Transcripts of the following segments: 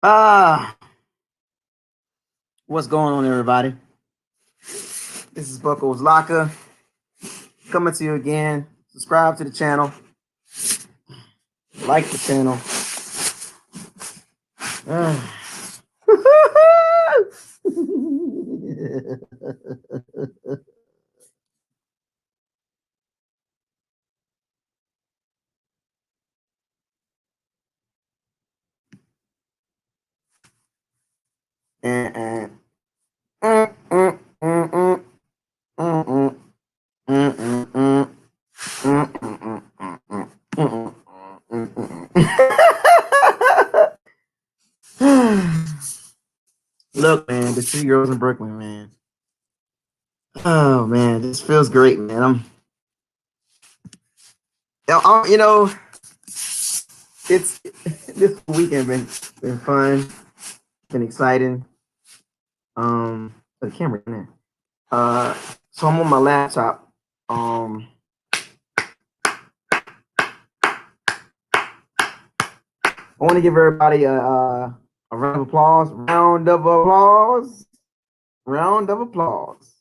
Ah, what's going on, everybody? This is BucosLocker coming to you again. Subscribe to the channel, like the channel. Ah. Look, man, the two girls in Brooklyn, man. Oh man, this feels great, man. You know, it's this weekend been fun, been exciting. The camera in there. So I'm on my laptop. I want to give everybody a round of applause. Round of applause. Round of applause.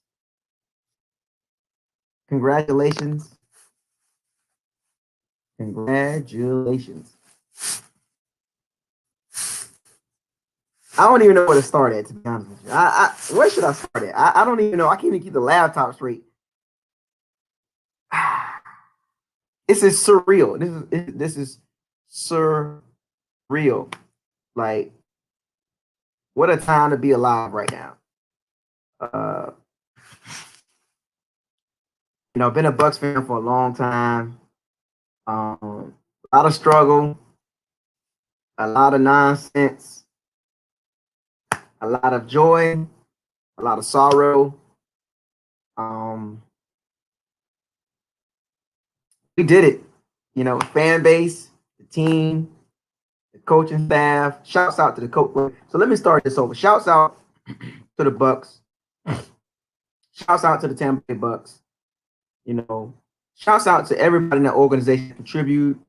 Congratulations. Congratulations. I don't even know where to start at, to be honest with you. Where should I start at? I don't even know. I can't even keep the laptop straight. This is surreal. This is surreal. Like, what a time to be alive right now. Uh, I've been a Bucks fan for a long time. A lot of struggle, a lot of nonsense, a lot of joy, a lot of sorrow. Um, we did it. Fan base, the team, the coaching staff. Shouts out to the coach. So let me start this over. Shouts out to the Bucks. Shouts out to the Tampa Bay Bucks. Shouts out to everybody in that organization contribute,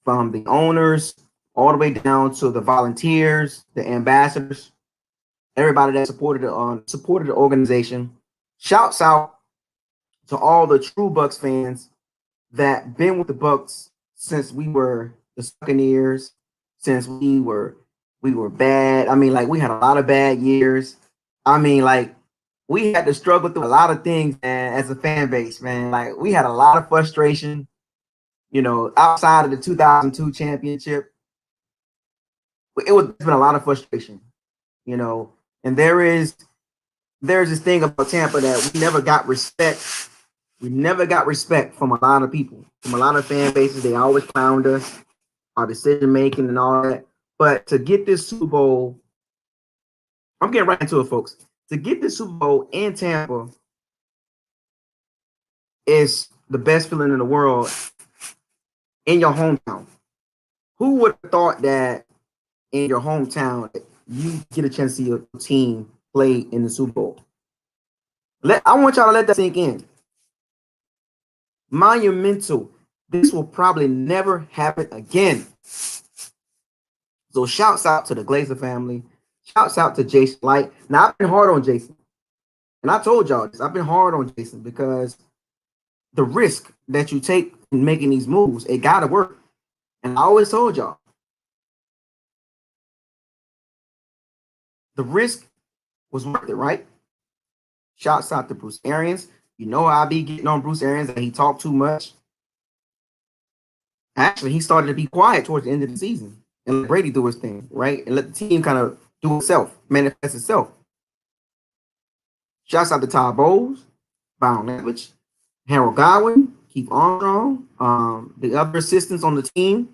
from the owners all the way down to the volunteers, the ambassadors, everybody that supported the organization. Shouts out to all the true Bucks fans that been with the Bucks since we were the Buccaneers, since we were bad. I mean, like, we had a lot of bad years. I mean, like, we had to struggle through a lot of things, man, as a fan base, man. Like, we had a lot of frustration, outside of the 2002 championship. It's been a lot of frustration, and there's this thing about Tampa that we never got respect. We never got respect from a lot of people, from a lot of fan bases. They always clowned us, our decision making and all that. But to get this Super Bowl, I'm getting right into it, folks. To get this Super Bowl in Tampa is the best feeling in the world, in your hometown. Who would have thought that in your hometown you get a chance to see your team play in the Super Bowl? I want y'all to let that sink in. Monumental. This will probably never happen again. So shouts out to the Glazer family. Shouts out to Jason Light. Now, I've been hard on Jason. And I told y'all this. I've been hard on Jason because the risk that you take in making these moves, it got to work. And I always told y'all, the risk was worth it, right? Shouts out to Bruce Arians. I be getting on Bruce Arians that he talked too much. Actually, he started to be quiet towards the end of the season and let Brady do his thing, right? And let the team kind of do itself, manifest itself. Shouts out to Todd Bowles, Byron Leftwich, Harold Godwin, Keith Armstrong, the other assistants on the team.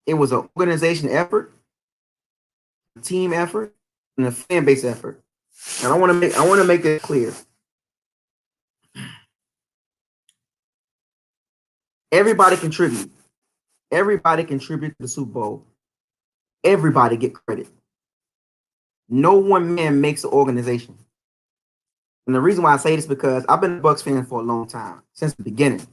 It was an organization effort, a team effort, and a fan base effort. And I want to make it clear. Everybody contribute. Everybody contribute to the Super Bowl. Everybody get credit. No one man makes an organization. And the reason why I say this is because I've been a Bucks fan for a long time, since the beginning.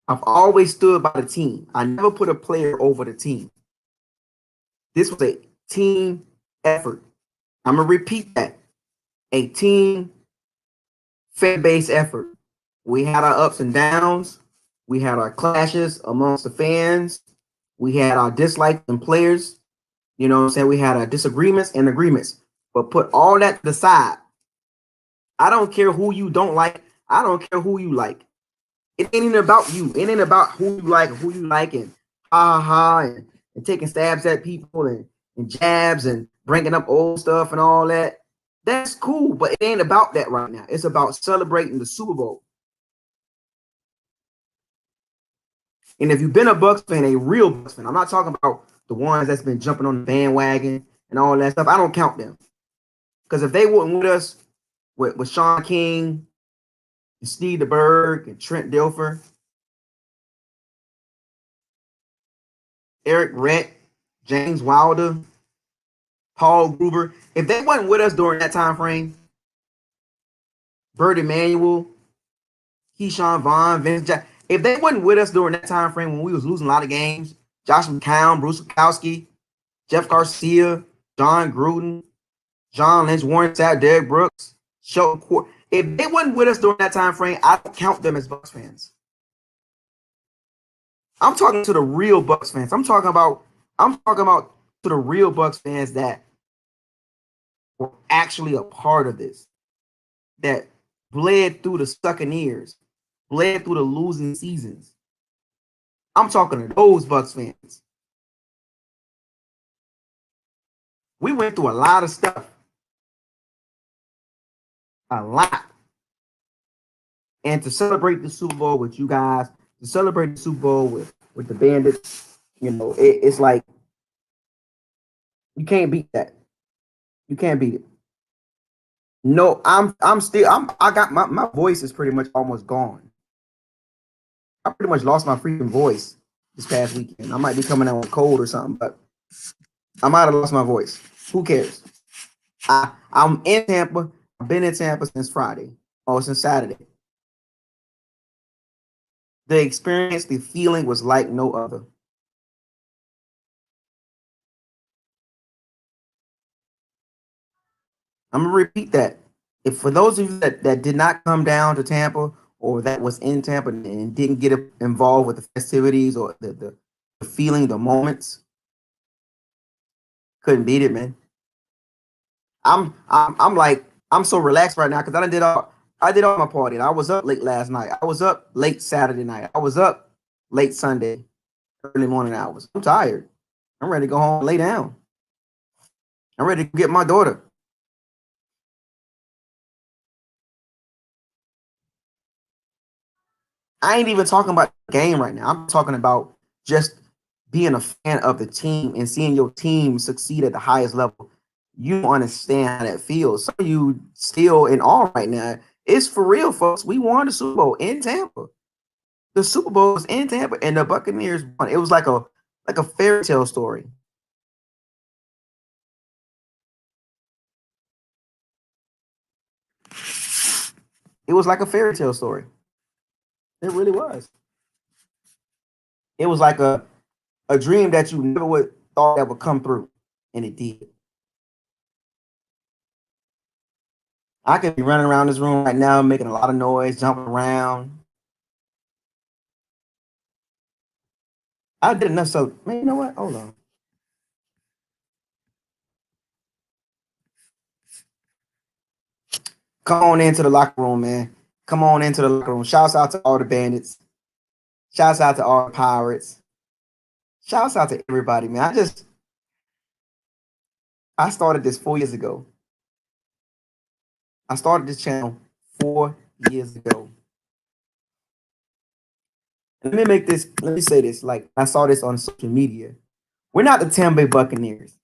I've always stood by the team. I never put a player over the team. This was a team effort. I'm gonna repeat that. A team fan-based effort. We had our ups and downs. We had our clashes amongst the fans. We had our dislikes and players. You know what I'm saying? We had our disagreements and agreements. But put all that to the side. I don't care who you don't like. I don't care who you like. It ain't even about you. It ain't about who you like, and ha ha, and taking stabs at people and jabs and bringing up old stuff and all that. That's cool, but it ain't about that right now. It's about celebrating the Super Bowl. And if you've been a Bucks fan, a real Bucks fan, I'm not talking about the ones that's been jumping on the bandwagon and all that stuff. I don't count them. Because if they weren't with us with Sean King and Steve DeBerg and Trent Dilfer, Eric Rett, James Wilder, Paul Gruber, if they wasn't with us during that time frame, Bert Emanuel, Keyshawn Vaughn, Vince Jack, if they wasn't with us during that time frame when we was losing a lot of games, Josh McCown, Bruce Wachowski, Jeff Garcia, John Gruden, John Lynch, Warren Sapp, Derek Brooks, Shelton Court. If they wasn't with us during that time frame, I don't count them as Bucks fans. I'm talking to the real Bucks fans. I'm talking about to the real Bucks fans that were actually a part of this, that bled through the sucking years, bled through the losing seasons. I'm talking to those Bucks fans. We went through a lot of stuff. A lot. And to celebrate the Super Bowl with you guys, to celebrate the Super Bowl with the Bandits, it's like you can't beat that. You can't beat it. No, I got my voice is pretty much almost gone. I pretty much lost my freaking voice this past weekend. I might be coming out with a cold or something, but I might have lost my voice. Who cares? I'm in Tampa. I've been in Tampa since Friday. Or since Saturday. The experience, the feeling was like no other. I'm gonna repeat that. If for those of you that did not come down to Tampa or that was in Tampa and didn't get involved with the festivities or the feeling, the moments, couldn't beat it, man. I'm like I'm so relaxed right now because I did all my partying. I was up late last night. I was up late Saturday night. I was up late Sunday, early morning hours. I'm tired. I'm ready to go home and lay down. I'm ready to get my daughter. I ain't even talking about the game right now. I'm talking about just being a fan of the team and seeing your team succeed at the highest level. You don't understand how that feels. Some of you still in awe right now. It's for real, folks. We won the Super Bowl in Tampa. The Super Bowl was in Tampa, and the Buccaneers won. It was like a fairy tale story. It was like a fairy tale story. It really was. It was like a dream that you never would thought that would come through, and it did. I could be running around this room right now, making a lot of noise, jumping around. I did enough. So, man, you know what? Hold on. Come on into the locker room, man. Come on into the locker room. Shouts out to all the bandits. Shouts out to all the pirates. Shouts out to everybody, man. I started this 4 years ago. I started this channel 4 years ago. Let me say this. Like I saw this on social media. We're not the Tampa Bay Buccaneers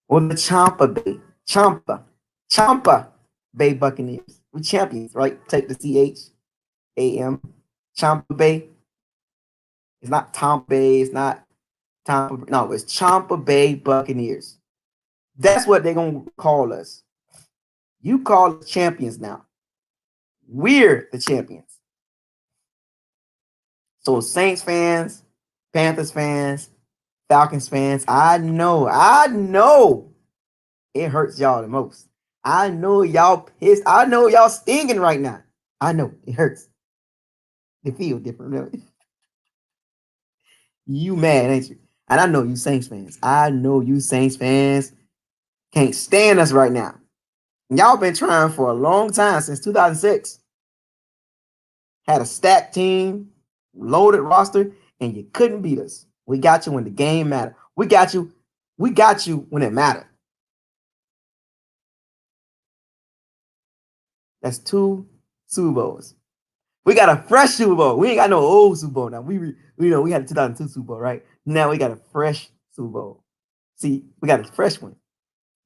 or the Champa Bay Buccaneers. We champions, right? Take the CHAM. Champa Bay. It's not Tampa Bay. It's not Tampa. No, it's Champa Bay Buccaneers. That's what they're gonna call us. You call us champions now. We're the champions. So Saints fans, Panthers fans, Falcons fans, I know it hurts y'all the most. I know y'all pissed. I know y'all stinging right now. I know it hurts. They feel different, really. You mad, ain't you? And I know you Saints fans. I know you Saints fans can't stand us right now. Y'all been trying for a long time since 2006. Had a stacked team, loaded roster, and you couldn't beat us. We got you when the game mattered. We got you. We got you when it mattered. That's 2 Super Bowls. We got a fresh Super Bowl. We ain't got no old Super Bowl now. We had a 2002 Super Bowl, right? Now we got a fresh Super Bowl. See, we got a fresh one.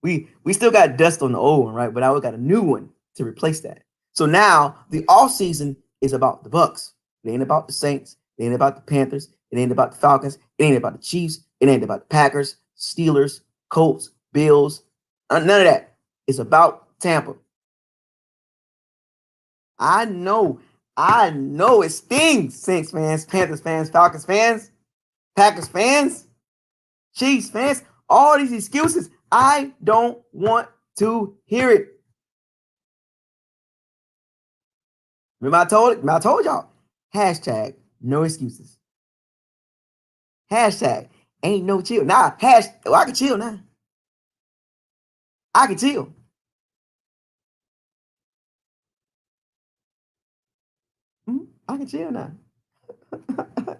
We still got dust on the old one, right? But now we got a new one to replace that. So now the off season is about the Bucks. It ain't about the Saints. It ain't about the Panthers. It ain't about the Falcons. It ain't about the Chiefs. It ain't about the Packers, Steelers, Colts, Bills. None of that. It's about Tampa. I know. I know it stings. Saints fans, Panthers fans, Falcons fans, Packers fans, Chiefs fans. All these excuses. I don't want to hear it. Remember I told y'all. Hashtag no excuses. Hashtag ain't no chill. Nah, I can chill now. I can chill. I can chill now.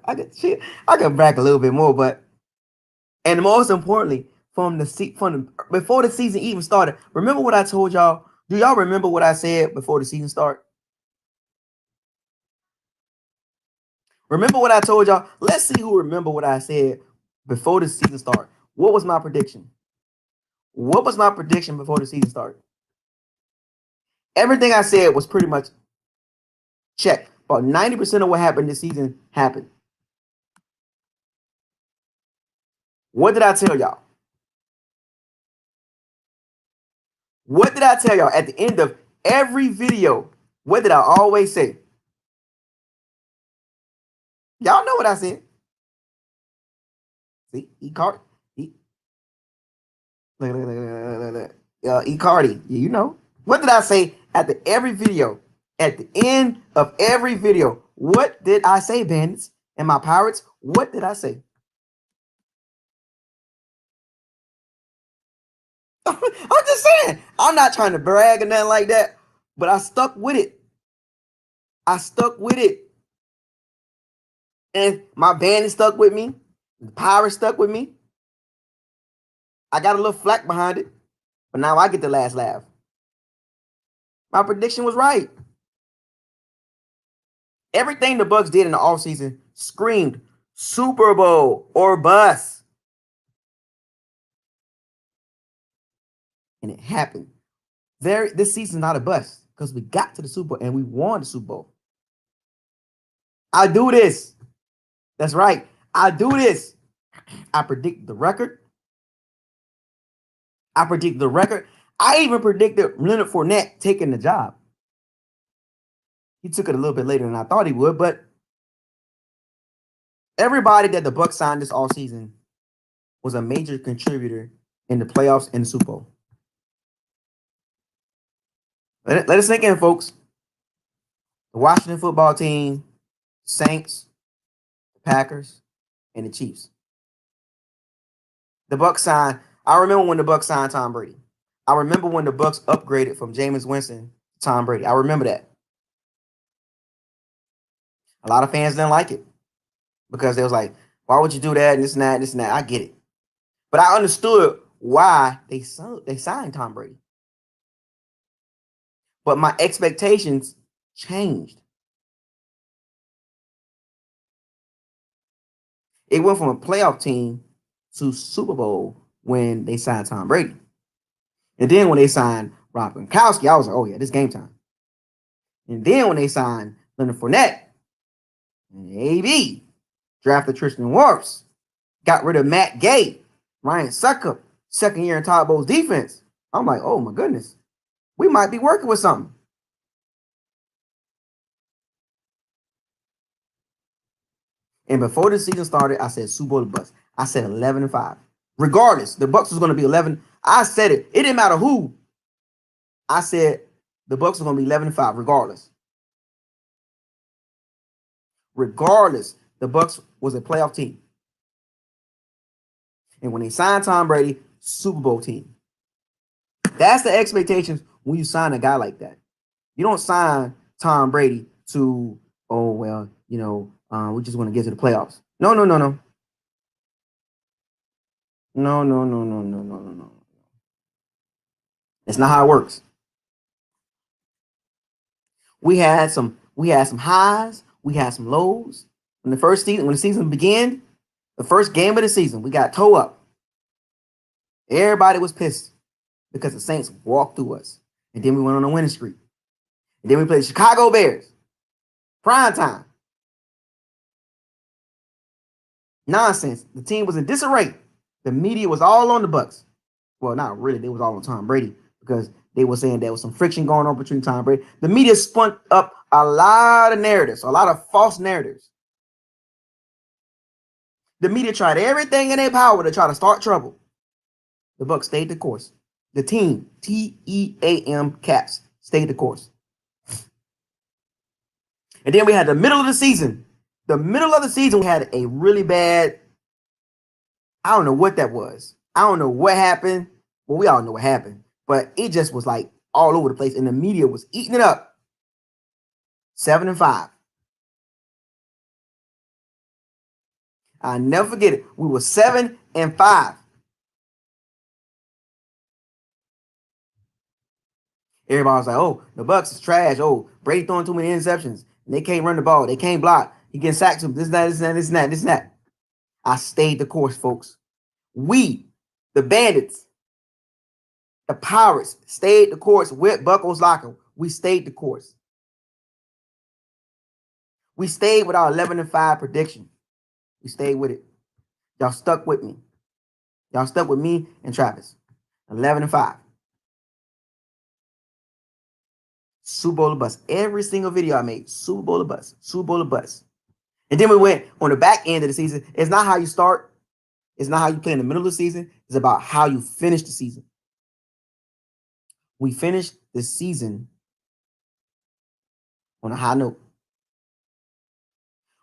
I can chill. I can brag a little bit more, but and most importantly, before the season even started, remember what I told y'all? Do y'all remember what I said before the season started? Remember what I told y'all? Let's see who remember what I said before the season started. What was my prediction? What was my prediction before the season started? Everything I said was pretty much checked. About 90% of what happened this season happened. What did I tell y'all? What did I tell y'all at the end of every video? What did I always say? Y'all know what I said. See, Cardi, you know. What did I say at the every video? At the end of every video, what did I say, bandits and my pirates? What did I say? I'm just saying. I'm not trying to brag or nothing like that, but I stuck with it. I stuck with it. And my bandit stuck with me. The pirates stuck with me. I got a little flack behind it, but now I get the last laugh. My prediction was right. Everything the Bucks did in the offseason screamed Super Bowl or bust. And it happened. This season's not a bust because we got to the Super Bowl and we won the Super Bowl. I do this. That's right. I do this. I predict the record. I even predicted Leonard Fournette taking the job. He took it a little bit later than I thought he would, but everybody that the Bucks signed this offseason was a major contributor in the playoffs and the Super Bowl. Let us sink in, folks. The Washington football team, Saints, the Packers, and the Chiefs. The Bucks signed. I remember when the Bucks signed Tom Brady. I remember when the Bucks upgraded from Jameis Winston to Tom Brady. I remember that. A lot of fans didn't like it because they was like, "Why would you do that?" And this and that, and this and that. I get it, but I understood why they signed Tom Brady. But my expectations changed. It went from a playoff team to Super Bowl when they signed Tom Brady. And then when they signed Rob Gronkowski, I was like, oh yeah, this game time. And then when they signed Leonard Fournette, and AB, drafted Tristan Wirfs, got rid of Matt Gay, Ryan Suckup, second year in Todd Bowles defense. I'm like, oh my goodness, we might be working with something. And before the season started, I said Super Bowl or bust. I said 11-5. Regardless, the Bucs was going to be 11. I said it. It didn't matter who. I said the Bucs were going to be 11-5, regardless. Regardless, the Bucs was a playoff team. And when they signed Tom Brady, Super Bowl team. That's the expectations when you sign a guy like that. You don't sign Tom Brady to, oh, well, we just want to get to the playoffs. No. No. It's not how it works. We had some highs, we had some lows. When the season began, the first game of the season, we got toe up. Everybody was pissed because the Saints walked through us. And then we went on a winning streak. And then we played the Chicago Bears. Prime time. Nonsense. The team was in disarray. The media was all on the Bucs. Well, not really. They was all on Tom Brady because they were saying there was some friction going on between Tom Brady. The media spun up a lot of narratives, a lot of false narratives. The media tried everything in their power to try to start trouble. The Bucs stayed the course. The team, T-E-A-M Caps, stayed the course. And then we had the middle of the season. The middle of the season, we had a really bad, I don't know what that was. I don't know what happened. Well, we all know what happened. But it just was like all over the place. And the media was eating it up. 7-5. I'll never forget it. We were 7-5. Everybody was like, oh, the Bucs is trash. Oh, Brady throwing too many interceptions. And they can't run the ball. They can't block. He getting sacked. This, that. I stayed the course, folks. We, the Bandits, the Pirates, stayed the course with BucosLocker. We stayed the course. We stayed with our 11-5 prediction. We stayed with it. Y'all stuck with me. Y'all stuck with me and Travis. 11-5. Super Bowl or bust. Every single video I made, Super Bowl or bust. Super Bowl or bust. And then we went on the back end of the season. It's not how you start. It's not how you play in the middle of the season. It's about how you finish the season. We finished the season on a high note.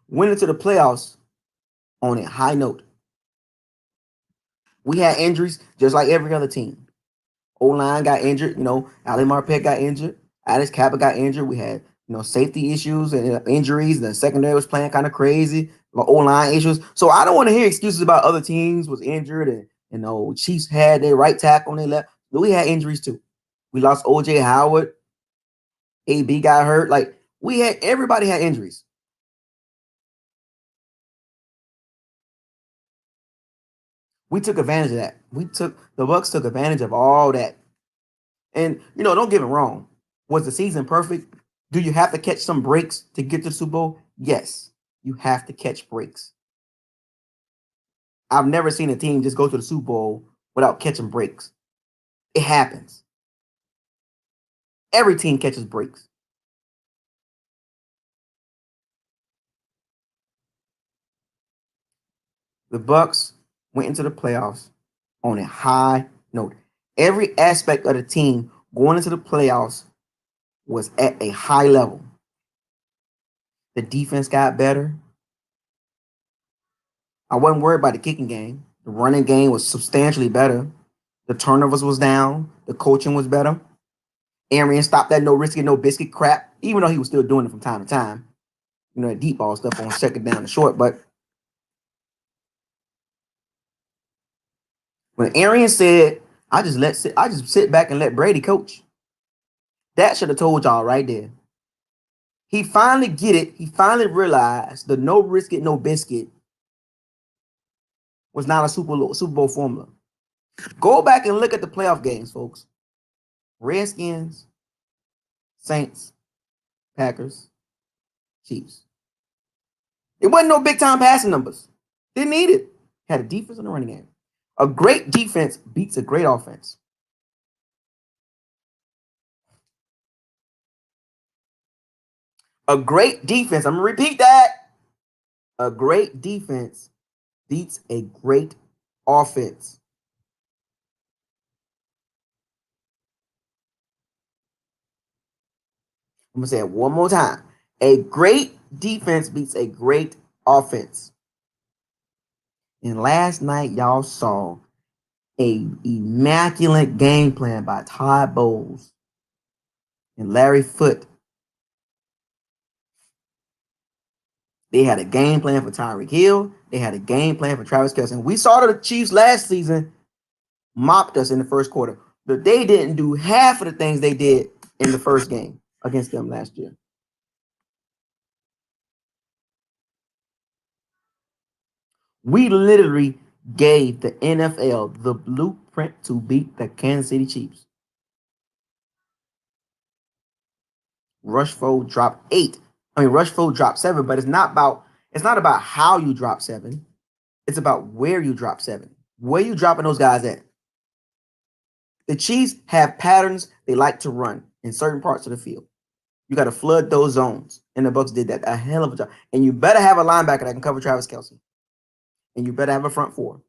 Went into the playoffs on a high note. We had injuries just like every other team. O-line got injured. Ali Marpet got injured. Alex Kappa got injured. We had, safety issues and injuries. The secondary was playing kind of crazy. O-line issues. So I don't want to hear excuses about other teams was injured and Chiefs had their right tackle on their left. But we had injuries too. We lost O.J. Howard. AB got hurt. Like everybody had injuries. We took advantage of that. The Bucs took advantage of all that. And don't get me wrong. Was the season perfect? Do you have to catch some breaks to get to the Super Bowl? Yes, you have to catch breaks. I've never seen a team just go to the Super Bowl without catching breaks. It happens. Every team catches breaks. The Bucs went into the playoffs on a high note. Every aspect of the team going into the playoffs was at a high level. The defense got better. I wasn't worried about the kicking game. The running game was substantially better. The turnovers was down. The coaching was better. Arian stopped that no risk it, no biscuit crap, even though he was still doing it from time to time. That deep ball stuff on second down and short. But when Arian said, I just sit back and let Brady coach, that should have told y'all right there. He finally get it. He finally realized the no risk it, no biscuit was not a Super Bowl formula. Go back and look at the playoff games, folks. Redskins, Saints, Packers, Chiefs. It wasn't no big time passing numbers. Didn't need it. Had a defense and a running game. A great defense beats a great offense. A great defense. I'm gonna repeat that. A great defense beats a great offense. I'm gonna say it one more time. A great defense beats a great offense. And last night, y'all saw a immaculate game plan by Todd Bowles and Larry Foote. They had a game plan for Tyreek Hill. They had a game plan for Travis Kelce. And we saw the Chiefs last season mopped us in the first quarter. But they didn't do half of the things they did in the first game against them last year. We literally gave the NFL the blueprint to beat the Kansas City Chiefs. Rushford dropped 8. Rushford dropped 7, but it's not about how you drop 7. It's about where you drop 7. Where you dropping those guys at? The Chiefs have patterns they like to run in certain parts of the field. You got to flood those zones, and the Bucs did that a hell of a job. And you better have a linebacker that can cover Travis Kelce, and you better have a front four.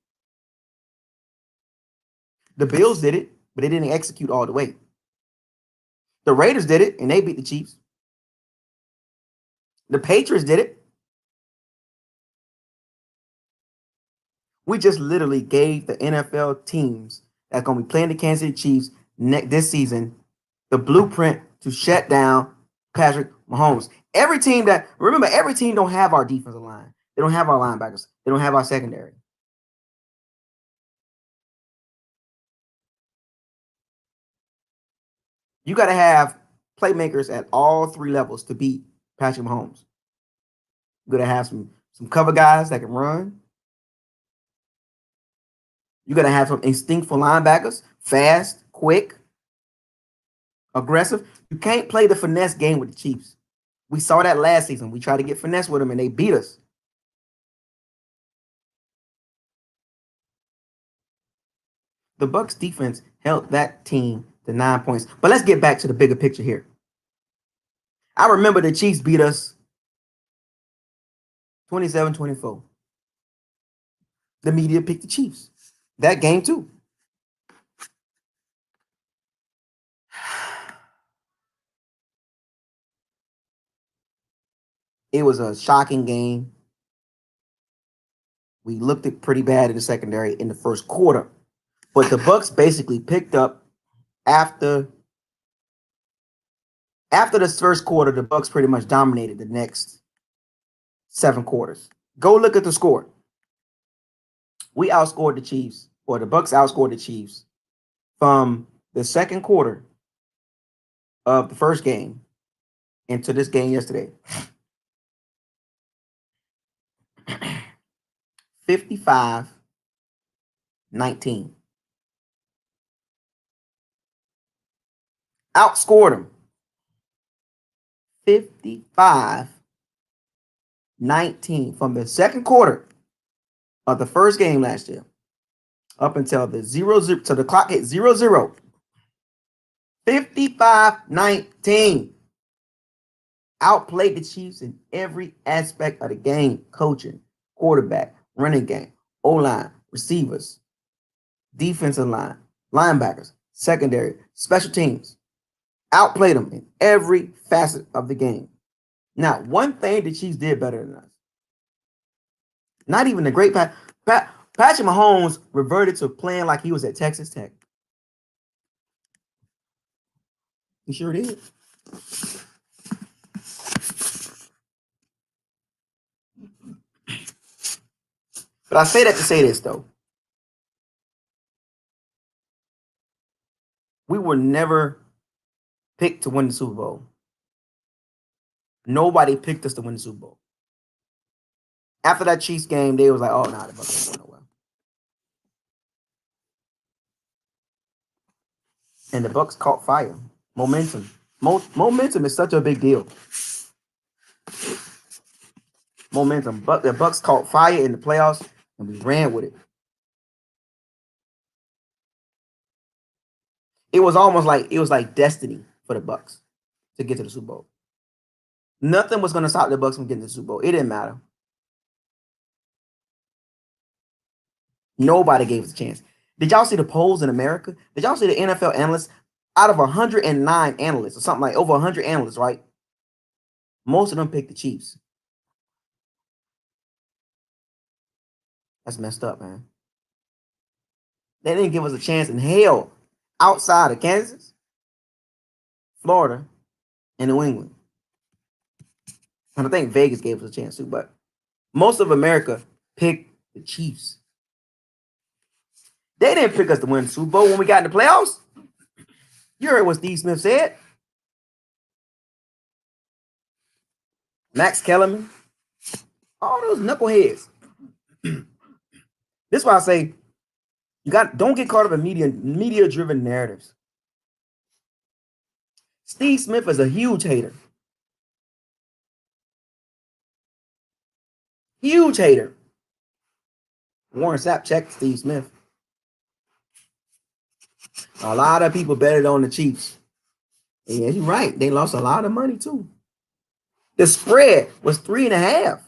The Bills did it, but they didn't execute all the way. The Raiders did it, and they beat the Chiefs. The Patriots did it. We just literally gave the NFL teams that's going to be playing the Kansas City Chiefs this season the blueprint to shut down Patrick Mahomes. Every team don't have our defensive line. They don't have our linebackers. They don't have our secondary. You got to have playmakers at all 3 levels to beat Patrick Mahomes. You got to have some cover guys that can run. You got to have some instinctful linebackers, fast, quick, aggressive. You can't play the finesse game with the Chiefs. We saw that last season. We tried to get finesse with them, and they beat us. The Bucs defense held that team to 9 points. But let's get back to the bigger picture here. I remember the Chiefs beat us 27-24. The media picked the Chiefs. That game too. It was a shocking game. We looked it pretty bad in the secondary in the first quarter. But the Bucs basically picked up after this first quarter, the Bucs pretty much dominated the next 7 quarters. Go look at the score. We outscored the Chiefs, or the Bucs outscored the Chiefs from the second quarter of the first game into this game yesterday. 55-19. Outscored them 55-19 from the second quarter of the first game last year up until the 0-0 till the clock hit 0-0. 55-19. Outplayed the Chiefs in every aspect of the game: coaching, quarterback, running game, O-line, receivers, defensive line, linebackers, secondary, special teams. Outplayed them in every facet of the game. Now, one thing the Chiefs did better than us. Not even the great Patrick Mahomes reverted to playing like he was at Texas Tech. He sure did. But I say that to say this, though. We were never picked to win the Super Bowl. Nobody picked us to win the Super Bowl. After that Chiefs game, they was like, oh, nah, the Bucs ain't going nowhere. And the Bucs caught fire. Momentum. Momentum is such a big deal. Momentum. But the Bucs caught fire in the playoffs, and we ran with it. It was like destiny for the Bucs to get to the Super Bowl. Nothing was going to stop the Bucs from getting to the Super Bowl. It didn't matter. Nobody gave us a chance. Did y'all see the polls in America? Did y'all see the NFL analysts? Out of 109 analysts or something like over 100 analysts, right? Most of them picked the Chiefs. That's messed up, man. They didn't give us a chance in hell outside of Kansas, Florida, and New England. And I think Vegas gave us a chance too, but most of America picked the Chiefs. They didn't pick us to win the Super Bowl when we got in the playoffs. You heard what Steve Smith said. Max Kellerman, all those knuckleheads. This is why I say don't get caught up in media-driven narratives. Steve Smith is a huge hater. Huge hater. Warren Sapp checked Steve Smith. A lot of people betted on the Chiefs. And yeah, you're right. They lost a lot of money too. The spread was 3.5.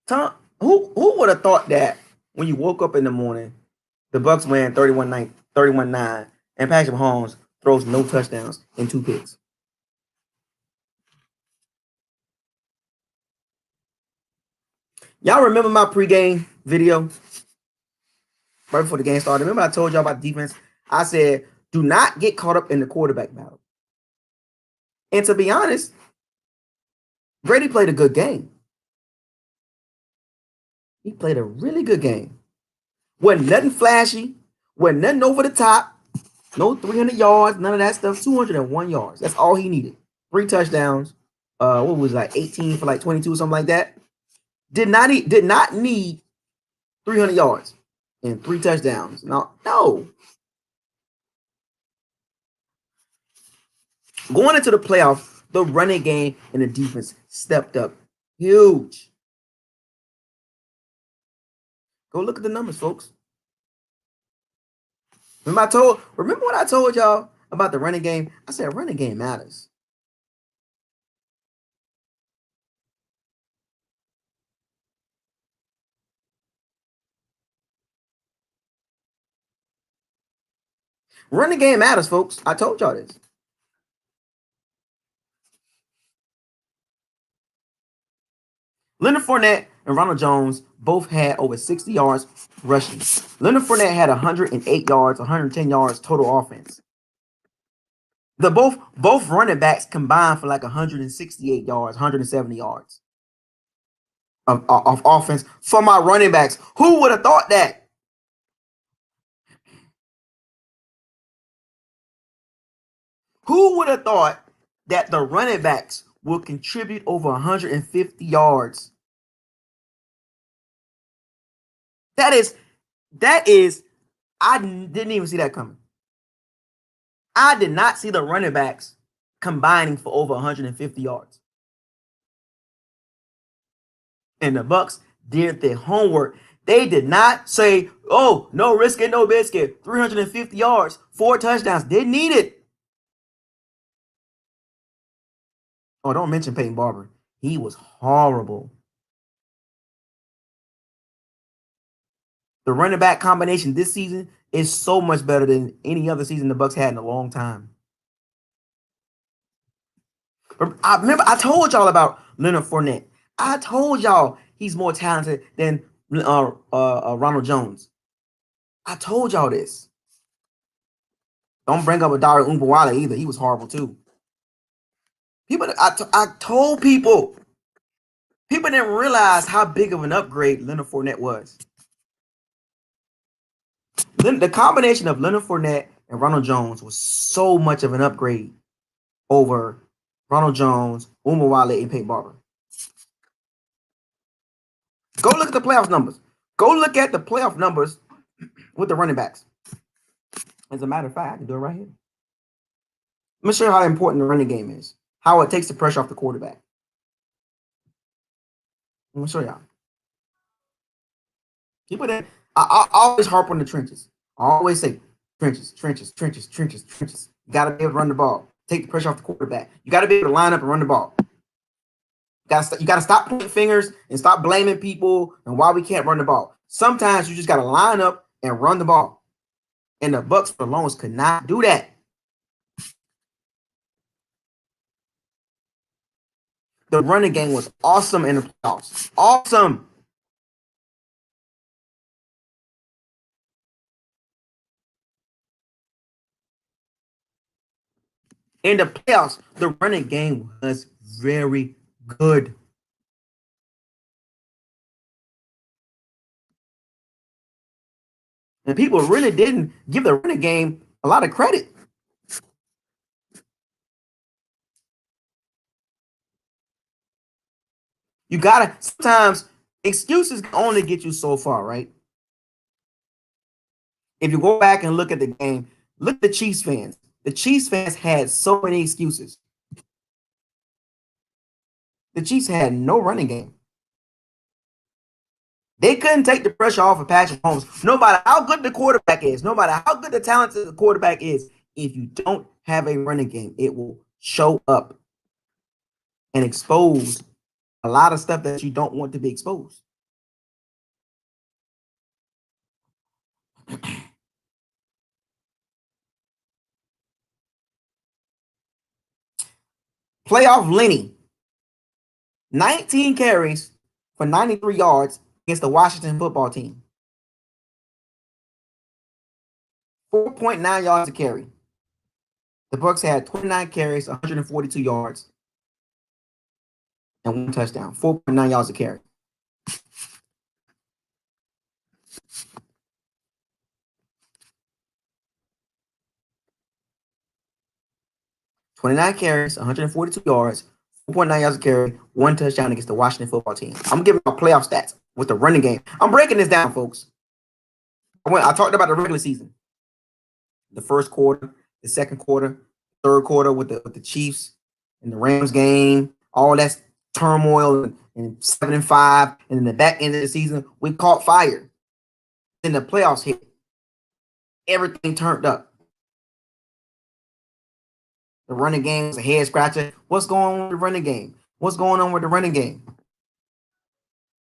Tom, who would have thought that when you woke up in the morning, the Bucs win 31-9, and Patrick Mahomes throws no touchdowns and 2 picks? Y'all remember my pregame video right before the game started? Remember I told y'all about defense? I said, do not get caught up in the quarterback battle. And to be honest, Brady played a good game. He played a really good game. Wasn't nothing flashy. Wasn't nothing over the top. No 300 yards, none of that stuff. 201 yards. That's all he needed. 3 touchdowns. What was it, like 18 for like 22 or something like that? Did not need 300 yards and 3 touchdowns. No. Going into the playoff, the running game and the defense stepped up huge. Go look at the numbers, folks. Remember what I told y'all about the running game? I said running game matters. Running game matters, folks. I told y'all this. Leonard Fournette and Ronald Jones both had over 60 yards rushing. Leonard Fournette had 108 yards, 110 yards total offense. The both running backs combined for like 168 yards, 170 yards of offense for my running backs. Who would have thought that? Who would have thought that the running backs will contribute over 150 yards? That is, I didn't even see that coming. I did not see the running backs combining for over 150 yards. And the Bucs did their homework. They did not say, oh, no risk it, no biscuit. 350 yards, 4 touchdowns. Didn't need it. Oh, don't mention Peyton Barber. He was horrible. The running back combination this season is so much better than any other season the Bucs had in a long time. I remember I told y'all about Leonard Fournette. I told y'all he's more talented than Ronald Jones. I told y'all this. Don't bring up Adari Umbawale either. He was horrible too. I told people. People didn't realize how big of an upgrade Leonard Fournette was. The combination of Leonard Fournette and Ronald Jones was so much of an upgrade over Ronald Jones, Umbawale, and Peyton Barber. Go look at the playoff numbers. Go look at the playoff numbers with the running backs. As a matter of fact, I can do it right here. Let me show you how important the running game is. How it takes the pressure off the quarterback. I'm gonna show y'all. People that I always harp on the trenches. I always say trenches. You gotta be able to run the ball. Take the pressure off the quarterback. You gotta be able to line up and run the ball. You gotta stop pointing fingers and stop blaming people and why we can't run the ball. Sometimes you just gotta line up and run the ball. And the Bucks for the longest could not do that. The running game was awesome in the playoffs. Awesome. In the playoffs, the running game was very good. And people really didn't give the running game a lot of credit. You gotta sometimes excuses can only get you so far, right? If you go back and look at the game, look at the Chiefs fans. The Chiefs fans had so many excuses. The Chiefs had no running game. They couldn't take the pressure off of Patrick Mahomes. No matter how good the quarterback is, no matter how good the talent of the quarterback is, if you don't have a running game, it will show up and expose a lot of stuff that you don't want to be exposed. Playoff Lenny, 19 carries for 93 yards against the Washington football team. 4.9 yards a carry. The Bucks had 29 carries, 142 yards, and one touchdown. 4.9 yards a carry. "29 carries, 142 yards, 4.9 yards a carry, one touchdown against the Washington football team." I'm giving my playoff stats with the running game. I'm breaking this down, folks. I talked about the regular season, the first quarter, the second quarter, third quarter with the Chiefs and the Rams game, all that turmoil and 7-5, and in the back end of the season, we caught fire. Then the playoffs hit. Everything turned up. The running game was a head scratcher. What's going on with the running game? What's going on with the running game?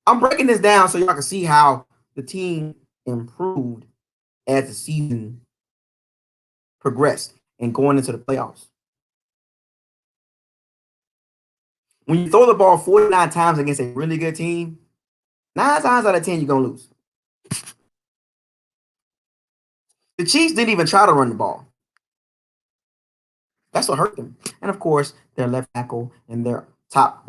I'm breaking this down so y'all can see how the team improved as the season progressed and going into the playoffs. When you throw the ball 49 times against a really good team, 9 times out of 10, you're going to lose. The Chiefs didn't even try to run the ball. That's what hurt them. And of course, their left tackle and their top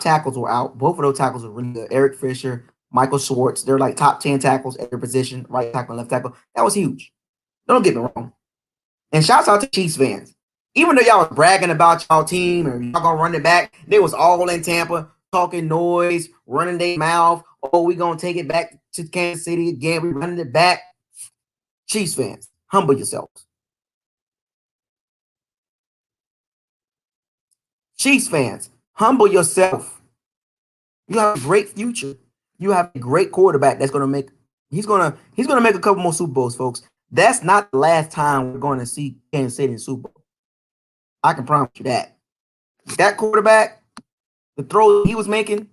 tackles were out. Both of those tackles were really good. Eric Fisher, Michael Schwartz, they're like top 10 tackles at their position, right tackle and left tackle. That was huge. Don't get me wrong. And shouts out to Chiefs fans. Even though y'all was bragging about y'all team and y'all gonna run it back, they was all in Tampa talking noise, running their mouth. Oh, we gonna take it back to Kansas City again. We running it back. Chiefs fans, humble yourselves. Chiefs fans, humble yourself. You have a great future. You have a great quarterback that's gonna make. He's gonna make a couple more Super Bowls, folks. That's not the last time we're going to see Kansas City in Super Bowl. I can promise you that. That quarterback, the throw he was making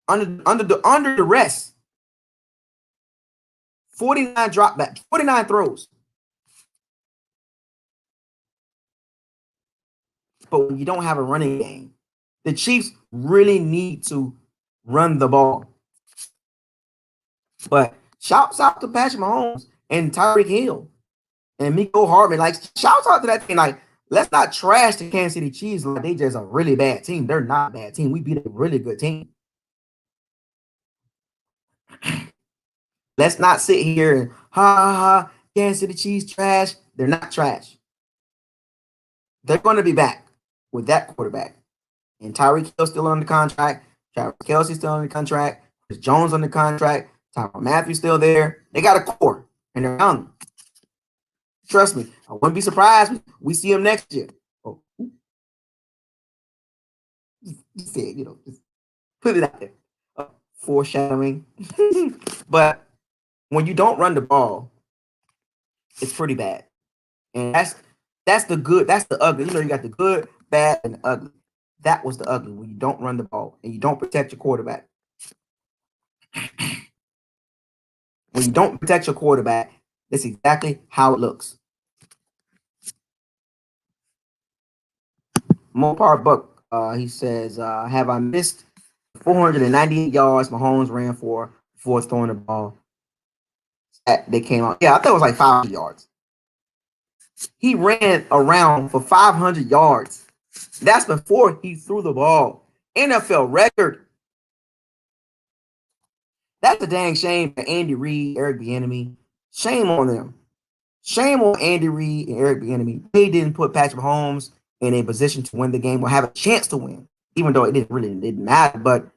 under the rest, 49 dropbacks, 49 throws. But when you don't have a running game, the Chiefs really need to run the ball. But shouts out to Patrick Mahomes and Tyreek Hill and Miko Hardman. Like, shouts out to that thing. Like, let's not trash the Kansas City Chiefs like they just a really bad team. They're not a bad team. We beat a really good team. Let's not sit here and ha, Kansas City Chiefs trash. They're not trash. They're going to be back with that quarterback. And Tyreek Hill still under contract. Travis Kelce still under contract. Chris Jones under contract. Tyrann Mathieu still there. They got a core, and they're young. Trust me, I wouldn't be surprised we see them next year. Oh, you said, just put it out there. Foreshadowing. But when you don't run the ball, it's pretty bad. And that's the good, that's the ugly. You got the good, bad, and the ugly. That was the ugly, when you don't run the ball and you don't protect your quarterback. When you don't protect your quarterback, that's exactly how it looks. Mopar Buck, he says, have I missed 498 yards Mahomes ran for before throwing the ball? They came out. Yeah, I thought it was like 500 yards. He ran around for 500 yards. That's before he threw the ball. NFL record. That's a dang shame for Andy Reid, Eric Bieniemy. Shame on them. Shame on Andy Reid and Eric Bieniemy. They didn't put Patrick Mahomes in a position to win the game or have a chance to win, even though it didn't matter. But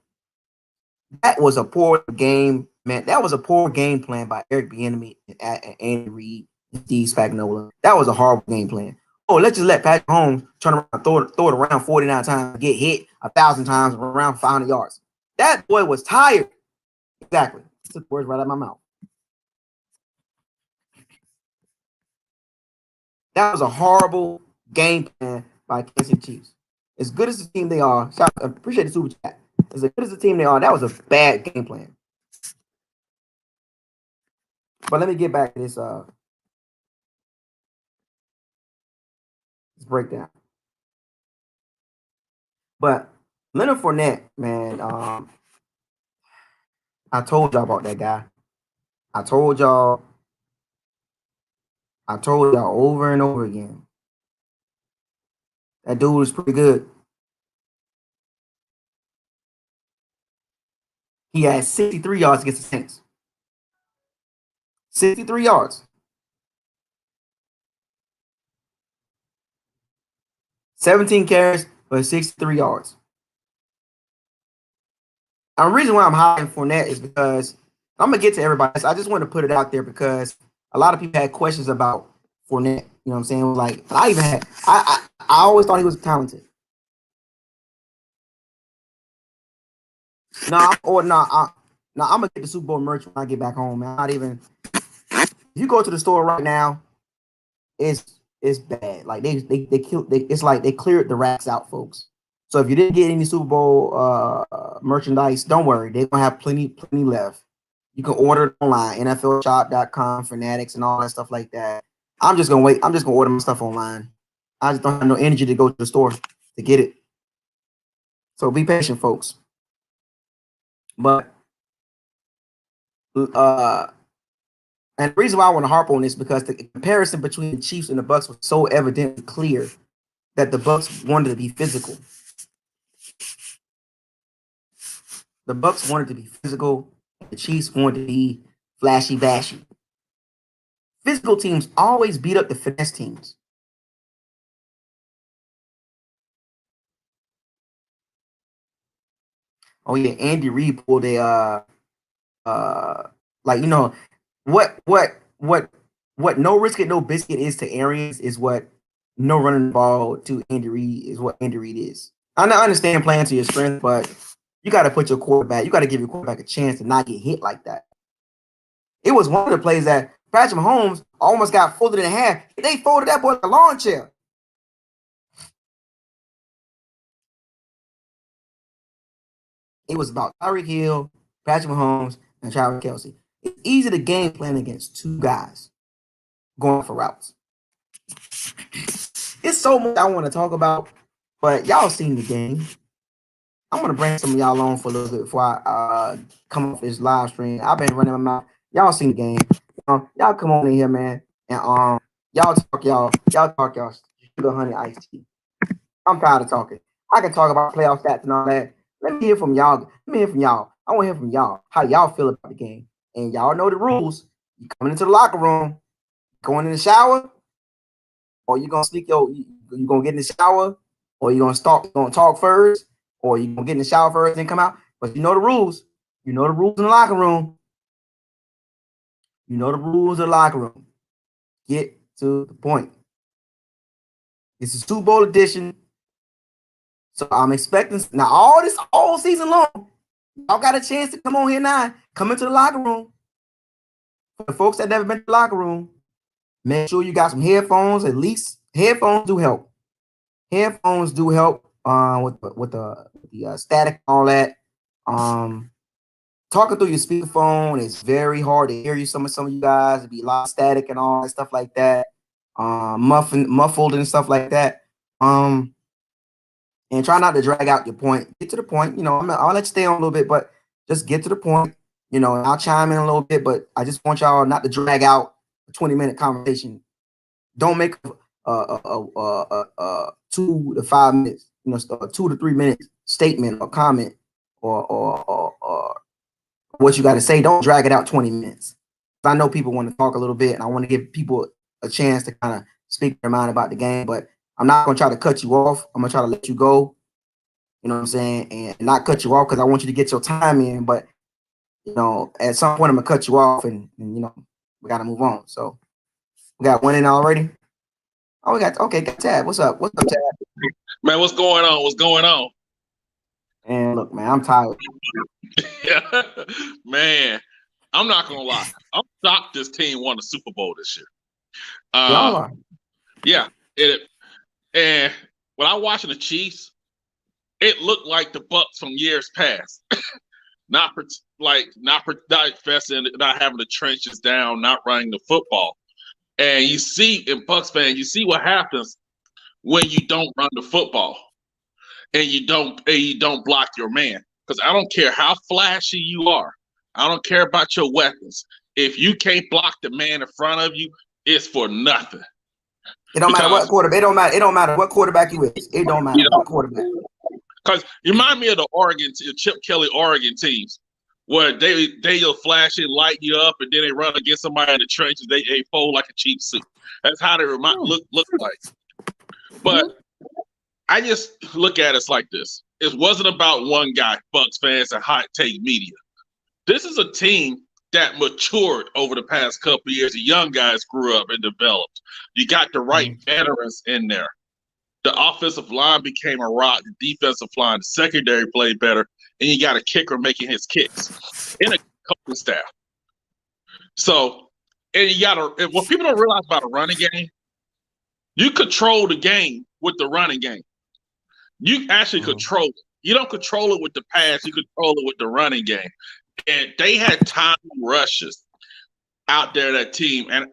that was a poor game, man. That was a poor game plan by Eric Bieniemy and Andy Reid and Steve Spagnuolo. That was a horrible game plan. Oh, let's just let Patrick Mahomes turn around, throw it around 49 times, get hit 1,000 times, around 500 yards. That boy was tired. Exactly. Took the words right out of my mouth. That was a horrible game plan by Kansas City Chiefs. As good as the team they are, I appreciate the super chat. As good as the team they are, that was a bad game plan. But let me get back to this breakdown. But Leonard Fournette, man, I told y'all about that guy. I told y'all over and over again. That dude was pretty good. He had 63 yards against the Saints. 63 yards. 17 carries, but 63 yards. And the reason why I'm highlighting Fournette is because I'm gonna get to everybody. I just want to put it out there because a lot of people had questions about Fournette. You know what I'm saying? Like I always thought he was talented. I'm gonna get the Super Bowl merch when I get back home, man. Not even. If you go to the store right now, it's bad. Like they killed. It's like they cleared the racks out, folks. So if you didn't get any Super Bowl merchandise, don't worry. They're gonna have plenty left. You can order it online, NFLshop.com, Fanatics, and all that stuff like that. I'm just gonna wait. I'm just gonna order my stuff online. I just don't have no energy to go to the store to get it. So be patient, folks. But and the reason why I want to harp on this because the comparison between the Chiefs and the Bucs was so evidently clear that the Bucs wanted to be physical. The Bucs wanted to be physical. The Chiefs wanted to be flashy bashy. Physical teams always beat up the finesse teams. Oh yeah, Andy Reid pulled a like what no risk it no biscuit is to Arians is what no running the ball to Andy Reid is what Andy Reid is. I understand playing to your strength, but you got to put your quarterback. You got to give your quarterback a chance to not get hit like that. It was one of the plays that Patrick Mahomes almost got folded in half. They folded that boy like a lawn chair. It was about Tyreek Hill, Patrick Mahomes, and Travis Kelce. It's easy to game plan against two guys going for routes. It's so much I want to talk about, but y'all seen the game. I'm gonna bring some of y'all on for a little bit before I come off this live stream. I've been running my mouth. Y'all seen the game. Y'all come on in here, man, and y'all talk y'all sugar honey iced tea. I'm tired of talking. I can talk about playoff stats and all that. Let me hear from y'all. I want to hear from y'all how y'all feel about the game. And y'all know the rules. You coming into the locker room, going in the shower, or you gonna you gonna get in the shower, or you gonna talk first, or you gonna get in the shower first and come out. But you know the rules. You know the rules in the locker room. You know the rules in the locker room. Get to the point. It's a Super Bowl edition. So I'm expecting now all season long. Y'all got a chance to come on here now. Come into the locker room. For the folks that never been to the locker room, make sure you got some headphones. At least headphones do help. Headphones do help with the static and all that. Talking through your speakerphone is very hard to hear you. Some of you guys, it'd be a lot of static and all that stuff like that. Muffled and stuff like that. And try not to drag out your point. Get to the point. I'll let you stay on a little bit, but just get to the point. And I'll chime in a little bit, but I just want y'all not to drag out a 20-minute conversation. Don't make a 2 to 5 minutes, a 2 to 3 minute statement or comment or what you got to say. Don't drag it out 20 minutes. I know people want to talk a little bit, and I want to give people a chance to kind of speak their mind about the game, but I'm not going to try to cut you off. I'm going to try to let you go, you know what I'm saying, and not cut you off because I want you to get your time in, but, at some point I'm going to cut you off, and we got to move on. So we got one in already? Oh, got Tab. What's up? What's up, Tab? Man, what's going on? What's going on? And look, man, I'm tired. Man, I'm not gonna lie. I'm shocked this team won the Super Bowl this year. Y'all are. Yeah. And when I watching the Chiefs, it looked like the Bucs from years past. not investing, not having the trenches down, not running the football. And you see, in Bucs fans, you see what happens when you don't run the football and you don't block your man. Because I don't care how flashy you are. I don't care about your weapons. If you can't block the man in front of you, it's for nothing. It don't matter what quarterback. It don't matter what quarterback you is. It don't matter what quarterback. Because you remind me of the Chip Kelly Oregon teams, where they'll flash it, light you up, and then they run against somebody in the trenches. They fold like a cheap suit. That's how they look like. But I just look at it like this. It wasn't about one guy, Bucs fans and hot take media. This is a team that matured over the past couple of years. The young guys grew up and developed. You got the right veterans in there. The offensive line became a rock. The defensive line, the secondary played better. And you got a kicker making his kicks and a coaching staff. So, and what people don't realize about a running game, you control the game with the running game. You actually control it. You don't control it with the pass. You control it with the running game. And they had time rushes out there, that team. And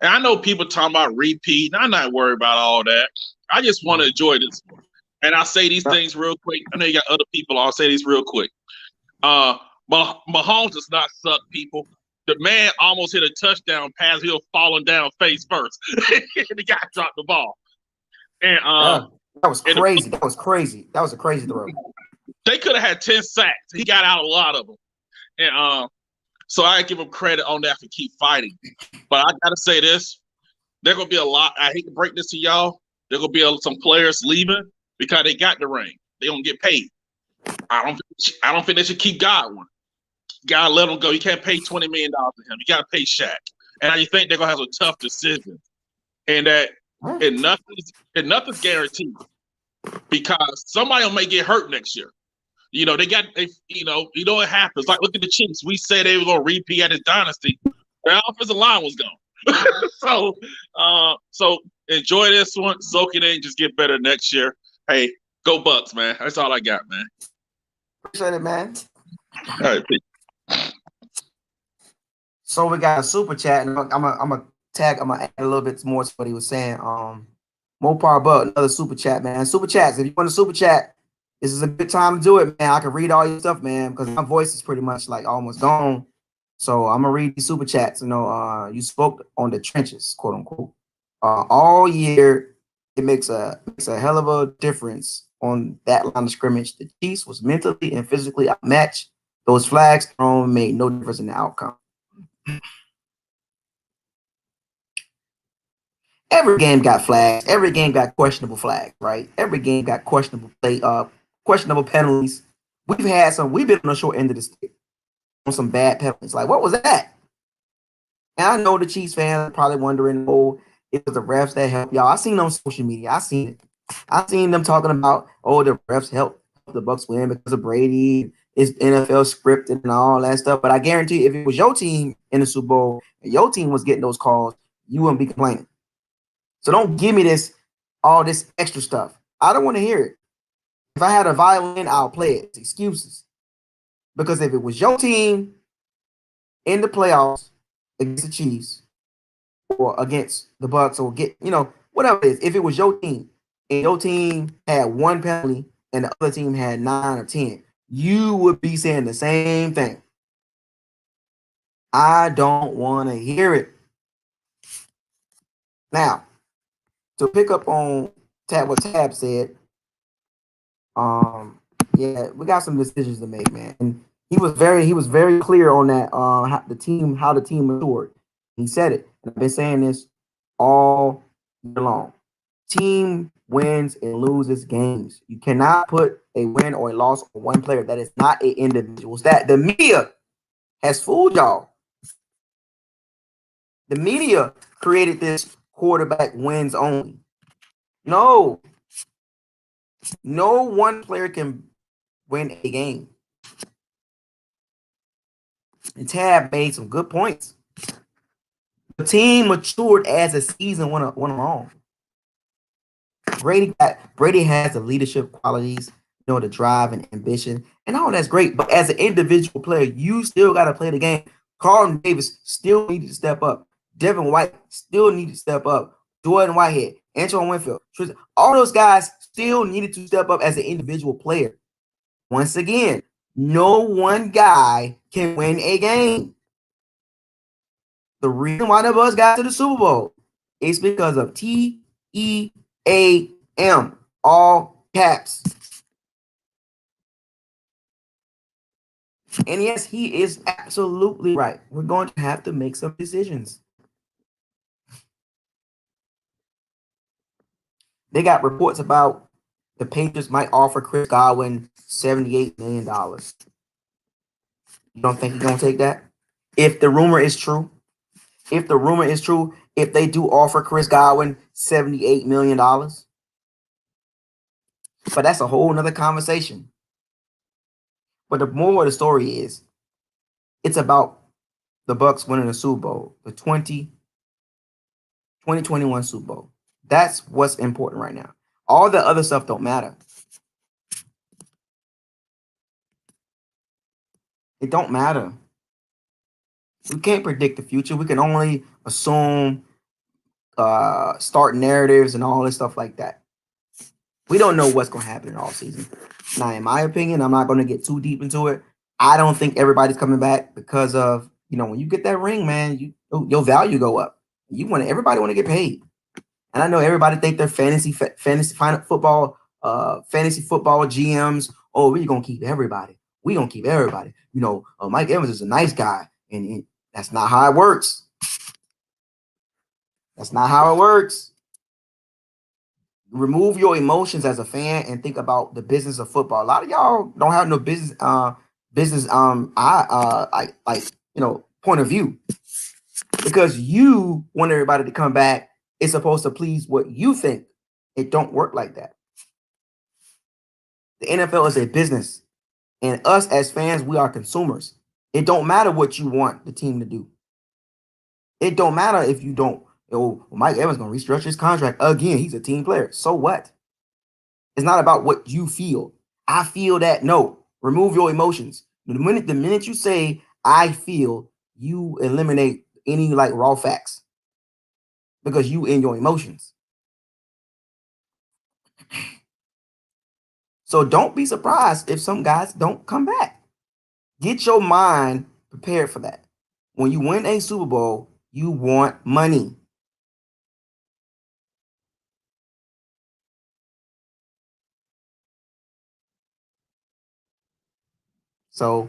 I know people talking about repeat, and I'm not worried about all that. I just want to enjoy this one. And I'll say these things real quick. I know you got other people. I'll say these real quick. Mahomes does not suck, people. The man almost hit a touchdown pass. He was falling down face first. The guy dropped the ball. And that was crazy. That was crazy. That was a crazy throw. They could have had 10 sacks. He got out a lot of them. And so I give him credit on that for keep fighting. But I got to say this. There's going to be a lot. I hate to break this to y'all. There's going to be some players leaving because they got the ring. They don't get paid. I don't think they should keep Godwin. God let him go. You can't pay $20 million to him. You got to pay Shaq. And I think they're going to have a tough decision. And that and nothing's guaranteed because somebody may get hurt next year. You know what happens. Like, look at the Chiefs. We said they were going to repeat at his dynasty. Their offensive line was gone. So enjoy this one. Soak it in. Just get better next year. Hey, go Bucs, man. That's all I got, man. Appreciate it, man. All right, peace. So we got a super chat, and I'm gonna add a little bit more to what he was saying. Mopar Buck, another super chat, man. Super chats. If you want a super chat, this is a good time to do it, man. I can read all your stuff, man, because my voice is pretty much like almost gone. So I'm gonna read these super chats. You spoke on the trenches, quote unquote, all year. It makes a hell of a difference on that line of scrimmage. The Chiefs was mentally and physically outmatched. Those flags thrown made no difference in the outcome. Every game got flags. Every game got questionable flags, right? Every game got questionable penalties. We've been on the short end of the stick on some bad penalties. Like, what was that? And I know the Chiefs fans are probably wondering, oh, it was the refs that helped y'all. I seen it on social media. I seen it. I seen them talking about, oh, the refs helped the Bucs win because of Brady. It's NFL scripted and all that stuff. But I guarantee if it was your team in the Super Bowl and your team was getting those calls, you wouldn't be complaining. So don't give me all this extra stuff. I don't want to hear it. If I had a violin, I'll play it. It's excuses. Because if it was your team in the playoffs against the Chiefs or against the Bucks or whatever it is, if it was your team and your team had one penalty and the other team had 9 or 10, you would be saying the same thing. I don't want to hear it. Now, to pick up on what Tab said, yeah, we got some decisions to make, man. And he was very clear on that. How the team matured. He said it. And I've been saying this all year long. Team wins and loses games. You cannot put a win or a loss on one player. That is not an individual stat. The media has fooled y'all. The media created this quarterback wins only. No one player can win a game. And Tab made some good points. The team matured as the season went along. Brady has the leadership qualities, the drive and ambition, and all that's great. But as an individual player, you still got to play the game. Carlton Davis still needed to step up. Devin White still needed to step up. Jordan Whitehead, Antoine Winfield, all those guys still needed to step up as an individual player. Once again, no one guy can win a game. The reason why the Bucks got to the Super Bowl is because of TEAM, all caps. And yes, he is absolutely right. We're going to have to make some decisions. They got reports about the Patriots might offer Chris Godwin $78 million. You don't think he's going to take that? If the rumor is true, if they do offer Chris Godwin $78 million. But that's a whole nother conversation. But the moral of the story is, it's about the Bucks winning the Super Bowl, the 2021 Super Bowl. That's what's important right now. All the other stuff don't matter. It don't matter. We can't predict the future. We can only assume, start narratives and all this stuff like that. We don't know what's going to happen in all season. Now, in my opinion, I'm not going to get too deep into it. I don't think everybody's coming back because of, when you get that ring, man, your value go up. Everybody want to get paid. And I know everybody think they're fantasy football GMs. Oh, we're going to keep everybody. We're going to keep everybody. Mike Evans is a nice guy. And that's not how it works. That's not how it works. Remove your emotions as a fan and think about the business of football. A lot of y'all don't have no business point of view, because you want everybody to come back. It's supposed to please what you think. It don't work like that. The NFL is a business, and us as fans, we are consumers. It don't matter what you want the team to do. It don't matter if you don't. Mike Evans going to restructure his contract again. He's a team player. So what? It's not about what you feel. I feel that. No, remove your emotions. The minute you say I feel, you eliminate any raw facts, because you in your emotions. So don't be surprised if some guys don't come back. Get your mind prepared for that. When you win a Super Bowl, you want money. So,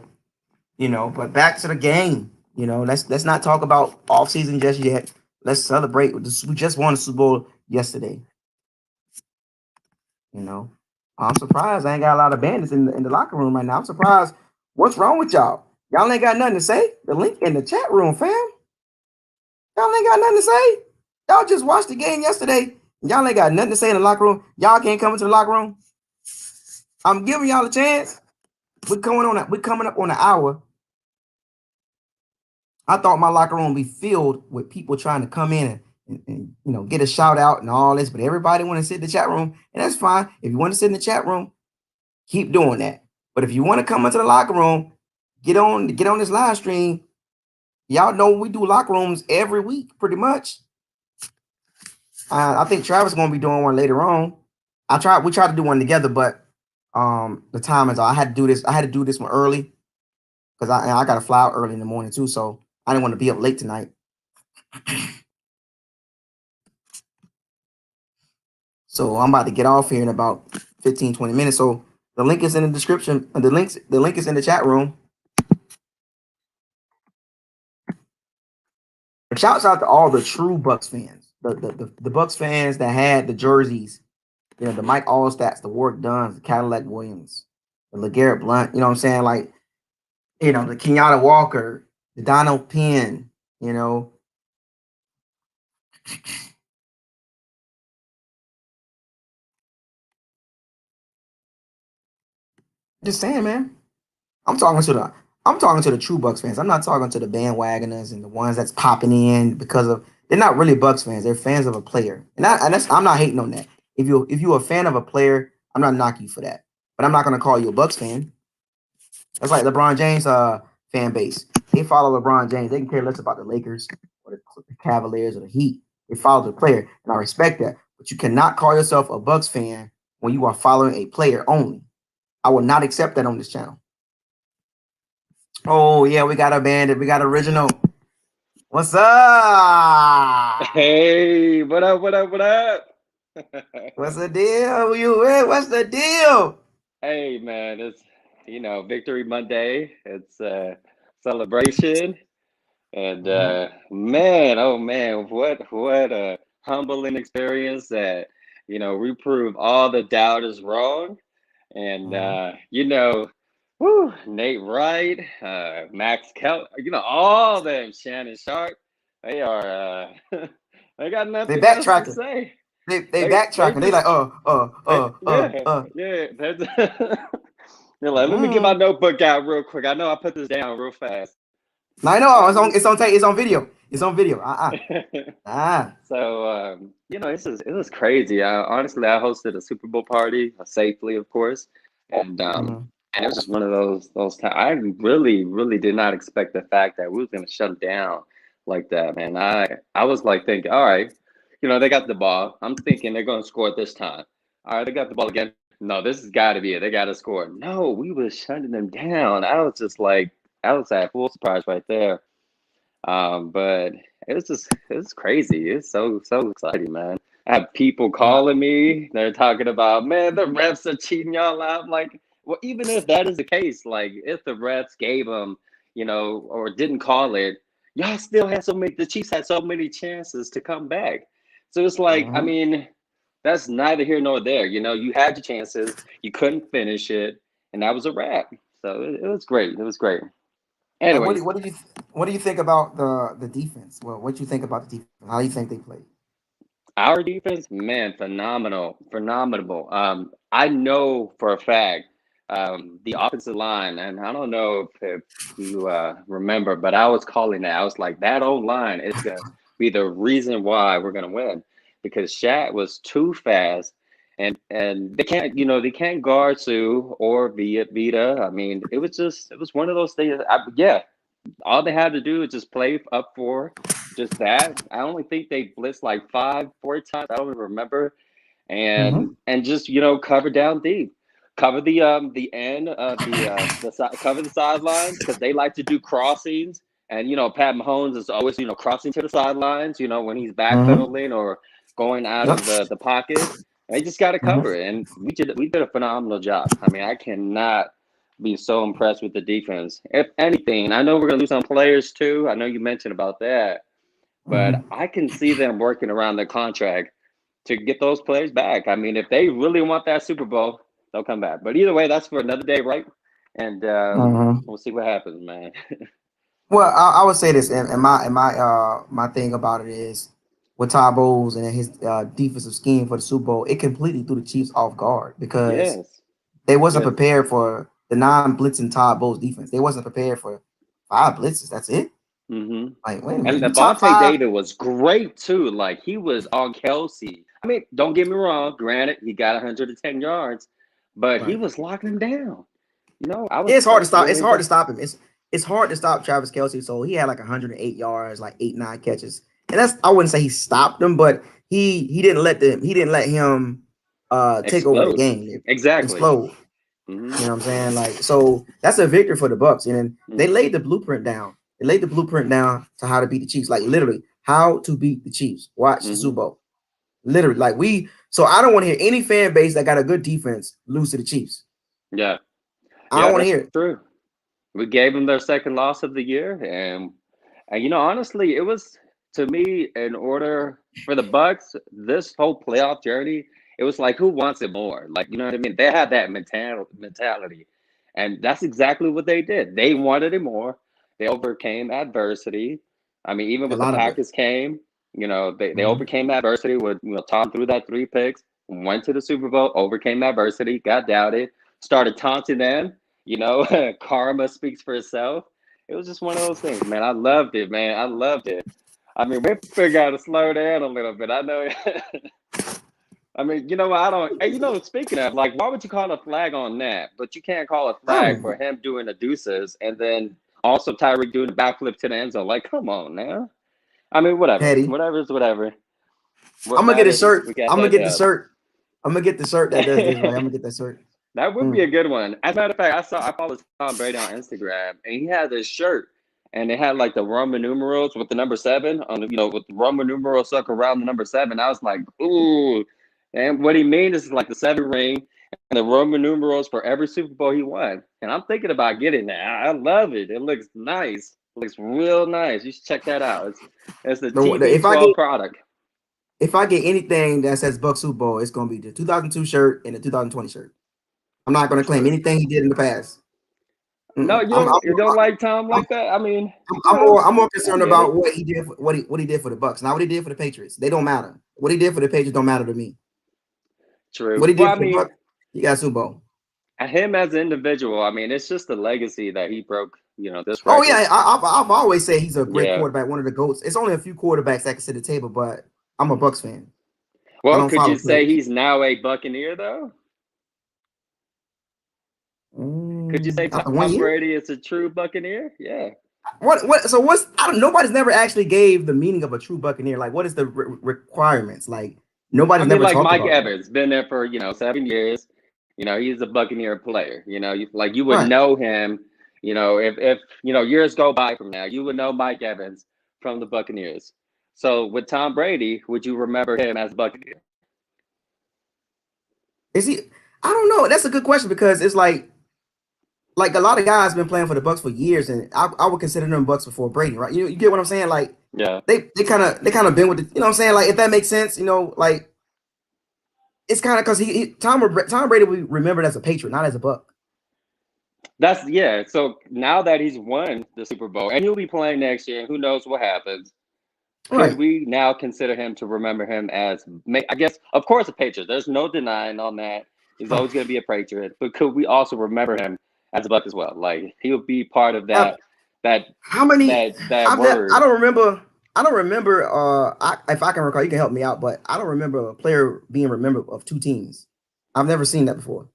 but back to the game. Let's not talk about off season just yet. Let's celebrate. We just won the Super Bowl yesterday. I'm surprised I ain't got a lot of bandits in the locker room right now. I'm surprised. What's wrong with y'all? Y'all ain't got nothing to say. The link in the chat room, fam. Y'all ain't got nothing to say. Y'all just watched the game yesterday. Y'all ain't got nothing to say in the locker room. Y'all can't come into the locker room. I'm giving y'all a chance. We're coming up on an hour. I thought my locker room would be filled with people trying to come in and get a shout out and all this, but everybody want to sit in the chat room, and that's fine. If you want to sit in the chat room, Keep doing that. But if you want to come into the locker room, get on this live stream. Y'all know we do locker rooms every week, pretty much. I think Travis is gonna be doing one later on. We tried to do one together, but the time is all. I had to do this. I had to do this one early because I got to fly out early in the morning too. So I didn't want to be up late tonight. So I'm about to get off here in about 15, 20 minutes. So the link is in the description. The link is in the chat room. But shouts out to all the true Bucks fans. The Bucks fans that had the jerseys, the Mike Allstats, the Warwick Dunns, the Cadillac Williams, the LeGarrette Blount, you know what I'm saying? Like, the Kenyatta Walker, the Donald Penn, Just saying, man. I'm talking to the true Bucks fans. I'm not talking to the bandwagoners and the ones that's popping in because of they're not really Bucks fans. They're fans of a player, I'm not hating on that. If you're a fan of a player, I'm not knocking you for that. But I'm not gonna call you a Bucks fan. That's like LeBron James fan base. They follow LeBron James. They can care less about the Lakers or the Cavaliers or the Heat. They follow the player, and I respect that. But you cannot call yourself a Bucks fan when you are following a player only. I will not accept that on this channel. Oh yeah, we got a bandit. We got original. What's up? Hey, what up? What up? What up? What's the deal? Who you with? What's the deal? Hey, man, it's Victory Monday. It's celebration, and man, oh man, what a humbling experience that we prove all the doubters wrong, and woo, Nate Wright, Max Kell, all them, Shannon Sharp, they are they got They nothing else to backtracking. say. They They backtracking. They just like yeah. They're like, let me get my notebook out real quick. I know I put this down real fast. I know it's on video. It's on video. So it was crazy. Honestly, I hosted a Super Bowl party safely, of course, and and it was just one of those times. I really did not expect the fact that we was gonna shut them down like that, man. I was like thinking, all right, they got the ball. I'm thinking they're gonna score this time. All right, they got the ball again. No, this has got to be it. They got to score. No, we was shutting them down. I was just like, I was at full surprise right there. But it was crazy. It's so exciting, man. I have people calling me. They're talking about, man, the refs are cheating y'all out. I'm like, well, even if that is the case, like if the refs gave them, or didn't call it, y'all still had the Chiefs had so many chances to come back. So it's like, I mean, that's neither here nor there. You had your chances, you couldn't finish it, and that was a wrap. So it was great. It was great. Anyways, what do you think about the defense? Well, what do you think about the defense? How do you think they played? our defense, man, phenomenal. I know for a fact the offensive line, and I don't know if you remember, but I was calling that. I was like, that old line is gonna be the reason why we're gonna win because Shaq was too fast, and they can't guard Sue or Vita. I mean, it was one of those things. Yeah, all they had to do is just play up for just that. I only think they blitzed like 4 times. I don't even remember, and just cover down deep, cover the end of cover the sidelines because they like to do crossings. And Pat Mahomes is always crossing to the sidelines. When he's backpedaling or going out of the pocket. They just got to cover it, and we did a phenomenal job. I mean, I cannot be so impressed with the defense. If anything, I know we're gonna lose some players too. I know you mentioned about that, but I can see them working around their contract to get those players back. I mean, if they really want that Super Bowl, they'll come back. But either way, that's for another day, right? And we'll see what happens, man. Well, I would say this, and my thing about it is with Todd Bowles and his defensive scheme for the Super Bowl, it completely threw the Chiefs off guard because Yes. they wasn't Yes. prepared for the non-blitzing Todd Bowles defense. They wasn't prepared for 5 blitzes. That's it. Like, wait a minute, And you top Devontae 5. David was great too. Like he was on Kelsey. I mean, don't get me wrong. Granted, he got 110 yards, but he Right. was locking him down. You know, I Yeah, was it's hard to stop. It's really hard to impressed. stop him. It's hard to stop Travis Kelce. So he had like 108 yards, like 8-9 catches, and that's I wouldn't say he stopped him, but he didn't let him take over the Explode. game, Exactly. explode. Hmm. You know what I'm saying? Like, so that's a victory for the Bucks, and then they laid the blueprint down. They laid the blueprint down to how to beat the Chiefs, like literally how to beat the Chiefs. Watch the Super Bowl, literally. Like so I don't want to hear any fan base that got a good defense lose to the Chiefs. Yeah. I Yeah, don't want to that's hear it. true. We gave them their second loss of the year, and you know, honestly, it was to me in order for the Bucks this whole playoff journey. It was like who wants it more? Like you know what I mean? They had that mentality, and that's exactly what they did. They wanted it more. They overcame adversity. I mean, even A with the lot of it. Packers came, you know, they Mhm. overcame adversity with Tom threw that 3 picks, went to the Super Bowl, overcame adversity, got doubted, started taunting them. You know, karma speaks for itself. It was just one of those things, man. I loved it, man. I loved it. I mean, we figured out to slow down a little bit. I know. I mean, you know, I don't. And you know, speaking of, like, why would you call a flag on that? But you can't call a I flag don't for know. him doing the deuces and then also Tyreek doing the backflip to the end zone. Like, come on now. I mean, whatever. Petty. Whatever is whatever. What I'm gonna get a matters is shirt. we got I'm gonna that get the dub. shirt. I'm gonna get the shirt that does this right. I'm gonna get that shirt. That would be a Mm. good one. As a matter of fact, I followed Tom Brady on Instagram, and he had this shirt, and it had like the Roman numerals with the number 7 on the, with the Roman numerals stuck around the number 7. I was like, ooh, and what he means is like the 7 ring and the Roman numerals for every Super Bowl he won. And I'm thinking about getting that. I love it. It looks nice. It looks real nice. You should check that out. It's the If TB12 product. I get anything that says Buck Super Bowl, it's gonna be the 2002 shirt and the 2020 shirt. I'm not gonna claim True. anything he did in the past. No, Mm-mm. I'm, I'm, you don't like Tom like that. I mean, I'm more I concerned get about it. what he did for, what he did for the Bucks. Not what he did for the Patriots. They don't matter. What he did for the Patriots don't matter to me. What True. he Well, did I for the mean, Bucks, he got Super Bowl. him as an individual, I mean, it's just the legacy that he broke, this Oh record. yeah, I've always said he's a great Yeah. quarterback, one of the goats. It's only a few quarterbacks that can sit at the table, but I'm a Bucks fan. I Well, don't could follow you say players. he's now a Buccaneer, though? Could you say After one Tom year, Brady is a true Buccaneer? Yeah. what? So what's? I don't. Nobody's never actually gave the meaning of a true Buccaneer. Like, what is the requirements? Like, I nobody's mean, never like talked Mike about that. Evans, been there for, 7 years. He's a Buccaneer player. You would Right. know him, if years go by from now, you would know Mike Evans from the Buccaneers. So with Tom Brady, would you remember him as Buccaneer? Is he? I don't know. That's a good question because it's like a lot of guys been playing for the Bucks for years, and I would consider them Bucks before Brady, right? You get what I'm saying? Like Yeah. they kind of been with the, you know what I'm saying? Like if that makes sense, like it's kind of because Tom Brady we remembered as a Patriot, not as a Buck. Yeah. So now that he's won the Super Bowl and he'll be playing next year, and who knows what happens, could Right. we now consider him to remember him as, I guess, of course, a Patriot? There's no denying on that. He's Oh, always going to be a Patriot. But could we also remember him as a Buck as well? Like he'll be part of uh, that how many? that word. I don't remember. I don't remember. If I can recall, you can help me out. But I don't remember a player being remembered of two teams. I've never seen that before.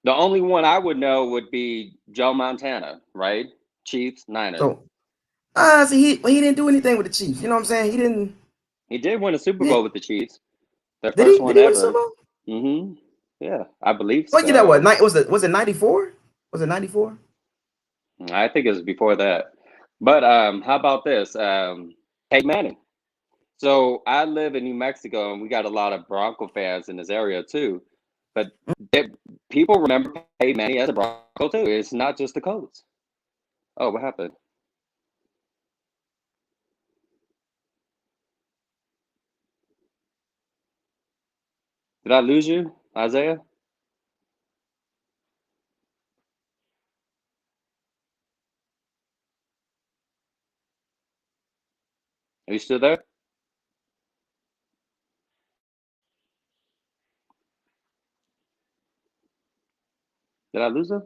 The only one I would know would be Joe Montana, right? Chiefs, Niners. So, see, he didn't do anything with the Chiefs. You know what I'm saying? He didn't. He did win a Super Yeah. Bowl with the Chiefs, their Did first he? Did one he win a Super ever. Bowl? Yeah, I believe What year that was? so. Was it 94? Was it 94? I think it was before that. But how about this? Hey Manning. So I live in New Mexico, and we got a lot of Bronco fans in this area too. But people remember Peyton Manning as a Bronco too. It's not just the Colts. Oh, what happened? Did I lose you, Isaiah? Are you still there? Did I lose him?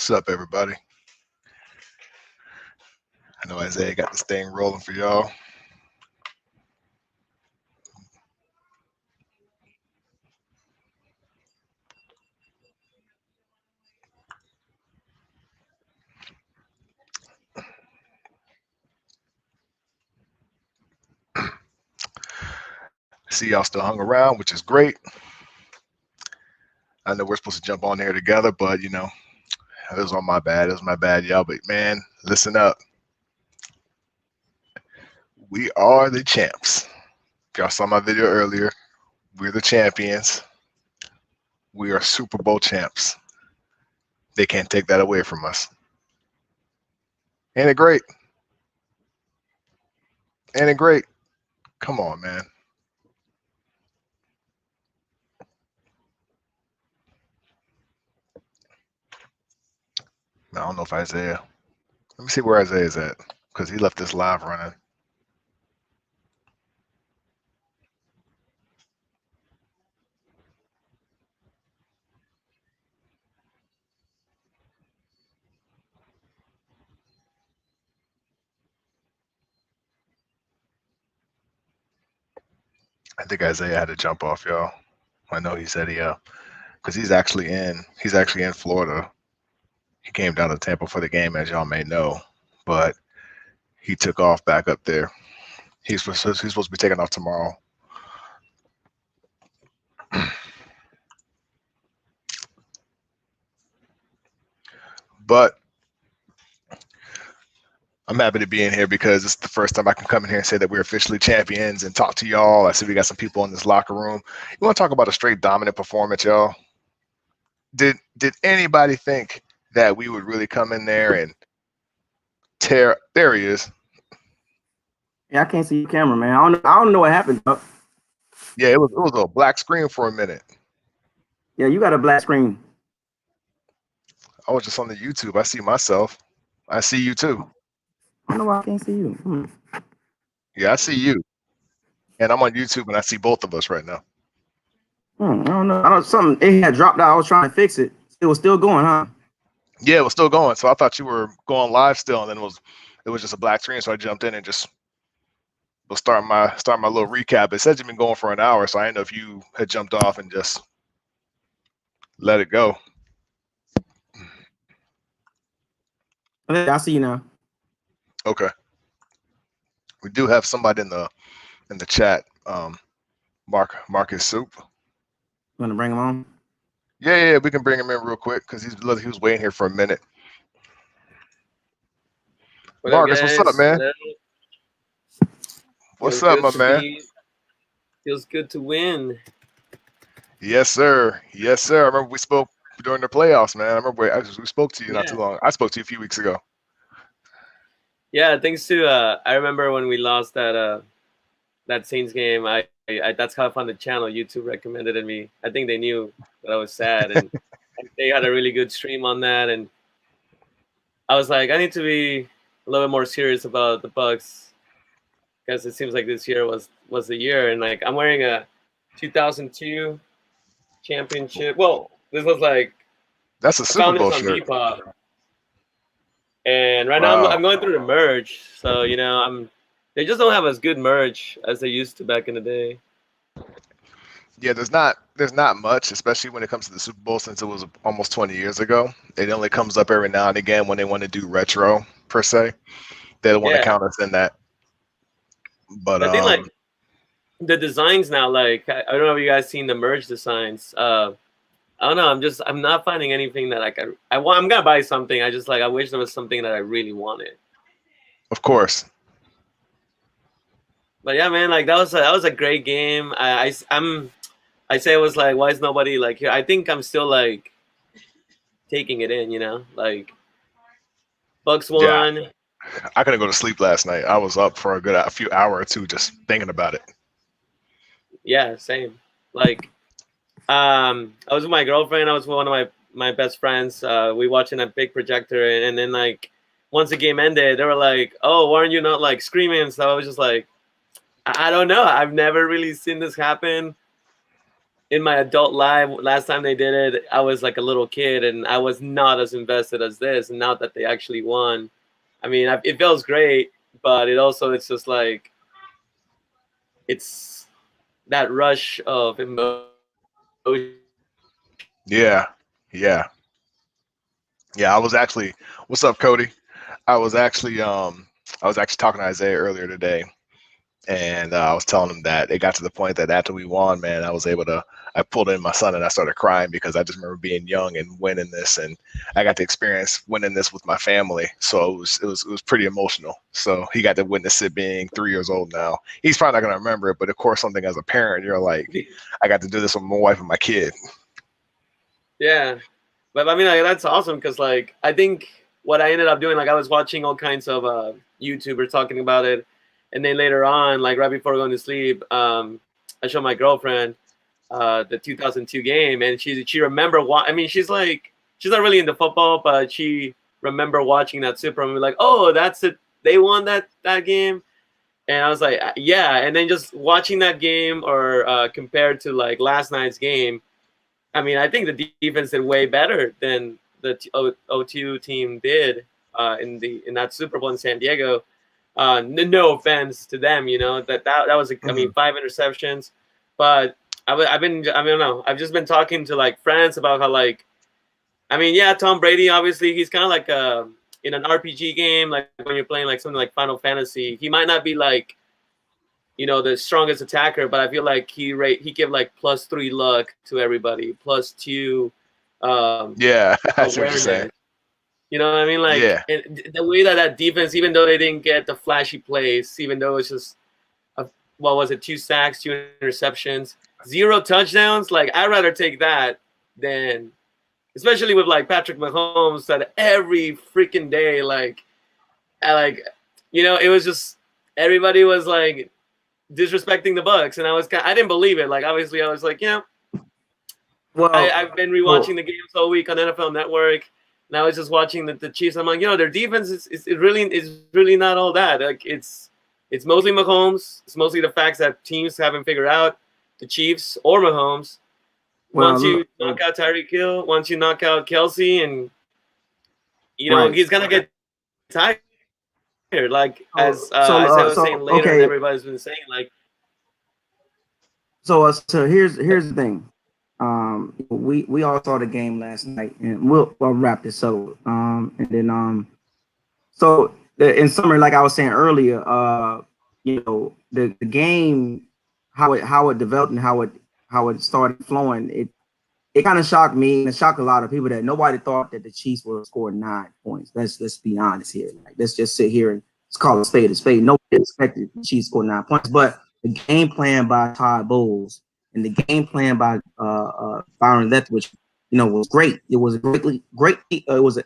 What's up, everybody? I know Isaiah got this thing rolling for y'all. See y'all still hung around, which is great. I know we're supposed to jump on there together, but you know, it was on my bad. It was my bad, y'all. But man, listen up. We are the champs. If y'all saw my video earlier, we're the champions. We are Super Bowl champs. They can't take that away from us. Ain't it great? Ain't it great? Come on, man. I don't know if Isaiah. Let me see where Isaiah's at, because he left this live running. I think Isaiah had to jump off, y'all. I know he said because he's actually in Florida. He came down to Tampa for the game, as y'all may know, but he took off back up there. He's supposed to be taking off tomorrow. But I'm happy to be in here because it's the first time I can come in here and say that we're officially champions and talk to y'all. I see we got some people in this locker room. You want to talk about a straight dominant performance, y'all? Did anybody think that we would really come in there and tear? There he is. Yeah, I can't see your camera, man. I don't know what happened. Though. Yeah, it was a black screen for a minute. Yeah, you got a black screen. I was just on the YouTube. I see myself. I see you too. I don't know why I can't see you. Yeah, I see you. And I'm on YouTube and I see both of us right now. I don't know. Something it had dropped out. I was trying to fix it. It was still going, huh? Yeah, it was still going. So I thought you were going live still, and then it was just a black screen. So I jumped in and just was starting my little recap. It said you've been going for an hour, so I didn't know if you had jumped off and just let it go. I see you now. Okay. We do have somebody in the chat. Marcus Soup. You want to bring him on? Yeah, we can bring him in real quick because he was waiting here for a minute. Marcus, what's up, man? Hello. What's up, my man? Feels good to win. Yes, sir. Yes, sir. I remember we spoke during the playoffs, man. I remember we spoke to you not too long. I spoke to you a few weeks ago. Yeah, thanks to I remember when we lost that Saints game. I that's how I found the channel. YouTube recommended it me. I think they knew that I was sad, and they had a really good stream on that. And I was like, I need to be a little bit more serious about the Bucks because it seems like this year was the year. And like I'm wearing a 2002 championship. Well, this was like that's a Super Bowl shirt. Depop. And right now I'm going through the merge, so you know they just don't have as good merge as they used to back in the day. Yeah, there's not much, especially when it comes to the Super Bowl, since it was almost 20 years ago. It only comes up every now and again when they want to do retro per se. They don't want to count us in that. But I think like the designs now, like I don't know if you guys seen the merge designs. I don't know. I'm not finding anything that I'm gonna buy something. I just I wish there was something that I really wanted. Of course. But yeah, man, like that was a great game. I say it was like, why is nobody like here? I think I'm still like taking it in, you know, like Bucks won. Yeah. I couldn't go to sleep last night. I was up for a few hours or two just thinking about it. Yeah, same. Like, I was with my girlfriend. I was with one of my best friends. We watching a big projector, and then like once the game ended, they were like, "Oh, why aren't you not like screaming?" So I was just like, I don't know. I've never really seen this happen. in my adult life, last time they did it, I was like a little kid and I was not as invested as this. And now that they actually won, I mean, it feels great, but it's just like, it's that rush of emotion. Yeah, yeah, yeah. I was actually, what's up, Cody? I was actually, talking to Isaiah earlier today, and I was telling him that it got to the point that after we won, man, I pulled in my son and I started crying because I just remember being young and winning this, and I got to experience winning this with my family. So it was pretty emotional. So he got to witness it being 3 years old now. He's probably not gonna remember it, but of course, something as a parent, you're like, I got to do this with my wife and my kid. Yeah, but I mean, like, that's awesome because, like, I think what I ended up doing, like, I was watching all kinds of YouTubers talking about it, and then later on, like right before going to sleep, I showed my girlfriend the 2002 game, and she remember I mean, she's not really into football, but she remember watching that Super Bowl and be like, oh, that's it, they won that game. And I was like, yeah. And then just watching that game or compared to like last night's game, I mean, I think the defense did way better than the 02 team did in that Super Bowl in San Diego. No offense to them, you know, that was I mean, 5 interceptions, but I don't know. I've just been talking to like friends about how, like, I mean, yeah, Tom Brady, obviously he's kind of like in an RPG game, like when you're playing like something like Final Fantasy, he might not be like, you know, the strongest attacker, but I feel like he give like +3 luck to everybody, +2 Yeah, that's what you're saying. You know what I mean? Like, Yeah. and the way that defense, even though they didn't get the flashy plays, even though it's just, what was it, 2 sacks, 2 interceptions, 0 touchdowns. Like, I'd rather take that than, especially with like Patrick Mahomes, that every freaking day, like, you know, it was just, everybody was like disrespecting the Bucs, and I didn't believe it. Like, obviously, I was like, yeah. Well, I've been rewatching the games all week on NFL Network. And I was just watching the Chiefs. I'm like, you know, their defense is really not all that. Like, it's mostly Mahomes. It's mostly the facts that teams haven't figured out, the Chiefs or Mahomes. Once you knock out Tyreek Hill, once you knock out Kelsey, and you know, he's gonna get tired. Like, as I was saying later, okay. and everybody's been saying, like. So here's the thing. We all saw the game last night, and we'll wrap this up. And then so in summary, like I was saying earlier, you know, the game, how it developed and how it started flowing, it kind of shocked me, and it shocked a lot of people that nobody thought that the Chiefs would score 9 points. Let's be honest here. Like, let's just sit here and let's call a spade a spade. Nobody expected the Chiefs to score 9 points, but the game plan by Todd Bowles and the game plan by Byron Leftwich, you know, was great. It was great. It was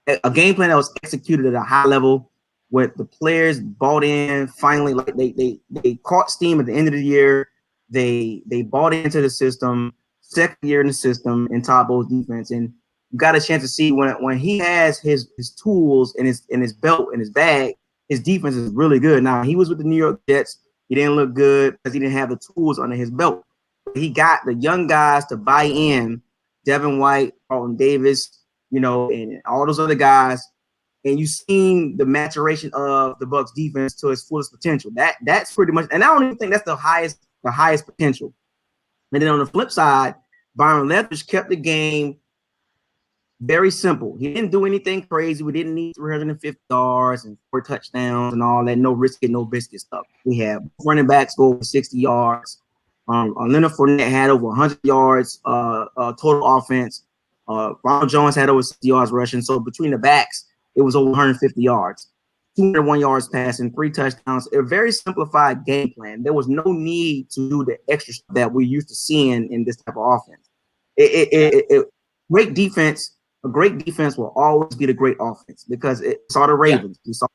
a game plan that was executed at a high level, with the players bought in. Finally, like they caught steam at the end of the year. They bought into the system. Second year in the system in Todd Bowles' defense, and you got a chance to see when he has his tools in his belt, in his bag, his defense is really good. Now, he was with the New York Jets. He didn't look good because he didn't have the tools under his belt. He got the young guys to buy in, Devin White, Carlton Davis, you know, and all those other guys. And you've seen the maturation of the Bucs defense to its fullest potential. That's pretty much, and I don't even think that's the highest potential. And then on the flip side, Byron Leftwich kept the game very simple. He didn't do anything crazy. We didn't need 350 yards and 4 touchdowns and all that. No risk it, no biscuit stuff. We had running backs go over 60 yards. Leonard Fournette had over 100 yards total offense. Ronald Jones had over 60 yards rushing. So between the backs, it was over 150 yards. 201 yards passing, 3 touchdowns. A very simplified game plan. There was no need to do the extra stuff that we're used to seeing in this type of offense. Great defense. A great defense will always be the great offense, because it saw the Ravens. We saw,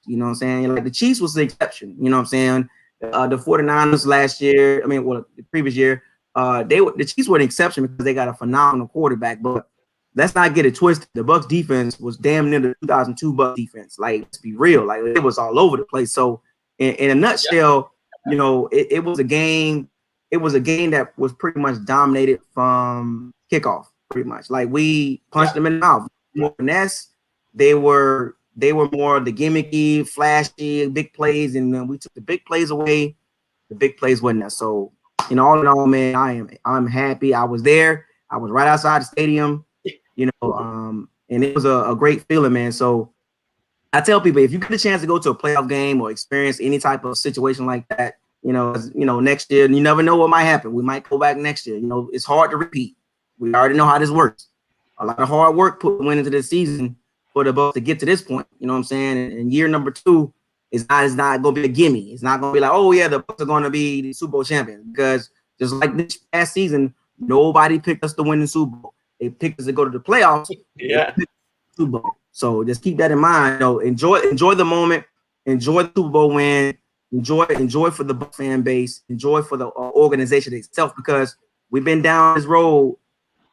you know what I'm saying? Like, the Chiefs was the exception. You know what I'm saying? The 49ers last year, the previous year, the Chiefs were an exception because they got a phenomenal quarterback. But let's not get it twisted. The Bucs defense was damn near the 2002 Bucs defense. Like, let's be real. Like, it was all over the place. So in a nutshell, you know, it was a game it was a game that was pretty much dominated from kickoff, pretty much. Like we punched them in the mouth. More finesse. They were more the gimmicky, flashy, big plays, and then we took the big plays away. The big plays wasn't there. So, all in all, man, I'm happy. I was there. I was right outside the stadium, and it was a great feeling, man. So I tell people, if you get a chance to go to a playoff game or experience any type of situation like that, next year, you never know what might happen. We might go back next year. It's hard to repeat. We already know how this wworks. A lot of hard work went into this season for the Bucs to get to this point. You know what I'm saying? And year number 2 is not going to be a gimme. It's not going to be like, oh yeah, the Bucs are going to be the Super Bowl champions, because just like this past season, nobody picked us to win the Super Bowl. They picked us to go to the playoffs. Yeah. Super Bowl. So just keep that in mind. Enjoy the moment. Enjoy the Super Bowl win. Enjoy for the Bucs fan base. Enjoy for the organization itself, because we've been down this road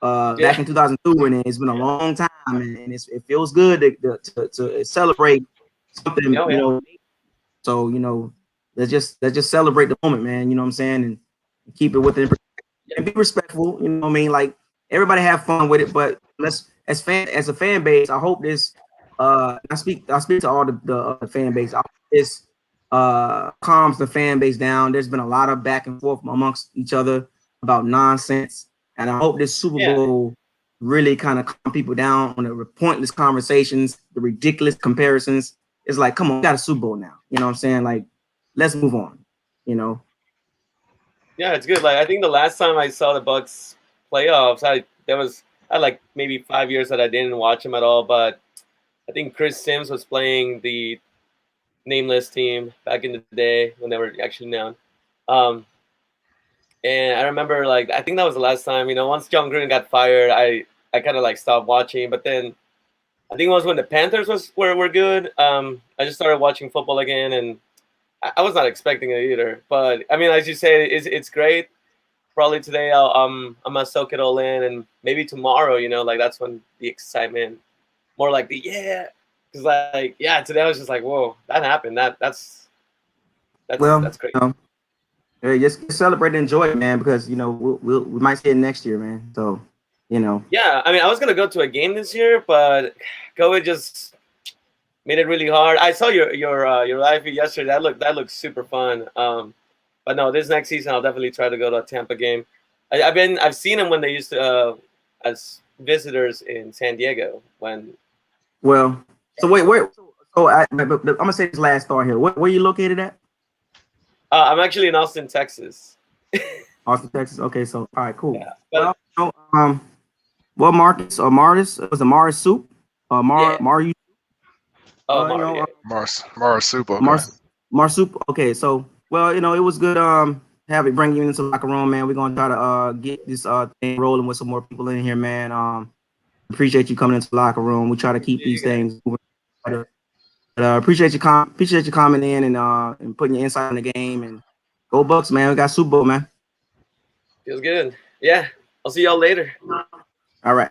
back in 2002, and it's been a long time, and it feels good to celebrate something. So let's just celebrate the moment, man. You know what I'm saying, and keep it within and be respectful. You know what I mean? Like, everybody have fun with it, but let's as a fan base, I hope this. I speak to all the fan base. I hope this calms the fan base down. There's been a lot of back and forth amongst each other about nonsense, and I hope this Super Bowl really kind of calm people down on the pointless conversations, the ridiculous comparisons. It's like, come on, we got a Super Bowl now. You know what I'm saying? Like, let's move on. Yeah, it's good. Like, I think the last time I saw the Bucs playoffs, I had like maybe 5 years that I didn't watch them at all. But I think Chris Sims was playing the nameless team back in the day when they were actually known. And I remember, like, I think that was the last time, once John Gruden got fired, I kind of like stopped watching. But then I think it was when the Panthers were good. I just started watching football again, and I was not expecting it either. But I mean, as you say, it's great. Probably today I'm gonna soak it all in, and maybe tomorrow, like that's when the excitement, more like because today I was just like, whoa, that happened. That's great. Just celebrate and enjoy it, man, because we might see it next year, man. So Yeah, I mean, I was gonna go to a game this year, but COVID just made it really hard. I saw your live feed yesterday. That looked super fun. But no, this next season I'll definitely try to go to a Tampa game. I've seen them when they used to as visitors in San Diego when. Well, so wait. So I'm gonna say this last thought here. Where are you located at? I'm actually in Austin, Texas. Austin, Texas. Okay, so all right, cool. Yeah, but, what Marcus or Martis? It was a Mars soup. Mars soup. Okay. Mars soup. Okay, so it was good. Bring you into the locker room, man. We're gonna try to get this thing rolling with some more people in here, man. Appreciate you coming into the locker room. We try to keep these things moving. Appreciate you coming in and putting your insight in the game, and go Bucs, man. We got Super Bowl, man. Feels good. Yeah, I'll see y'all later. All right.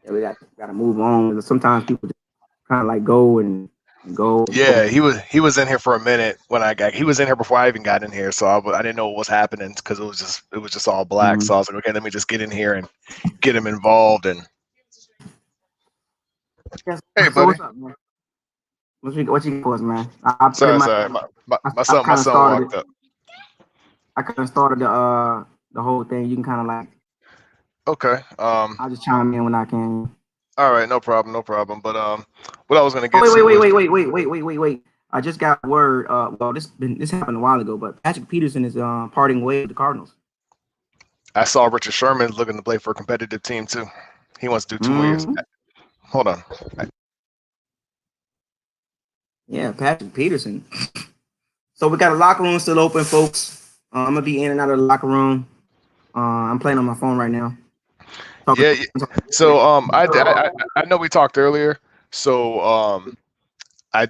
Yeah, we got to move on. Sometimes people just kind of like go and go. Yeah, he was in here for a minute when he was in here before I even got in here, so I didn't know what was happening because it was just all black. So I was like, okay, let me just get in here and get him involved. And hey, buddy, what's up, man? What you for us, man? Sorry, my son walked up. I kind of started the whole thing. You can kind of like. Okay. I'll just chime in when I can. All right, no problem. But what I was gonna get. Wait. I just got word. This happened a while ago, but Patrick Peterson is parting ways with the Cardinals. I saw Richard Sherman looking to play for a competitive team too. He wants to do 2 more years. Hold on. Yeah, Patrick Peterson. So we got a locker room still open, folks. I'm gonna be in and out of the locker room. I'm playing on my phone right now. Yeah. So I know we talked earlier. So I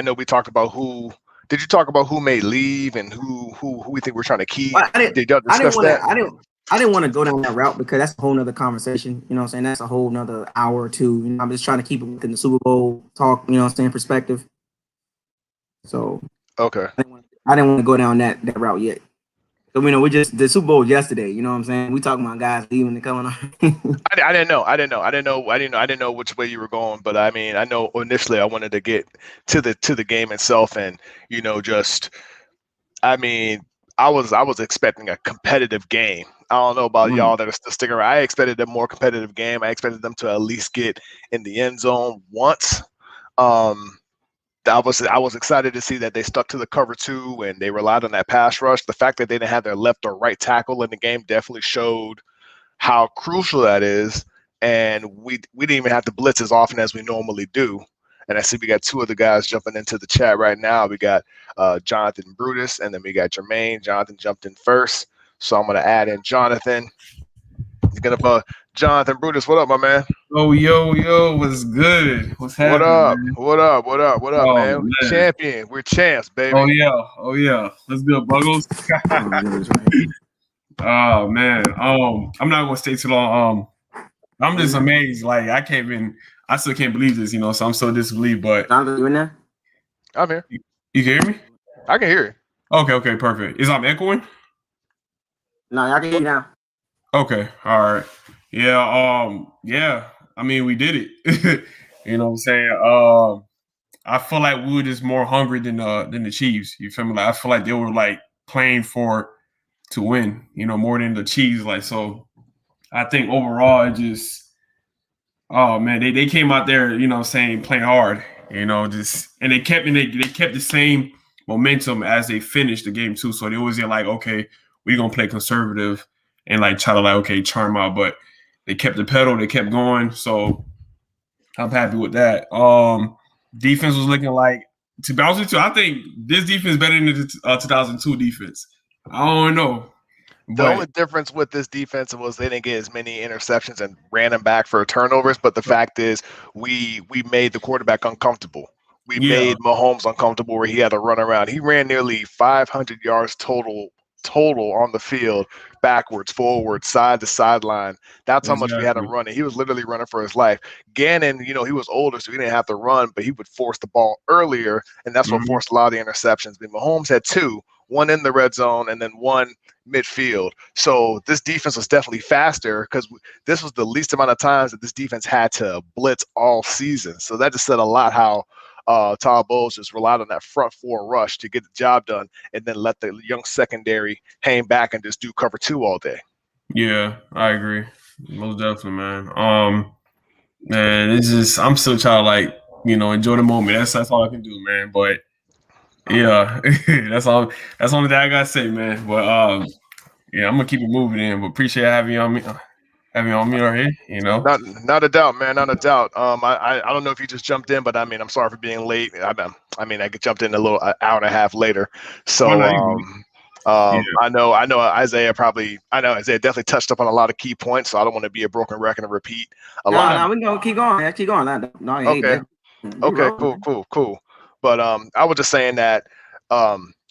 know we talked about who. Did you talk about who may leave and who we think we're trying to keep? Did y'all discuss that? I didn't want to go down that route because that's a whole nother conversation. You know what I'm saying? That's a whole nother hour or two. I'm just trying to keep it within the Super Bowl talk, perspective. So okay. I didn't want to go down that route yet. So we just the Super Bowl was yesterday. You know what I'm saying? We talking about guys leaving and coming on. I didn't know which way you were going, but I mean, I know initially I wanted to get to the game itself, and just I mean, I was expecting a competitive game. I don't know about y'all that are still sticking around. I expected a more competitive game. I expected them to at least get in the end zone once. I was excited to see that they stuck to the cover 2 and they relied on that pass rush. The fact that they didn't have their left or right tackle in the game definitely showed how crucial that is. And we didn't even have to blitz as often as we normally do. And I see we got 2 of the guys jumping into the chat right now. We got Jonathan Brutus, and then we got Jermaine. Jonathan jumped in first, so I'm going to add in Jonathan. Jonathan Brutus, what up, my man? Oh, yo, what's good? What's happening? What up, man? Man. Champion. We're champs, baby. Oh, yeah. Let's go, Buggles. Oh, man. I'm not gonna stay too long. I'm just amazed. Like, I still can't believe this, so I'm so disbelieved, but Jonathan, you in there? I'm here. You can hear me? I can hear you. Okay, perfect. Is I'm echoing? No, I can hear you now. Okay, all right. Yeah. I mean, we did it. You know what I'm saying? I feel like we were just more hungry than the Chiefs. You feel me? Like I feel like they were like playing to win, more than the Chiefs. Like, so I think overall it just, oh man, they came out there, playing hard, and they kept the same momentum as they finished the game too. So they was like, okay, we're gonna play conservative and like try to like, okay, charm out, but they kept the pedal, they kept going. So I'm happy with that. Defense was looking like, to be honest with you, I think this defense is better than the 2002 defense. I don't know. The only difference with this defense was they didn't get as many interceptions and ran them back for turnovers. But the fact is, we made the quarterback uncomfortable. We made Mahomes uncomfortable where he had to run around. He ran nearly 500 yards total on the field, backwards, forwards, side to sideline. That's how much we had him running. He was literally running for his life. Gannon, he was older, so he didn't have to run, but he would force the ball earlier, and that's what forced a lot of the interceptions. But Mahomes had 2, one in the red zone and then one midfield. So this defense was definitely faster because this was the least amount of times that this defense had to blitz all season. So that just said a lot how Todd Bowles just relied on that front 4 rush to get the job done and then let the young secondary hang back and just do cover 2 all day. Yeah, I agree. Most definitely, man. Man, it's just, I'm still trying to like, enjoy the moment. That's all I can do, man. But yeah, that's all. That's the only thing I gotta say, man. But yeah, I'm gonna keep it moving in. But appreciate having you on me. Right here, Not a doubt, man. Not a doubt. I don't know if you just jumped in, but I mean, I'm sorry for being late. I jumped in a little hour and a half later. So I know Isaiah definitely touched up on a lot of key points. So I don't want to be a broken record and repeat a lot. No, we gonna keep going. Keep going. No, okay. Cool. But I was just saying that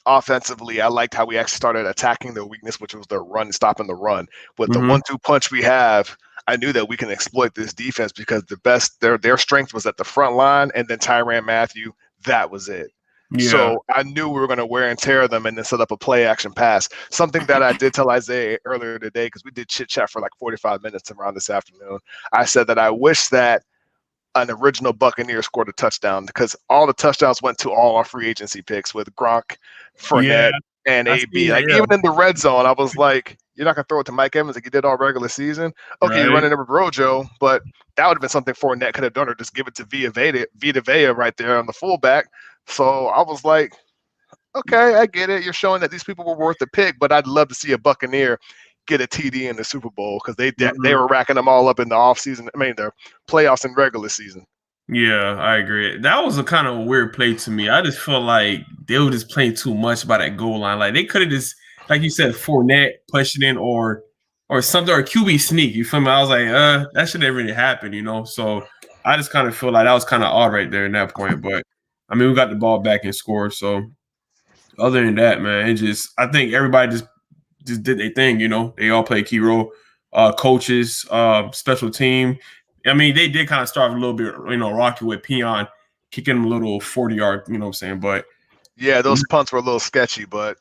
offensively, I liked how we actually started attacking their weakness, which was their run, stopping the run. With the 1-2 punch we have, I knew that we can exploit this defense because their strength was at the front line, and then Tyrann Mathieu, that was it. Yeah. So I knew we were going to wear and tear them and then set up a play action pass. Something that I did tell Isaiah earlier today, because we did chit chat for like 45 minutes around this afternoon. I said that I wish that an original Buccaneer scored a touchdown because all the touchdowns went to all our free agency picks with Gronk, Fournette, and AB. Even in the red zone, I was like, you're not going to throw it to Mike Evans like you did all regular season? Okay, you're running it with Rojo, but that would have been something Fournette could have done, or just give it to Vita Vea right there on the fullback. So I was like, okay, I get it. You're showing that these people were worth the pick, but I'd love to see a Buccaneer get a TD in the Super Bowl because they were racking them all up in the offseason. I mean, the playoffs and regular season. Yeah, I agree. That was a kind of a weird play to me. I just felt like they were just playing too much by that goal line. Like they could have just, like you said, Fournette pushing in or something, or QB sneak. You feel me? I was like, that should never really happen, So I just kind of feel like that was kind of odd right there in that point. But I mean, we got the ball back and scored. So other than that, man, I think everybody just did their thing, They all play a key role. Coaches, special team. I mean, they did kind of start a little bit, rocky with Peon kicking him a little 40-yard, what I'm saying? But Yeah, those punts were a little sketchy, but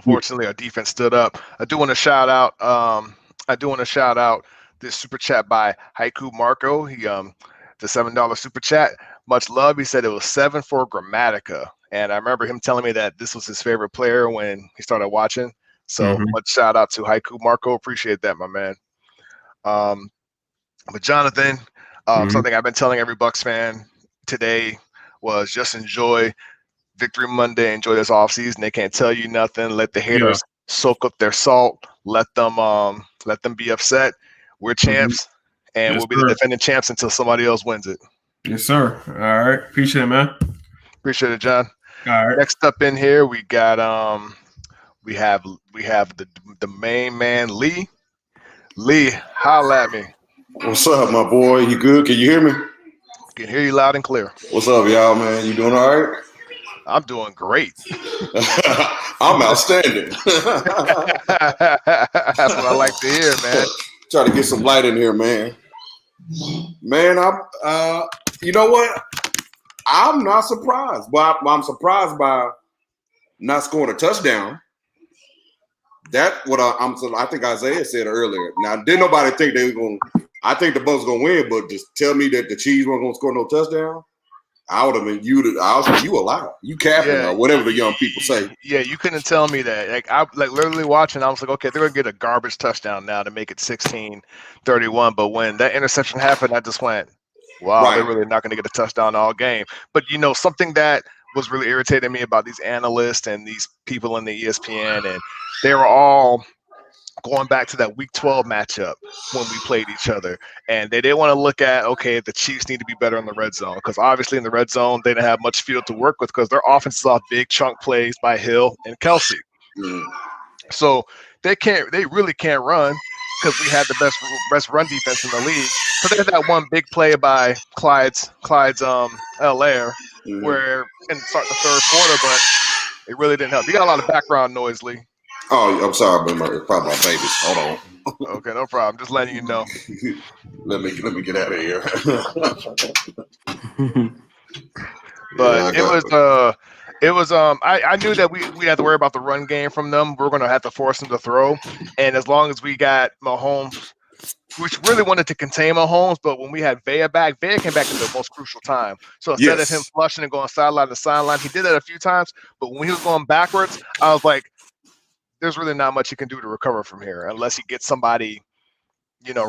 fortunately our defense stood up. I do want to shout out this super chat by Haiku Marco. He the $7 super chat. Much love. He said it was 7 for Grammatica. And I remember him telling me that this was his favorite player when he started watching. So much shout out to Haiku Marco. Appreciate that, my man. But Jonathan, something I've been telling every Bucks fan today was just enjoy Victory Monday, enjoy this offseason. They can't tell you nothing. Let the haters soak up their salt. Let them be upset. We're champs, and we'll be the defending champs until somebody else wins it. Yes, sir. All right. Appreciate it, man. Appreciate it, John. All right. Next up in here, we got we have the main man, Lee. Lee, holla at me. What's up, my boy? You good? Can you hear me? Can hear you loud and clear. What's up, y'all, man? You doing all right? I'm doing great. I'm outstanding. That's what I like to hear, man. Try to get some light in here, man. Man, you know what? I'm not surprised. But I'm surprised by not scoring a touchdown. I think Isaiah said earlier. Now, didn't nobody think they were going to – I think the Bucks going to win, but just tell me that the Chiefs weren't going to score no touchdown, I would have been you a liar. You capping or whatever the young people say. Yeah, you couldn't tell me that. I literally watching, I was like, okay, they're going to get a garbage touchdown now to make it 16-31. But when that interception happened, I just went, wow, They're really not going to get a touchdown all game. But, something that was really irritating me about these analysts and these people in the ESPN, and they were all going back to that Week 12 matchup when we played each other. And they didn't want to look at, okay, the Chiefs need to be better in the red zone, because obviously in the red zone, they didn't have much field to work with because their offense is off big chunk plays by Hill and Kelsey. So they really can't run because we had the best run defense in the league. So they had that one big play by Clyde's L-Air where in start the third quarter, but it really didn't help. You got a lot of background noise, Lee. Oh, I'm sorry, but it's probably my babies. Hold on. Okay, no problem. Just letting you know. Let me get out of here. But I knew that we had to worry about the run game from them. We're going to have to force them to throw. And as long as we got Mahomes, which really wanted to contain Mahomes, but when we had Vea back, Vea came back at the most crucial time. So instead of him flushing and going sideline to sideline, he did that a few times. But when he was going backwards, I was like, there's really not much he can do to recover from here unless he gets somebody,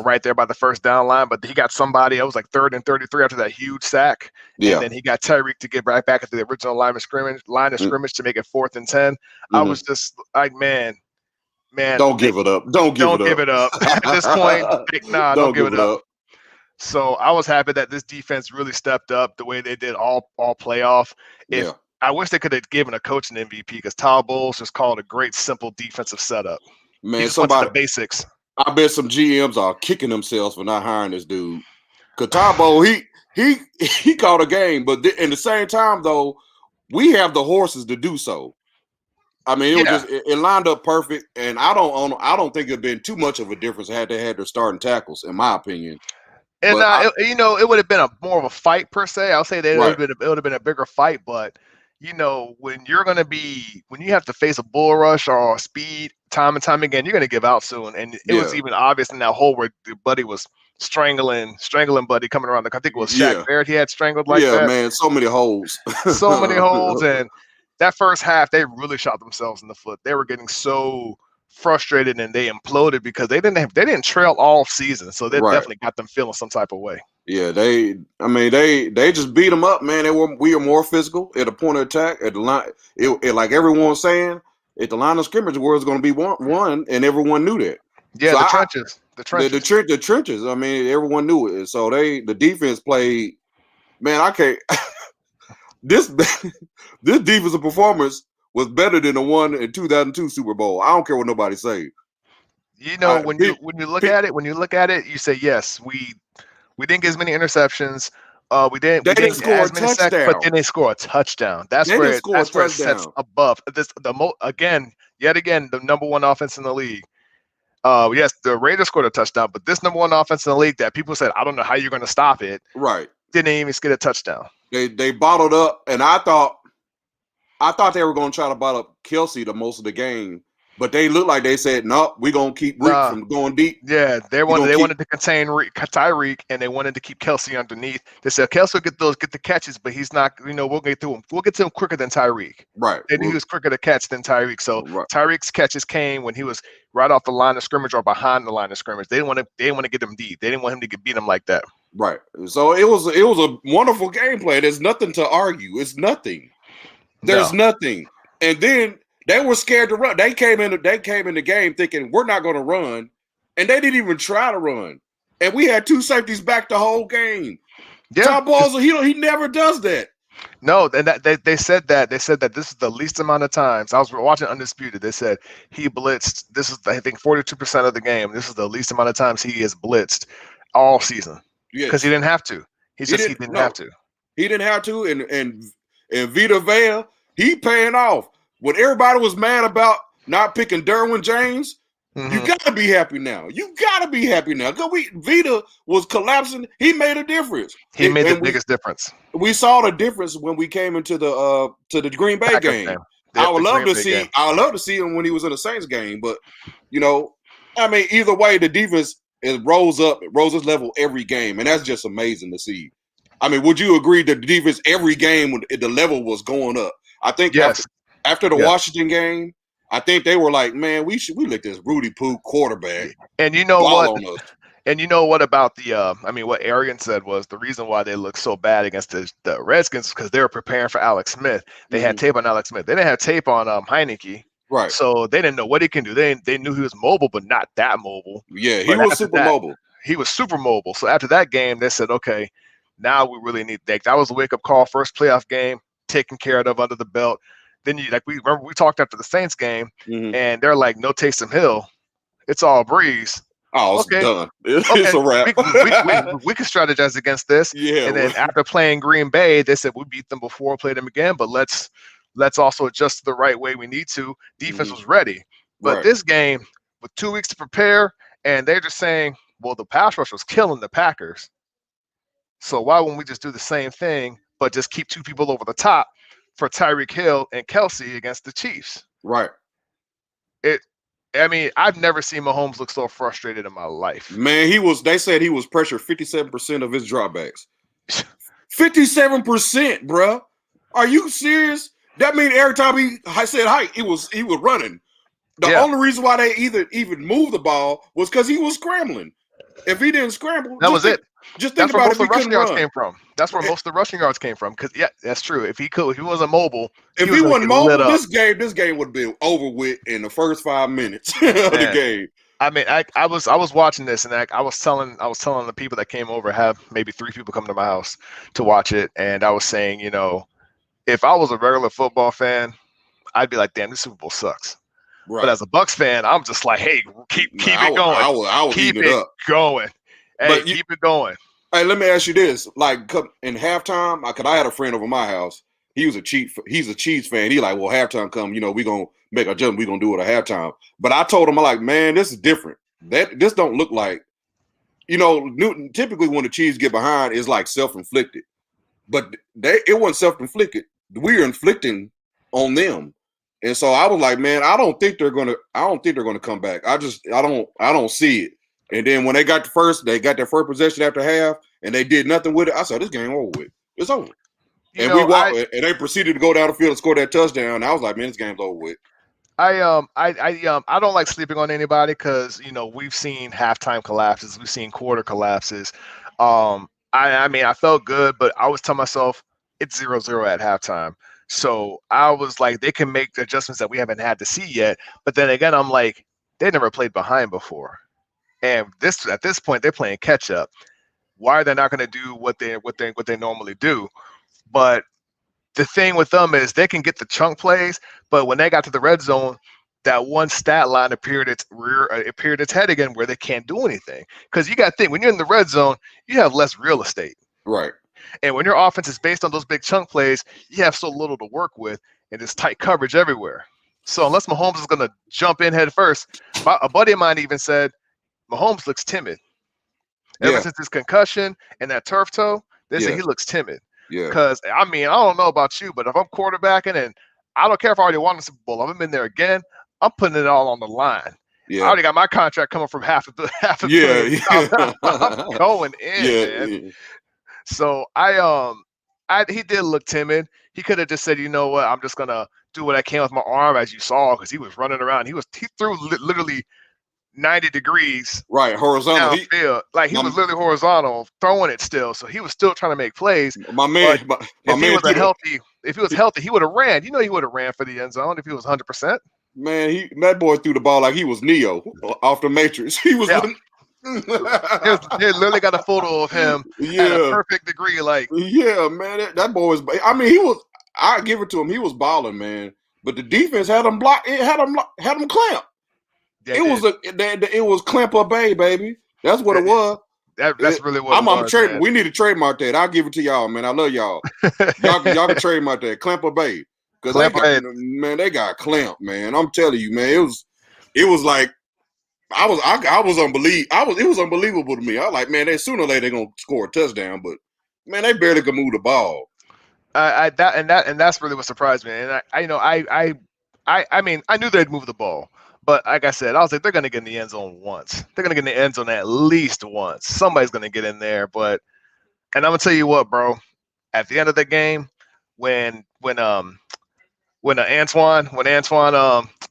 right there by the first down line. But he got somebody, it was like 3rd and 33 after that huge sack. Yeah. And then he got Tyreek to get right back at the original line of scrimmage to make it 4th and 10. I was just like, man, don't give it up. Don't give it up. At this point, don't give it up. So I was happy that this defense really stepped up the way they did all playoff. I wish they could have given a coach an MVP because Todd Bowles just called a great, simple defensive setup. Man, the basics. I bet some GMs are kicking themselves for not hiring this dude. Because Todd Bowles, he called a game, but in the same time though, we have the horses to do so. I mean, it lined up perfect, and I don't think it'd been too much of a difference had they had their starting tackles, in my opinion. And it would have been more of a fight per se. I'll say that it would have been a bigger fight, but. When you have to face a bull rush or speed time and time again, you're going to give out soon. And it was even obvious in that hole where the Buddy was strangling Buddy coming around. I think it was Shaq Barrett he had strangled that. Yeah, man, so many holes. So many holes. And that first half, they really shot themselves in the foot. They were getting so frustrated and they imploded because they didn't trail all season. So that definitely got them feeling some type of way. Yeah, they just beat them up, man. We were more physical at the point of attack at the line. Like everyone was saying, at the line of scrimmage, where it's going to be one, and everyone knew that. Yeah, so the trenches. The trenches. I mean, everyone knew it. So the defense played. Man, I can't. This defensive performance was better than the one in 2002 Super Bowl. I don't care what nobody say. When you look at it, you say yes, we didn't get as many interceptions. We didn't score as many sacks, but then they score a touchdown. That's where it sets above this. Yet again, the number one offense in the league. Yes, the Raiders scored a touchdown, but this number one offense in the league that people said, I don't know how you're going to stop it. Right. Didn't even get a touchdown. They bottled up, and I thought I thought they were going to try to bottle up Kelsey the most of the game, but they looked like they said, "No, we're going to keep Rick from going deep." Yeah, they wanted to contain Tyreek, and they wanted to keep Kelsey underneath. They said Kelsey will get the catches, but he's not. We'll get through him. We'll get to him quicker than Tyreek. Right. They knew he was quicker to catch than Tyreek. So Tyreek's catches came when he was right off the line of scrimmage or behind the line of scrimmage. They didn't want to get him deep. They didn't want him to beat him like that. Right. So it was a wonderful gameplay. There's nothing to argue. It's nothing. There's nothing. And then they were scared to run. They came in the game thinking we're not going to run, and they didn't even try to run. And we had two safeties back the whole game. Yeah. Tom Balls, he never does that. No, and they said that this is the least amount of times. I was watching Undisputed. They said he blitzed. This is I think 42% of the game. This is the least amount of times he has blitzed all season. Because he didn't have to. He didn't have to. He didn't have to, and Vita Vea, he paying off. When everybody was mad about not picking Derwin James, you gotta be happy now. You gotta be happy now. Because Vita was collapsing. He made a difference. He made the biggest difference. We saw the difference when we came into the Green Bay game. I would love to see him when he was in the Saints game, but either way, the defense rose its level every game, and that's just amazing to see. I mean, would you agree that the defense every game the level was going up? I think after the Washington game, I think they were like, man, we let this Rudy Poo quarterback. And you know what? And you know what about the what Arian said was the reason why they looked so bad against the Redskins because they were preparing for Alex Smith. They had tape on Alex Smith. They didn't have tape on Heineke. Right. So they didn't know what he can do. They knew he was mobile, but not that mobile. Yeah, he was super mobile. He was super mobile. So after that game, they said, okay, now we really need that was a wake-up call, first playoff game, taken care of under the belt. Then we talked after the Saints game, and they're like, no Taysom Hill. It's all Breeze. Oh, it's done. It's a wrap. We can strategize against this. Yeah. And then after playing Green Bay, they said we beat them before, played them again, but let's also adjust the right way we need to. Defense was ready. But this game, with 2 weeks to prepare, and they're just saying, well, the pass rush was killing the Packers. So why wouldn't we just do the same thing, but just keep two people over the top for Tyreek Hill and Kelsey against the Chiefs? Right. I've never seen Mahomes look so frustrated in my life. Man, they said he was pressured 57% of his dropbacks. 57%, bro. Are you serious? That means every time he said height, he was running. The only reason why they even moved the ball was because he was scrambling. If he didn't scramble, that was it. Just think about if he couldn't run. Came from. That's where most of the rushing yards came from. Because that's true. If he wasn't mobile, if he wasn't mobile, this game would have been over with in the first 5 minutes of the game. I was watching this, and I was telling the people that came over, have maybe 3 people come to my house to watch it, and I was saying, if I was a regular football fan, I'd be like, damn, this Super Bowl sucks. Right. But as a Bucs fan, I'm just like, hey, keep it going. I would keep it up. Going. Hey, keep it going. Hey, let me ask you this: like in halftime, because I had a friend over my house. He's a Chiefs fan. He like, well, halftime come, we gonna make a jump. We gonna do it at halftime. But I told him, I'm like, man, this is different. This don't look like, Newton. Typically, when the Chiefs get behind, it's like self-inflicted. But it wasn't self-inflicted. We were inflicting on them. And so I was like, man, I don't think they're gonna come back. I don't see it. And then when they got their first possession after half, and they did nothing with it. I said, this game over with. It's over. And and they proceeded to go down the field and score that touchdown. And I was like, man, this game's over with. I don't like sleeping on anybody because we've seen halftime collapses, we've seen quarter collapses. I felt good, but I was telling myself it's 0-0 at halftime. So I was like, they can make the adjustments that we haven't had to see yet. But then again, I'm like, they never played behind before. And at this point, they're playing catch up. Why are they not going to do what they normally do? But the thing with them is they can get the chunk plays, but when they got to the red zone, that one stat line appeared its head again where they can't do anything. Because you got to think, when you're in the red zone, you have less real estate. Right. And when your offense is based on those big chunk plays, you have so little to work with, and there's tight coverage everywhere. So unless Mahomes is going to jump in head first, a buddy of mine even said, Mahomes looks timid. Ever since his concussion and that turf toe, they say he looks timid. Yeah. Because, I don't know about you, but if I'm quarterbacking and I don't care if I already won the Super Bowl. If I'm in there again, I'm putting it all on the line. I Yeah. already got my contract coming from half a Yeah. billion. I'm going in, man. Yeah. So he did look timid. He could have just said, you know what, I'm just gonna do what I can with my arm, as you saw, because he was running around. He threw literally 90 degrees Right. Horizontal. downfield. Like he was literally horizontal, throwing it still. So he was still trying to make plays. My man, if he was healthy, he would have ran. You know, he would have ran for the end zone if he was 100%. Man, that boy threw the ball like he was Neo off the Matrix. He was. Yeah. They literally got a photo of him at a perfect degree. Like, yeah, man, that boy was. I mean, he was. I give it to him. He was balling, man. But the defense had him block. It had him clamp. It was Tampa Bay, baby. That's what it was. That's really what it was. I'm trading. We need to trademark that. I'll give it to y'all, man. I love y'all. y'all can trademark that. Tampa Bay. Because they got clamped, man. I'm telling you, man. It was like I was unbelievable. It was unbelievable to me. I was like, man, sooner or later they're gonna score a touchdown, but man, they barely could move the ball. That's really what surprised me. And I mean, I knew they'd move the ball, but like I said, I was like, they're gonna get in the end zone once. They're gonna get in the end zone at least once. Somebody's gonna get in there. And I'm gonna tell you what, bro. At the end of the game, when Antoine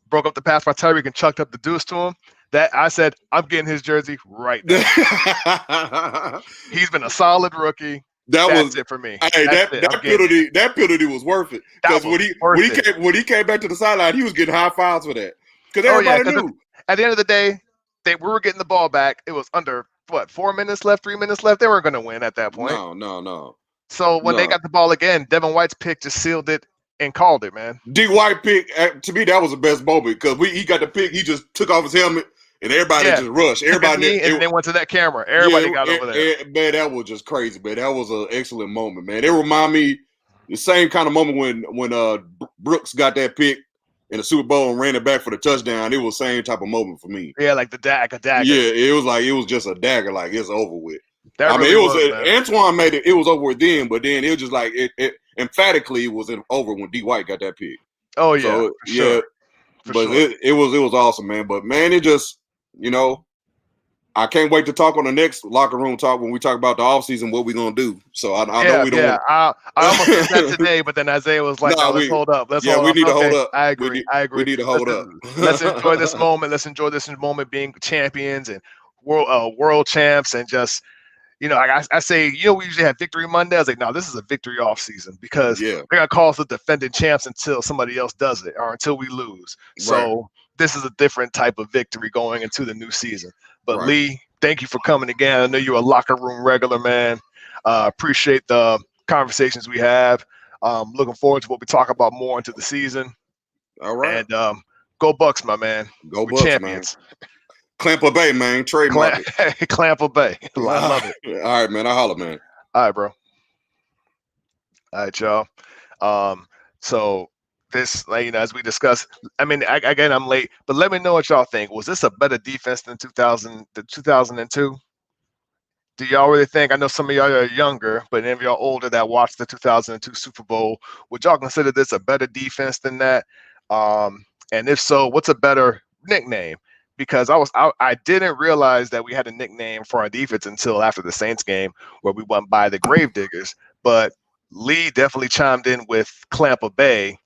broke up the pass by Tyreek and chucked up the deuce to him, that I said, I'm getting his jersey right now. He's been a solid rookie. That's it for me. Hey, that penalty was worth it. Because when he came back to the sideline, he was getting high fives for that. Because everybody knew. At the end of the day, we were getting the ball back. It was under 4 minutes left, 3 minutes left. They weren't going to win at that point. No. So when they got the ball again, Devin White's pick just sealed it and called it, man. D. White pick, to me, that was the best moment because he got the pick. He just took off his helmet and everybody just rushed. Everybody and they went to that camera. Everybody got over there. Man, that was just crazy, man. That was an excellent moment, man. It remind me the same kind of moment when Brooks got that pick in the Super Bowl and ran it back for the touchdown. It was the same type of moment for me. Yeah, like a dagger. Yeah, it was just a dagger, like it's over with. Really Antoine made it. It was over with then, but then it was just like it emphatically was over when D. White got that pick. Oh yeah, so, sure. It was awesome, man. But man, it just I can't wait to talk on the next locker room talk when we talk about the offseason, what we're gonna do. So I know we don't. Yeah, I almost said that today, but then Isaiah was like, "No, let's hold up. We need to hold up. I agree. We need to hold up. Let's enjoy this moment. Let's enjoy this moment being champions and world champs, and just I say, we usually have Victory Monday. I was like, no, this is a victory off season because they're gonna call us the defending champs until somebody else does it or until we lose. So this is a different type of victory going into the new season. But Lee, thank you for coming again. I know you're a locker room regular, man. Appreciate the conversations we have. Looking forward to what we talk about more into the season. All right. And go Bucks, my man. Go Bucks, champions. Man. Tampa Bay, man. Trademark it. Tampa Bay. I love it. All right, man. I holler, man. All right, bro. All right, y'all. So this, as we discussed, I mean, again, I'm late, but let me know what y'all think. Was this a better defense than 2002? Do y'all really think? I know some of y'all are younger, but any of y'all older that watched the 2002 Super Bowl, would y'all consider this a better defense than that? And if so, what's a better nickname? Because I didn't realize that we had a nickname for our defense until after the Saints game where we went by the Gravediggers. But Lee definitely chimed in with Tampa Bay,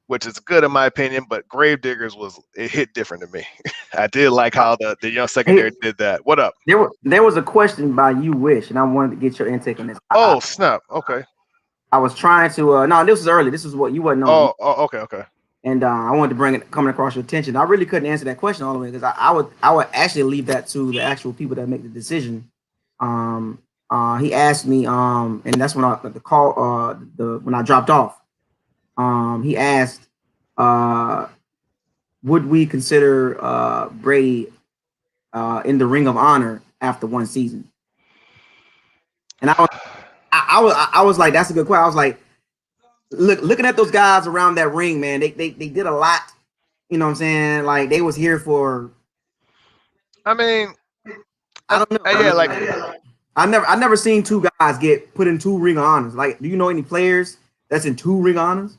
which is good in my opinion, but Gravediggers it hit different to me. I did like how the young secondary did that. What up? There was a question by You Wish, and I wanted to get your intake on this. Oh, snap. Okay. I was trying to no, this was early. This is what you wasn't on. Oh, okay. And I wanted to bring it coming across your attention. I really couldn't answer that question all the way because I would actually leave that to the actual people that make the decision. He asked me, and that's when when I dropped off. He asked, would we consider Brady in the Ring of Honor after one season? And I was like, that's a good question. I was like, looking at those guys around that ring, man, they did a lot. You know what I'm saying? Like they was here for. I mean, I don't know. Yeah, I never seen two guys get put in two Ring of Honors. Like, do you know any players that's in two Ring of Honors?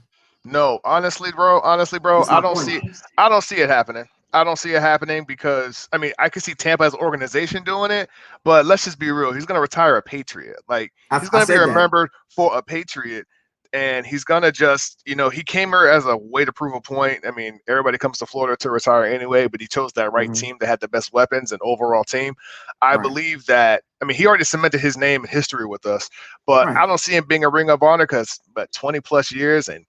No, honestly, bro. That's I my don't point. see. I don't see it happening. I don't see it happening because I mean I can see Tampa as an organization doing it, but let's just be real. He's gonna retire a Patriot. Like he's I gonna be said that. remembered for a Patriot, and he's gonna just he came here as a way to prove a point. I mean everybody comes to Florida to retire anyway, but he chose that right team that had the best weapons and overall team. I Right. believe that. I mean he already cemented his name and history with us, but Right. I don't see him being a Ring of Honor because but 20 plus years and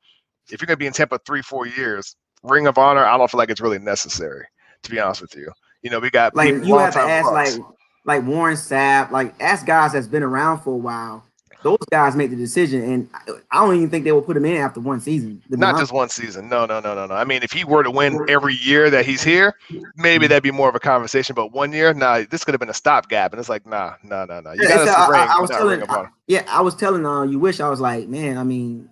if you're gonna be in Tampa 3-4 years, Ring of Honor, I don't feel like it's really necessary. To be honest with you, we got Like people you have to long-time ask Bucks. like Warren Sapp, like ask guys that's been around for a while. Those guys make the decision, and I don't even think they will put him in after one season. To be Not honest. just one season. No. I mean, if he were to win every year that he's here, maybe that'd be more of a conversation. But 1 year, nah, this could have been a stopgap. And it's like, nah. You got us the ring, I was not telling, Ring of Honor. I was telling you wish I was like, man, I mean,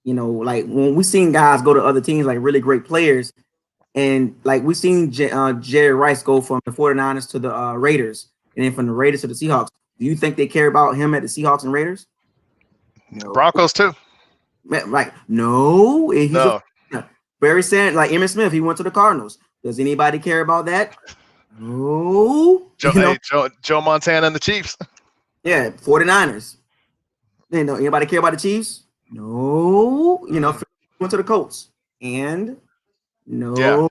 like when we seen guys go to other teams, like really great players, and like we seen Jerry Rice go from the 49ers to the Raiders, and then from the Raiders to the Seahawks. Do you think they care about him at the Seahawks and Raiders? No. Broncos too. Like no, he's No. Barry Sanders, like Emmitt Smith, he went to the Cardinals. Does anybody care about that? No. Joe Montana and the Chiefs. Yeah, 49ers. Anybody care about the Chiefs? No. Went to the Colts. And no.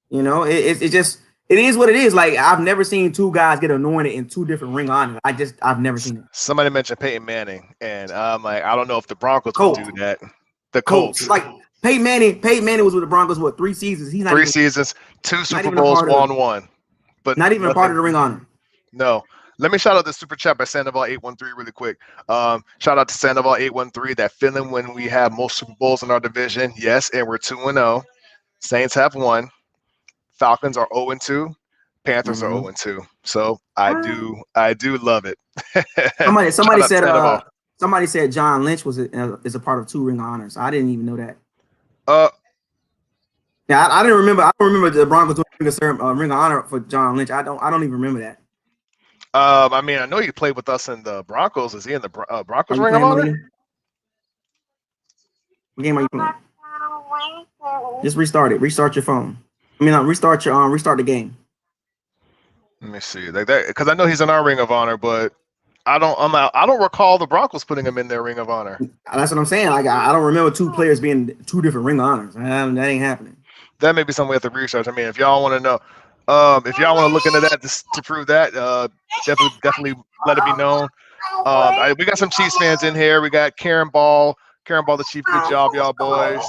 Yeah. It's just it is what it is. Like I've never seen two guys get anointed in two different ring honors. I've never seen it. Somebody mentioned Peyton Manning, and I'm like, I don't know if the Broncos Colts. will do that. The Colts. Like Peyton Manning was with the Broncos, 3 seasons? He's not 3 even, seasons, 2 Super even a Bowls, part of won one. But not even a part of the ring honor. No. Let me shout out the super chat by Sandoval 813 really quick. Shout out to Sandoval 813. That feeling when we have most Super Bowls in our division. Yes, and we're 2-0. Saints have 1. Falcons are 0-2. Panthers are 0-2. So I do love it. Somebody said John Lynch is a part of 2 ring honors. I didn't even know that. Yeah, I didn't remember. I don't remember the Broncos doing a ring of honor for John Lynch. I don't even remember that. I mean, I know he played with us in the Broncos. Is he in the Broncos ring of honor? What game are you playing? Just restart it. Restart your phone. I mean, restart the game. Let me see, like that, because I know he's in our ring of honor, but I don't recall the Broncos putting him in their ring of honor. That's what I'm saying. Like I don't remember 2 players being 2 different ring honors. That ain't happening. That may be something we have to research. I mean, if y'all want to know, if y'all want to look into that to prove that, definitely let it be known. We got some Chiefs fans in here. We got Karen Ball, the Chief. Good job, y'all boys.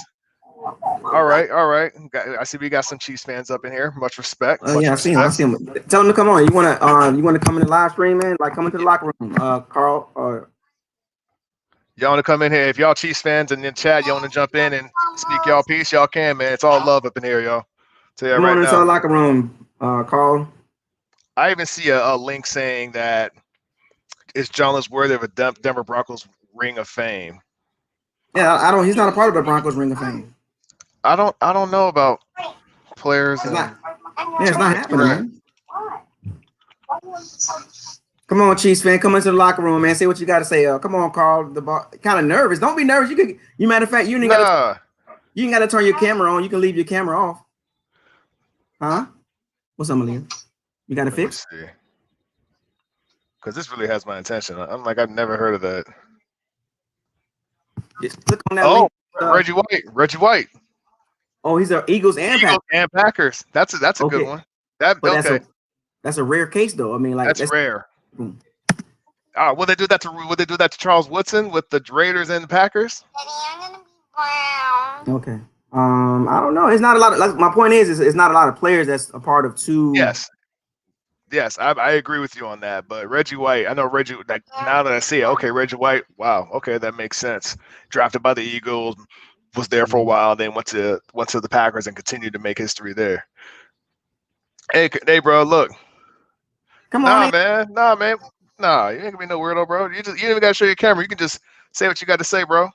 All right. I see we got some Chiefs fans up in here. Much respect. Yeah, I see him. Tell them to come on. You wanna come in the live stream, man? Like come into the locker room, Carl. Y'all want to come in here? If y'all Chiefs fans in the chat, y'all want to jump in and speak y'all piece, y'all can, man. It's all love up in here, y'all. Tell you come right on into now. the locker room, Carl. I even see a link saying that is John Lynch worthy of a Denver Broncos Ring of Fame. Yeah, he's not a part of the Broncos Ring of Fame. I don't know about players. It's not happening, man. Come on, Chiefs fan, come into the locker room, man. Say what you got to say. Come on, Carl. Kind of nervous. Don't be nervous. Matter of fact, you ain't got to turn your camera on. You can leave your camera off. Huh? What's up, Malia? You got to fix? Because this really has my attention. I'm like, I've never heard of that. Just click on that link. Reggie White. Oh, he's an Eagles and Packers. That's a good one. That's a rare case, though. I mean, like that's rare. Would they do that to Charles Woodson with the Raiders and the Packers? Okay. I don't know. It's not a lot. Like my point is it's not a lot of players that's a part of 2. Yes, I agree with you on that. But Reggie White, I know Reggie. Like now that I see it, okay, Reggie White. Wow, okay, that makes sense. Drafted by the Eagles, was there for a while, then went to the Packers and continued to make history there. Hey, bro, look. Come on, man. Nah, you ain't gonna be no weirdo, bro. You don't even gotta show your camera. You can just say what you got to say, bro.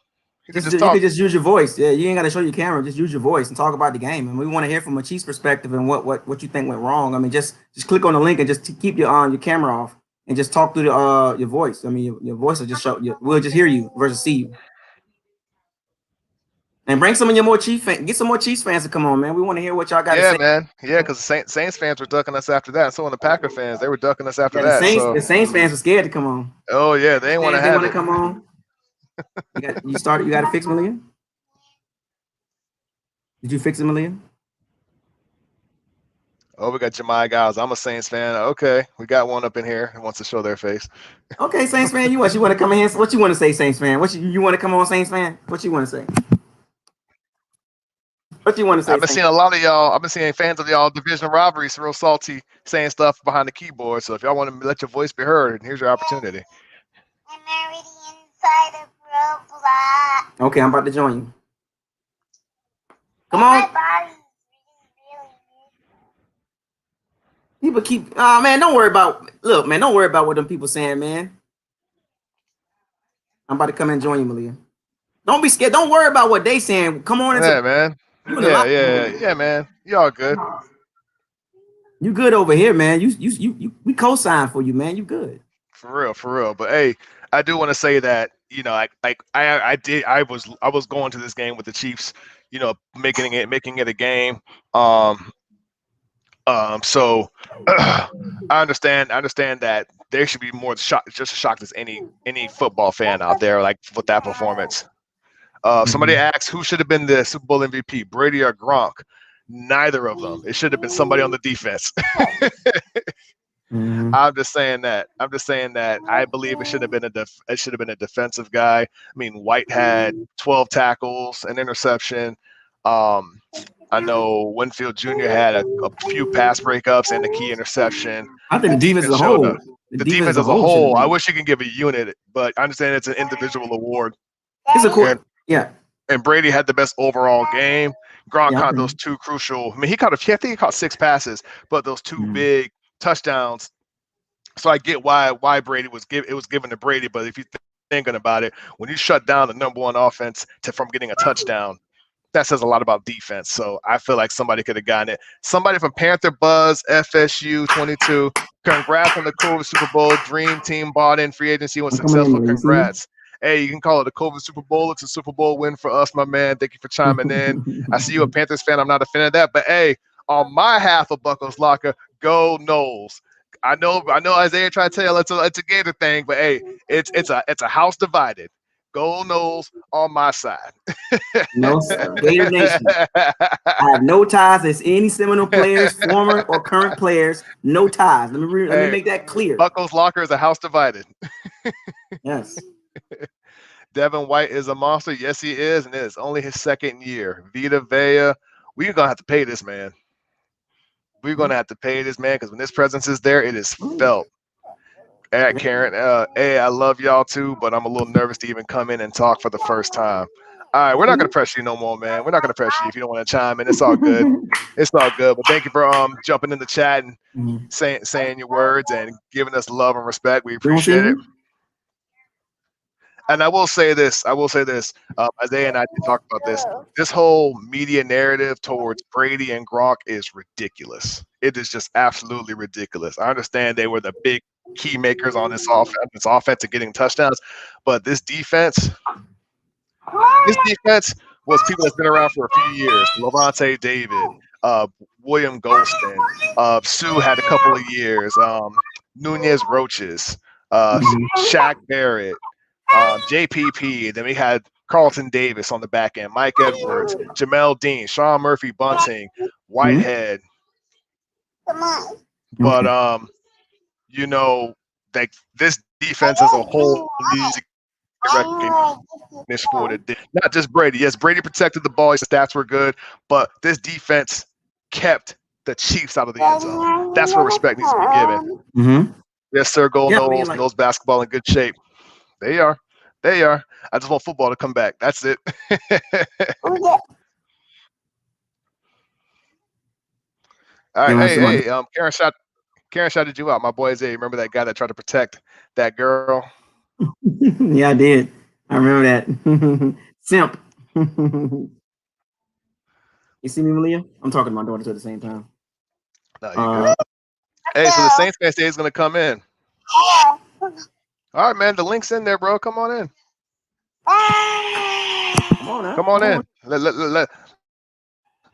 You can just use your voice. Yeah, you ain't got to show your camera. Just use your voice and talk about the game. And we want to hear from a Chiefs perspective and what you think went wrong. I mean, just click on the link and just keep your camera off and just talk through your voice. I mean, your voice will just show you. We'll just hear you versus see you. And bring some of your more Chiefs fans. Get some more Chiefs fans to come on, man. We want to hear what y'all got to say. Yeah, man. Yeah, because the Saints fans were ducking us after that. So when the Packer fans, they were ducking us after that. The Saints fans were scared to come on. Oh yeah, they didn't want to have it. Come on. You got to fix Malia? Did you fix it, Malia? Oh, we got Jemai Giles. I'm a Saints fan. Okay, we got one up in here who wants to show their face. Okay, Saints fan, you want to come in here? What you want to say, Saints fan? You want to come on, Saints fan? What you want to say? What you want to say? I've been seeing a lot of y'all. I've been seeing fans of y'all division rivalries, real salty, saying stuff behind the keyboard. So if y'all want to let your voice be heard, here's your opportunity. I'm already inside of Roblox. Okay, I'm about to join you. Come on. My body's really People keep. Oh man, don't worry about. Look, man, don't worry about what them people saying, man. I'm about to come and join you, Malia. Don't be scared. Don't worry about what they saying. Come on. Yeah, man. Yeah, man. Y'all good. You good over here, man. You we co-sign for you, man. You good. For real. But hey, I do want to say that, you know, I was going to this game with the Chiefs, you know, making it a game. So I understand that there should be more just as shocked as any football fan out there, like with that performance. Somebody asked who should have been the Super Bowl MVP, Brady or Gronk. Neither of them. It should have been somebody on the defense. I'm just saying that. I believe it should have been a defensive guy. I mean, White had 12 tackles, an interception. I know Winfield Jr. had a few pass breakups and a key interception. I think the defense as a whole. The defense as a whole. I wish you can give a unit, but I understand it's an individual award. It's a court. Yeah. And Brady had the best overall game. Gronk caught those two crucial. I mean, I think he caught 6 passes, but those 2 big touchdowns. So I get why Brady was given to Brady. But if you're thinking about it, when you shut down the number 1 offense from getting a touchdown, that says a lot about defense. So I feel like somebody could have gotten it. Somebody from Panther Buzz, FSU 22. Congrats on the COVID Super Bowl. Dream team bought in free agency was successful. Congrats. Hey, you can call it a COVID Super Bowl. It's a Super Bowl win for us, my man. Thank you for chiming in. I see you a Panthers fan. I'm not a fan of that. But hey, on my half of BucosLocker, go Noles. I know Isaiah tried to tell you it's a Gator thing, but hey, it's a house divided. Go Noles on my side. No, sir. Gator Nation. I have no ties as any Seminole players, former or current players. No ties. Let me make that clear. BucosLocker is a house divided. Yes. Devin White is a monster. Yes, he is, and it's only his 2nd year. Vita Vea, we're gonna have to pay this man. We're gonna have to pay this man because when this presence is there, it is felt. At Karen, hey, I love y'all too, but I'm a little nervous to even come in and talk for the first time. All right, we're not gonna pressure you no more, man. We're not gonna pressure you if you don't want to chime in. It's all good. It's all good. But thank you for jumping in the chat and saying your words and giving us love and respect. We appreciate it. And I will say this. Isaiah and I did talk about this. This whole media narrative towards Brady and Gronk is ridiculous. It is just absolutely ridiculous. I understand they were the big key makers on this offense and getting touchdowns, but this defense was people that's been around for a few years. Levante David, William Golston, Sue had a couple of years, Nunez Roaches, Shaq Barrett, JPP. Then we had Carlton Davis on the back end, Mike Edwards, Jamel Dean, Sean Murphy Bunting, Whitehead. But you know, like this defense as a whole needs recognition for it. Not just Brady. Yes, Brady protected the ball. His stats were good, but this defense kept the Chiefs out of the end zone. That's where respect needs to be given. Yes, sir. Go Noles. Noles basketball in good shape. They are. I just want football to come back. That's it. All right. Hey, Karen shouted you out. My boy Isaiah. Remember that guy that tried to protect that girl? Yeah, I did. I remember that. Simp. You see me, Malia? I'm talking to my daughter at the same time. No, you good. Hey, so the Saints fan is going to come in. All right, man. The link's in there, bro. Come on in. Come on now. Come on in.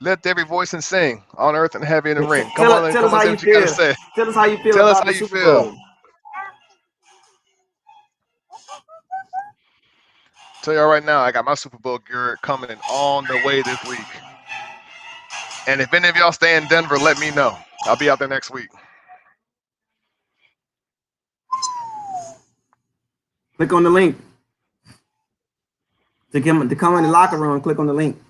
Let every voice and sing on earth and heavy in the ring. Come on in. Tell Come us on, how say you what you gotta feel. say. Tell us how you feel Tell us about how the you Super feel. Bowl. Tell y'all right now, I got my Super Bowl gear coming on the way this week. And if any of y'all stay in Denver, let me know. I'll be out there next week. Click on the link. To come in the locker room, click on the link.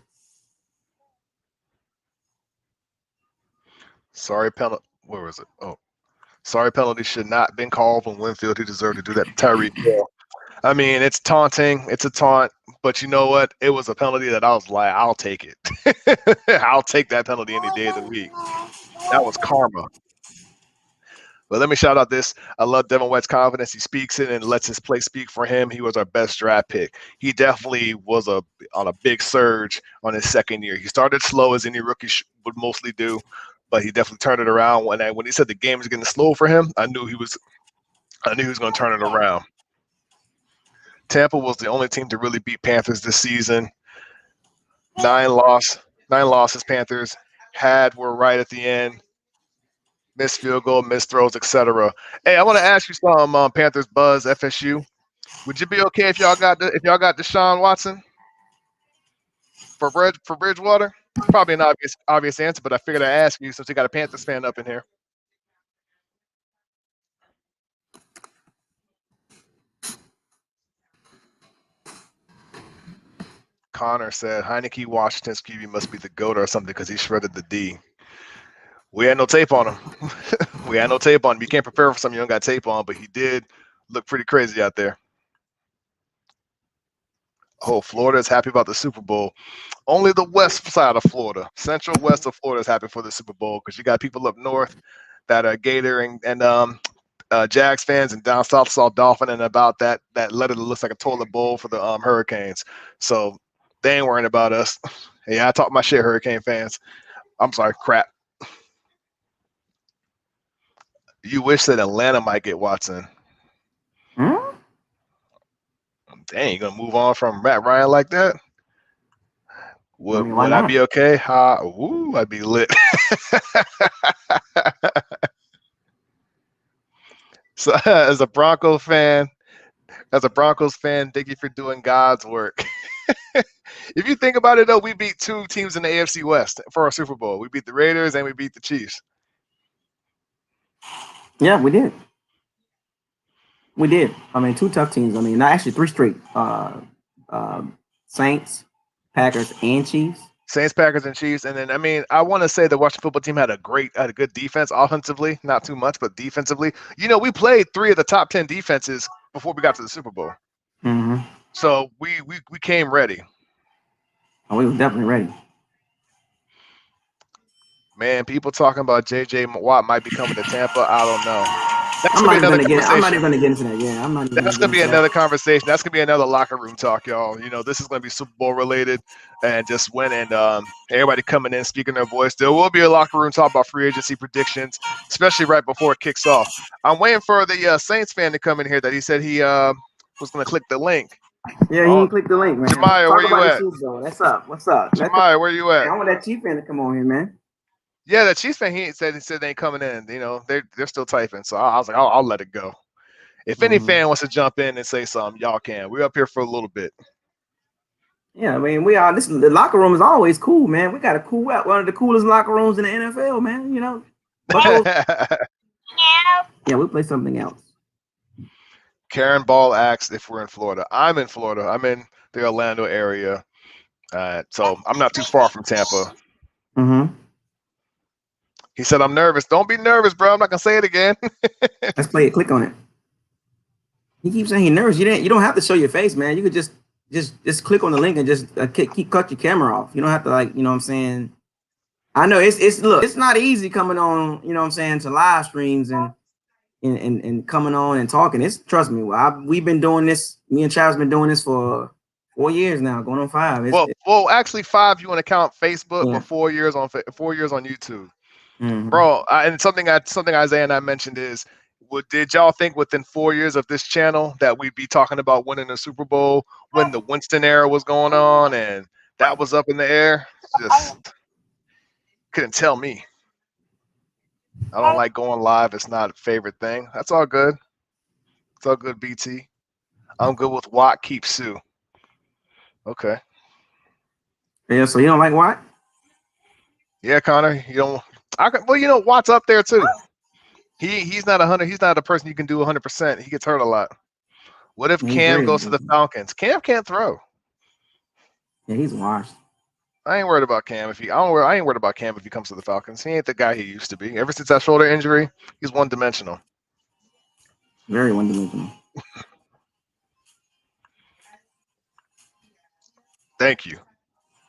Sorry penalty. Where was it? Oh, sorry penalty should not have been called on Winfield. He deserved to do that. Tyreek Hill. I mean, it's taunting. It's a taunt. But you know what? It was a penalty that I was like, I'll take it. I'll take that penalty any day of the week. That was karma. But let me shout out this. I love Devin White's confidence. He speaks it and lets his play speak for him. He was our best draft pick. He definitely was on a big surge on his second year. He started slow, as any rookie would mostly do, but he definitely turned it around. When he said the game was getting slow for him, I knew he was going to turn it around. Tampa was the only team to really beat Panthers this season. 9 losses Panthers were right at the end. Missed field goal, missed throws, etc. Hey, I want to ask you something, Panthers buzz, FSU. Would you be okay if y'all got Deshaun Watson for Bridgewater? It's probably an obvious answer, but I figured I'd ask you since we got a Panthers fan up in here. Connor said Heineke Washington's QB must be the GOAT or something because he shredded the D. We had no tape on him. We had no tape on him. You can't prepare for something you don't got tape on, but he did look pretty crazy out there. Oh, Florida is happy about the Super Bowl. Only the west side of Florida, central west of Florida, is happy for the Super Bowl because you got people up north that are Gator and Jags fans, and down south saw Dolphin and about that letter that looks like a toilet bowl for the Hurricanes. So they ain't worrying about us. Yeah, I talk my shit, Hurricane fans. I'm sorry, crap. You wish that Atlanta might get Watson. Dang, you gonna move on from Matt Ryan like that? Would I be okay? I'd be lit. So as a Broncos fan, thank you for doing God's work. If you think about it, though, we beat 2 teams in the AFC West for our Super Bowl. We beat the Raiders and we beat the Chiefs. Yeah, we did. We did. I mean, 2 tough teams. I mean, not actually 3 straight. Saints, Packers, and Chiefs. Saints, Packers, and Chiefs. And then, I mean, I want to say the Washington football team had a good defense offensively. Not too much, but defensively. You know, we played 3 of the top 10 defenses before we got to the Super Bowl. Mm-hmm. So we came ready. Oh, we were definitely ready. Man, people talking about J.J. Watt might be coming to Tampa. I don't know. I'm not even going to get into that. Yeah, That's going to be another conversation. That's going to be another locker room talk, y'all. You know, this is going to be Super Bowl related and just win and everybody coming in, speaking their voice. There will be a locker room talk about free agency predictions, especially right before it kicks off. I'm waiting for the Saints fan to come in here that he said he was going to click the link. Yeah, he didn't click the link, man. Jemiah, where you at? What's up? What's up? Jemiah, where you at? I want that Chief fan to come on here, man. Yeah, the Chiefs fan, he said they ain't coming in. You know, they're still typing. So I was like, I'll let it go. If any fan wants to jump in and say something, y'all can. We're up here for a little bit. Yeah, I mean, we are. Listen, the locker room is always cool, man. We got one of the coolest locker rooms in the NFL, man. You know. Yeah, we play something else. Karen Ball asked if we're in Florida. I'm in Florida. I'm in the Orlando area. So I'm not too far from Tampa. Mm-hmm. He said, I'm nervous. Don't be nervous, bro. I'm not going to say it again. Let's play it. Click on it. He keeps saying he's nervous. You don't have to show your face, man. You could just click on the link and just cut your camera off. You don't have to, like, you know what I'm saying? I know it's not easy coming on, you know what I'm saying, to live streams and coming on and talking. Trust me, we've been doing this. Me and Chad's been doing this for 4 years now, going on 5. Well, actually 5. You want to count Facebook, but 4 years on YouTube. Mm-hmm. Bro, and something Isaiah and I mentioned is Did y'all think within 4 years of this channel that we'd be talking about winning the Super Bowl when the Winston era was going on and that was up in the air? Just couldn't tell me. I don't like going live. It's not a favorite thing. That's all good. It's all good, BT. I'm good with Watt. Keep Sue. Okay. Yeah, so you don't like Watt? Yeah, Connor. You don't. Well, Watt's up there too. He's not 100. He's not a person you can do 100%. He gets hurt a lot. What if Cam goes to the Falcons? Cam can't throw. Yeah, he's washed. I ain't worried about Cam I ain't worried about Cam if he comes to the Falcons. He ain't the guy he used to be. Ever since that shoulder injury, he's one-dimensional. Very one-dimensional. Thank you.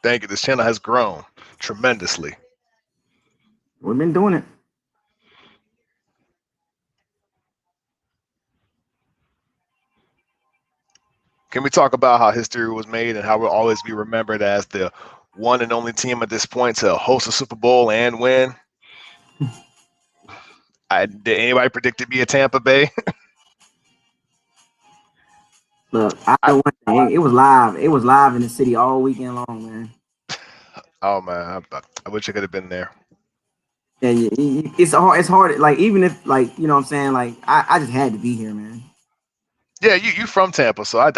This channel has grown tremendously. We've been doing it. Can we talk about how history was made and how we'll always be remembered as the one and only team at this point to host a Super Bowl and win? Did anybody predict it be a Tampa Bay? Look, it was live. It was live in the city all weekend long, man. Oh man, I wish I could have been there. And it's hard. It's hard. Like even if, like, you know what I'm saying, like I just had to be here, man. Yeah, you from Tampa, so I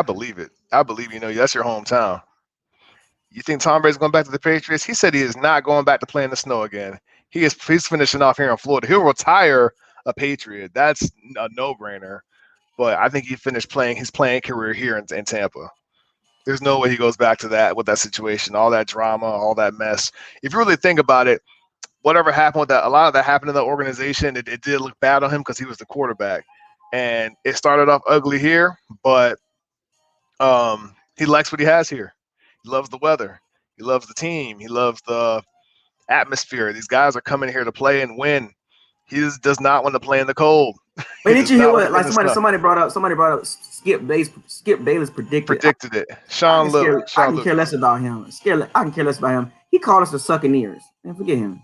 believe it. I believe that's your hometown. You think Tom Brady's going back to the Patriots? He said he is not going back to play in the snow again. He's finishing off here in Florida. He'll retire a Patriot. That's a no-brainer. But I think he finished playing his playing career here in Tampa. There's no way he goes back to that with that situation, all that drama, all that mess. If you really think about it, whatever happened with that, a lot of that happened in the organization. It did look bad on him because he was the quarterback. And it started off ugly here, but he likes what he has here. He loves the weather. He loves the team. He loves the atmosphere. These guys are coming here to play and win. He does not want to play in the cold. Wait, did you hear what? Like somebody brought up. Skip Bayless predicted it. Sean Little. I can care less about him. I can care less about him. He called us the Buccaneers. Man, forget him.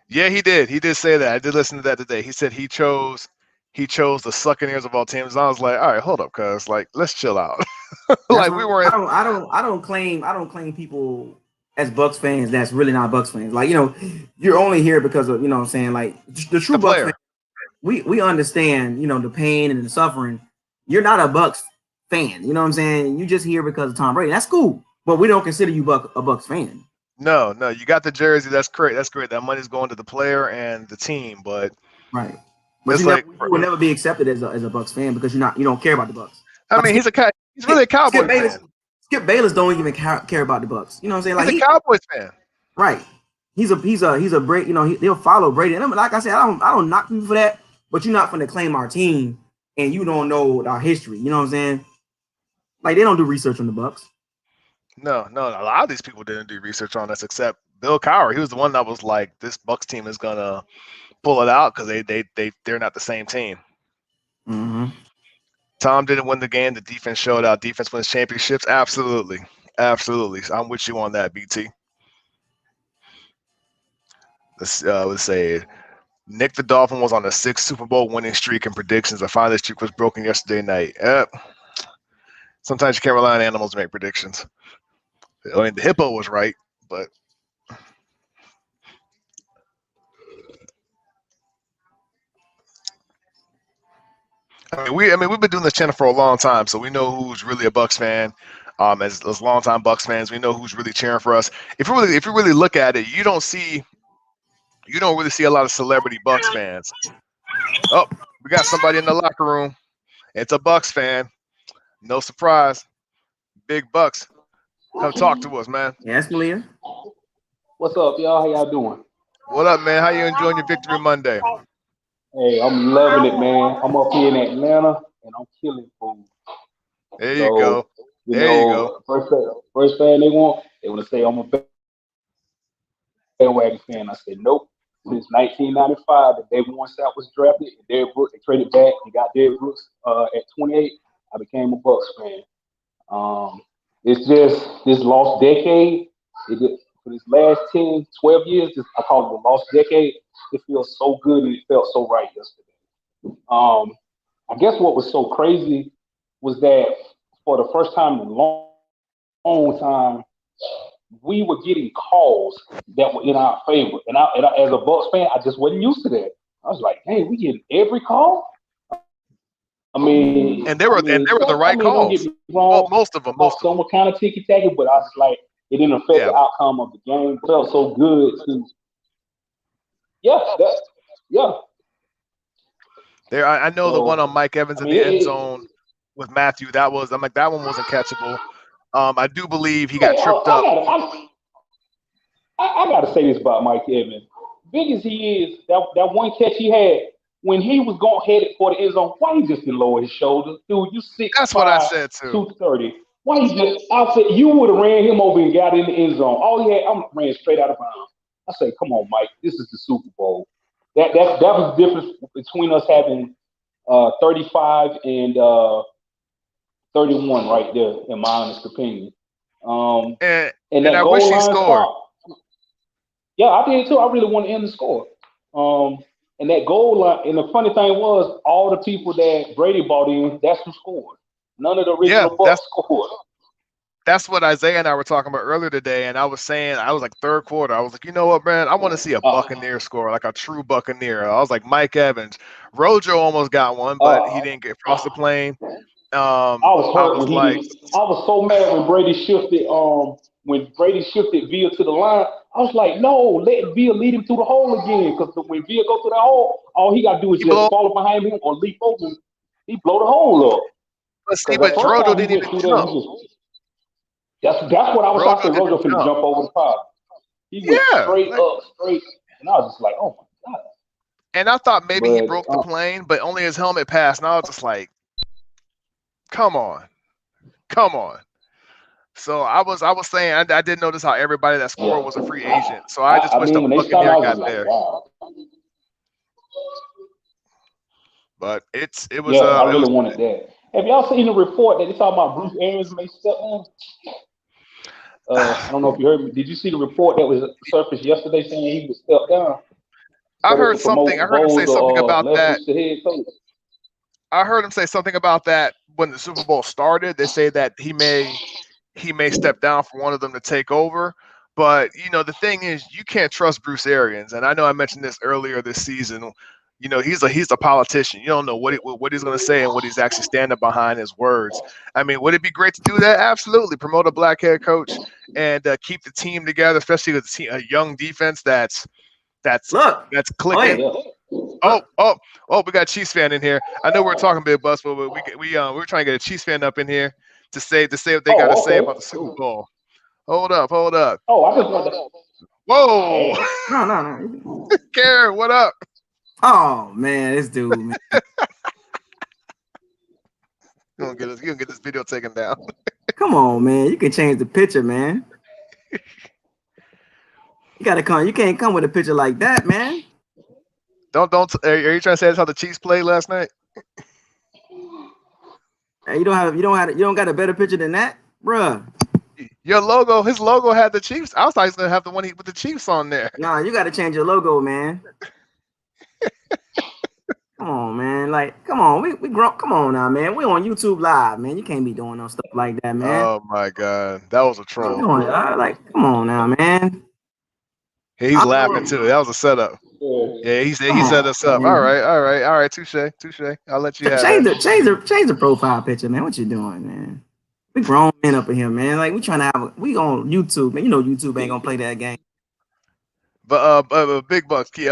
Yeah, he did. He did say that. I did listen to that today. He said he chose the Buccaneers of all teams. And I was like, all right, hold up, cuz let's chill out. Like we weren't. I don't claim people as Bucks fans that's really not Bucks fans. Like, you're only here because of, what I'm saying, like the true Bucks fans. We understand, the pain and the suffering. You're not a Bucks fan. You know what I'm saying? You just here because of Tom Brady. That's cool. But we don't consider you a Bucks fan. No, you got the jersey. That's great. That money's going to the player and the team, but right. But you will never be accepted as a Bucks fan because you don't care about the Bucks. I mean, he's really a Cowboys fan. Skip Bayless don't even care about the Bucks. You know what I'm saying? Like he's a Cowboys fan. Right. He's a Brady. He'll follow Brady. And like I said, I don't knock people for that. But you're not going to claim our team and you don't know our history. You know what I'm saying? Like, they don't do research on the Bucks. No. A lot of these people didn't do research on us except Bill Cowher. He was the one that was like, this Bucks team is going to pull it out because they're not the same team. Mm-hmm. Tom didn't win the game. The defense showed out. Defense wins championships. Absolutely. I'm with you on that, BT. Let's say Nick the Dolphin was on a 6 Super Bowl winning streak in predictions. I find this streak was broken yesterday night. Sometimes you can't rely on animals to make predictions. I mean, the hippo was right, but we've been doing this channel for a long time, so we know who's really a Bucks fan. As longtime Bucks fans, we know who's really cheering for us. If you really look at it, you don't really see a lot of celebrity Bucks fans. Oh, we got somebody in the locker room. It's a Bucks fan. No surprise. Big Bucks. Come talk to us, man. Yes, Malia. What's up, y'all? How y'all doing? What up, man? How you enjoying your Victory Monday? Hey, I'm loving it, man. I'm up here in Atlanta, and I'm killing food. There you go. You go. First fan they want to say I'm a bandwagon fan. I said, nope. Since 1995, the day Warren Sapp was drafted, Derrick Brooks, they traded back and got Derrick Brooks at 28. I became a Bucks fan. It's just this lost decade. For this last 10, 12 years, I call it the lost decade. It feels so good and it felt so right yesterday. I guess what was so crazy was that for the first time in a long time, we were getting calls that were in our favor. And as a Bucks fan, I just wasn't used to that. I was like, hey, we getting every call? And they were the right don't get calls. me wrong. Most of them. Some were kind of ticky tacky, but I was like, it didn't affect the outcome of the game. It felt so good to, yeah. There, I know the one So, on Mike Evans in the end zone with Matthew. That one wasn't catchable. I do believe he got tripped up. I gotta say this about Mike Evans. Big as he is, that one catch he had when he was going headed for the end zone, why he just didn't lower his shoulder? Dude, you 6'5", That's what I said too. 230. Why he just? I said you would have ran him over and got in the end zone. All he had, I ran straight out of bounds. I said, come on, Mike, this is the Super Bowl. That was the difference between us having 35 and 31 right there, in my honest opinion. And that I goal wish he line scored. stop. Yeah, I did too. I really want to end the score. And that goal line, and the funny thing was, all the people that Brady brought in, that's who scored. None of the original Bucks scored. That's what Isaiah and I were talking about earlier today, and I was saying, I was like third quarter, I was like, you know what, man, I want to see a Buccaneer score, like a true Buccaneer. I was like Mike Evans. Rojo almost got one, but he didn't get across the plane. I was hurt when he didn't. I was so mad when Brady shifted. When Brady shifted Villa to the line, I was like, no, let Villa lead him through the hole again. Because when Villa go through that hole, all he got to do is just follow behind him or leap over him. He blow the hole up. But see, but Rojo didn't even jump. That's what I was talking about. Rojo finna jump over the pile. He went straight up, and I was just like, oh my god. And I thought maybe he broke the plane, but only his helmet passed. And I was just like, come on. So I was saying I didn't notice how everybody that scored was a free agent. So I just wish the Buccaneers got there. Wow. But it was. I really wanted that. Have y'all seen the report that they talking about Bruce Arians may step down? I don't know if you heard me. Did you see the report that was surfaced yesterday saying he would step down? I heard something. I heard him say something about that. I heard him say something about that when the Super Bowl started. They say that he may step down for one of them to take over. But you know, the thing is, you can't trust Bruce Arians. And I know I mentioned this earlier this season. You know, he's a politician. You don't know what he's going to say and what he's actually standing behind his words. I mean, would it be great to do that? Absolutely. Promote a black head coach and keep the team together, especially with a young defense that's clicking. Oh, we got a Chiefs fan in here. I know we're talking Big Bus, but we're trying to get a Chiefs fan up in here to say what they got to say about the Super Bowl. Hold up. Oh, I just want to. Whoa. No. Karen, what up? Oh man, this dude, man. You gonna get this video taken down. Come on, man. You can change the picture, man. You gotta come. You can't come with a picture like that, man. Don't. Are you trying to say that's how the Chiefs played last night? Hey, you don't got a better picture than that, bruh. Your logo, his logo had the Chiefs. I thought he was gonna have the one with the Chiefs on there. Nah, you gotta change your logo, man. Come on, man. Like, come on. We grown. Come on now, man. We on YouTube Live, man. You can't be doing no stuff like that, man. Oh my god, that was a troll. Come on now, man. Yeah, he's laughing too. That was a setup. Yeah, he set us up. Man. All right. Touche. I'll let you have it. Change the profile picture, man. What you doing, man? We grown men up in here, man. Like we on YouTube, man. You know YouTube ain't gonna play that game. But Big Bucks, keep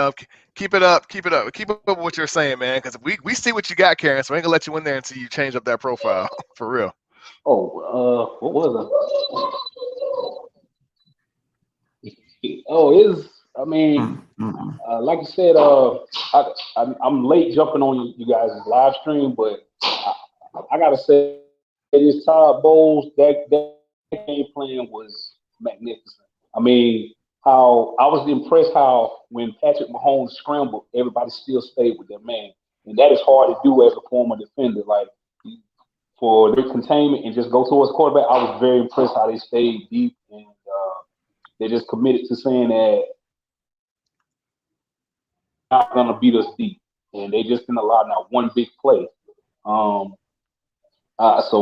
it up. Keep up with what you're saying, man. Because we see what you got, Karen. So we ain't gonna let you in there until you change up that profile for real. Oh, what was it? Oh, I mean, like I said, I'm late jumping on you guys' live stream, but I gotta say this Todd Bowles that game plan was magnificent. I mean, how I was impressed how when Patrick Mahomes scrambled, everybody still stayed with their man, and that is hard to do as a former defender. Like for their containment and just go towards quarterback, I was very impressed how they stayed deep and they just committed to saying that not gonna beat us deep. and they just didn't allow not one big play. So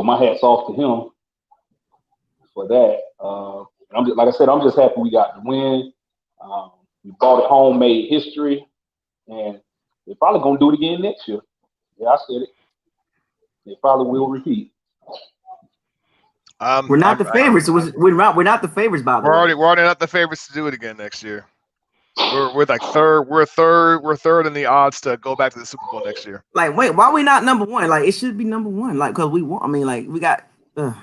my hat's off to him for that. And I'm just, like I said, I'm just happy we got the win. We brought it home, made history, and they're probably gonna do it again next year. Yeah, I said it. They probably will repeat. We're not the favorites. We're not the favorites, by the way. We're already not the favorites to do it again next year. We're like third. We're third in the odds to go back to the Super Bowl next year. Like, wait, why are we not number one? Like, it should be number one. Like, because we want. I mean, like, we got. And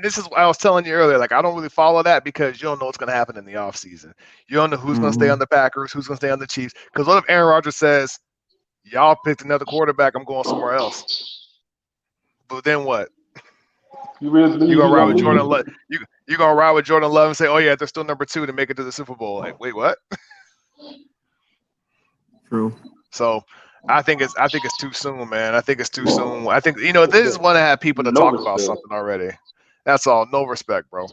this is what I was telling you earlier. Like, I don't really follow that because you don't know what's going to happen in the offseason. You don't know who's going to stay on the Packers, who's going to stay on the Chiefs. Because what if Aaron Rodgers says, "Y'all picked another quarterback. I'm going somewhere else." But then what? You gonna ride with Jordan Love? You gonna ride with Jordan Love and say, "Oh yeah, they're still number 2 to make it to the Super Bowl"? Like, wait, what? True. So I think it's too soon, man. I think it's too soon. I think they just want to have people to talk about something already. That's all. No respect, bro.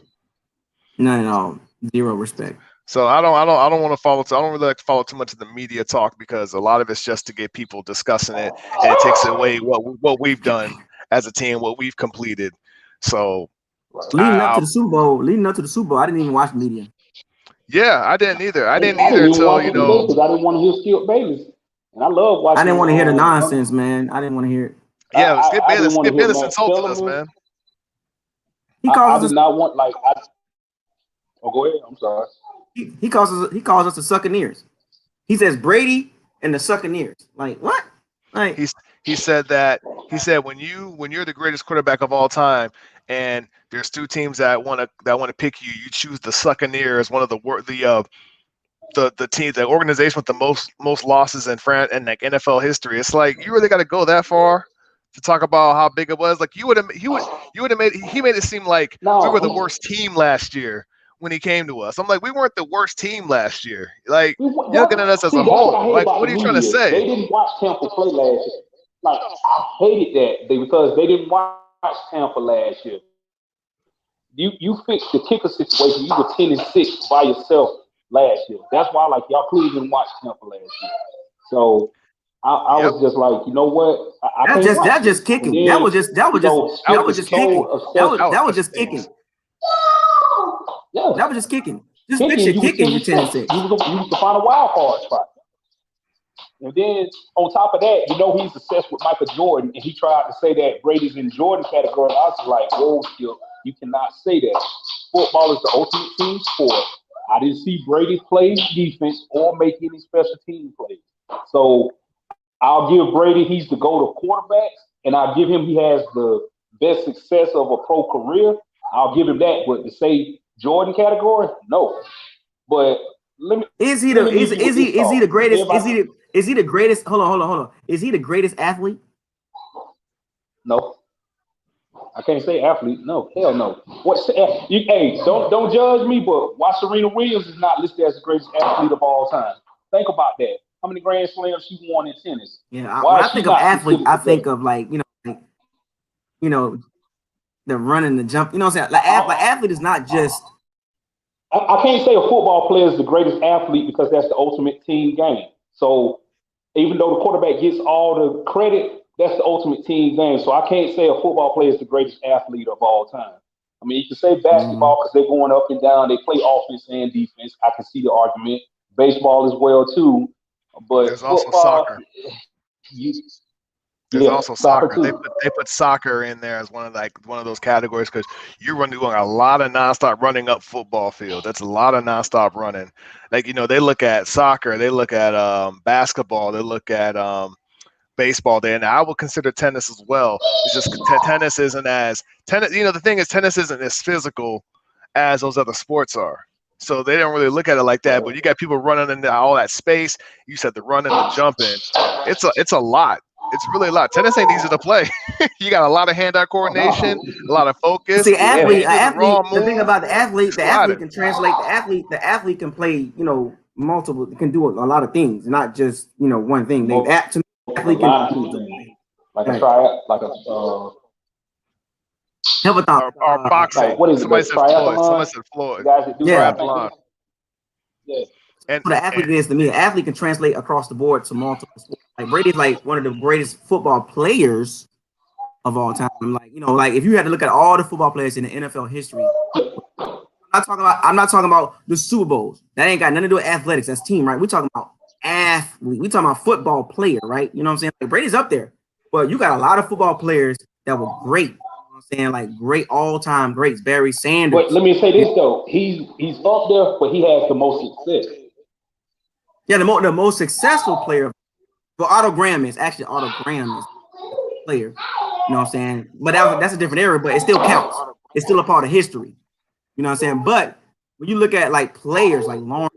None at all. Zero respect. So I don't want to follow. I don't really like to follow too much of the media talk because a lot of it's just to get people discussing it, and it takes away what we've done as a team, what we've completed. So leading up to the Super Bowl, I didn't even watch media. Yeah, I didn't either. I didn't either until because I didn't want to hear Skip Bayless, and I love watching. I didn't want to hear the nonsense, man. I didn't want to hear it. Yeah, Skip Bayless insulted us, man. He calls us. I did not want Oh, go ahead. I'm sorry. He calls us the Succaneers. He says Brady and the Succaneers. Like what? Like he said when you're the greatest quarterback of all time, and there's 2 teams that want to pick you, you choose the Buccaneers, one of the team, the organization with the most losses in like NFL history. It's like you really got to go that far to talk about how big it was. Like he made it seem like we were the worst team last year when he came to us. I'm like, we weren't the worst team last year. Like you're looking at us as a whole. Like what are you trying to say? They didn't watch Tampa play last year. Like I hated that because they didn't watch Tampa last year. You fixed the kicker situation. You were 10-6 by yourself last year. That's why y'all clearly didn't watch Tampa last year. So I was just like, you know what? That's just kicking. That was just kicking. That was just kicking. Yeah. That was just kicking. Just fix your kicking. You 10-6. You was the final wild card spot. And then on top of that, he's obsessed with Michael Jordan, and he tried to say that Brady's in Jordan category. I was like, whoa, you cannot say that. Football is the ultimate team sport. I didn't see Brady play defense or make any special team plays. So I'll give Brady, he's the GOAT of quarterbacks, and I'll give him he has the best success of a pro career. I'll give him that. But to say Jordan category, no. But is he the greatest? Is he the greatest? Hold on. Is he the greatest athlete? No. I can't say athlete. No, hell no. Hey, don't judge me, but why Serena Williams is not listed as the greatest athlete of all time? Think about that. How many Grand Slams she won in tennis? Yeah, when I think of athlete, I think of the running, the jump. You know what I'm saying? Like athlete is not just. I can't say a football player is the greatest athlete because that's the ultimate team game. So even though the quarterback gets all the credit, that's the ultimate team game. So I can't say a football player is the greatest athlete of all time. I mean, you can say basketball because they're going up and down. They play offense and defense. I can see the argument. Baseball as well too. But there's also soccer. There's also soccer. They put soccer in there as one of those categories because you're doing a lot of nonstop running up football field. That's a lot of nonstop running. Like they look at soccer, they look at basketball, they look at baseball there, and I would consider tennis as well. It's just tennis isn't as tennis. The thing is, tennis isn't as physical as those other sports are. So they don't really look at it like that. But you got people running into all that space. You said the running, the jumping. It's a lot. It's really a lot. Tennis ain't easy to play. You got a lot of hand-eye coordination, a lot of focus. See, the thing about the athlete can translate. The athlete can play, multiple. Can do a lot of things, not just one thing. Athlete can do like a triad, like a or boxing. What is Somebody it? said Floyd. Somebody said Floyd. Guys that do triathlon. Yeah. And what an athlete is to me. An athlete can translate across the board to multiple sports. Like Brady's like one of the greatest football players of all time. Like, you know, like if you had to look at all the football players in the NFL history, I'm not talking about the Super Bowls. That ain't got nothing to do with athletics. That's team, right? We're talking about athlete. We're talking about football player, right? You know what I'm saying? Like Brady's up there, but you got a lot of football players that were great. You know what I'm saying? Like great all-time greats. Barry Sanders. But let me say this though, he's up there, but he has the most success. Yeah, the most successful player. But Otto Graham is actually Otto Graham is the player. You know what I'm saying? But that's a different era, but it still counts. It's still a part of history. You know what I'm saying? But when you look at like players like Lawrence,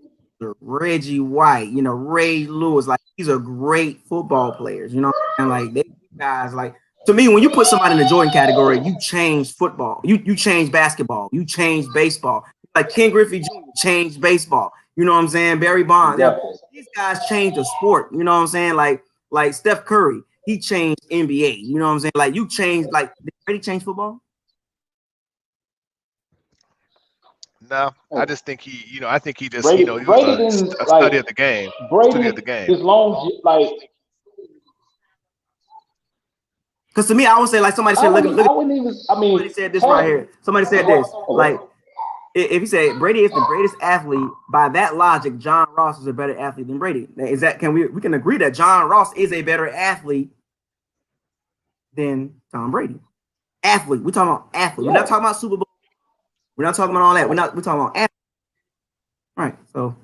Reggie White, you know, Ray Lewis, like these are great football players. You know what I'm saying? Like they guys like to me, when you put somebody in the Jordan category, you change football, you change basketball, you change baseball. Like Ken Griffey Jr. changed baseball. You know what I'm saying? Barry Bonds. Exactly. These guys changed the sport. You know what I'm saying? Like Steph Curry, he changed NBA. You know what I'm saying? Like you changed, like did Brady change football? no, I just think I think he just, Brady, he Brady was didn't a like study of the game. Brady. His long like. Because to me, I would say like somebody said, I look. wouldn't even. I mean, Somebody said this right here. Somebody said this. Like, if you say Brady is the greatest athlete, by that logic, John Ross is a better athlete than Brady. Is that we can agree that John Ross is a better athlete than Tom Brady? Athlete. We're talking about athlete. Yeah. We're not talking about Super Bowl. We're not talking about all that. We're talking about athlete. Right. So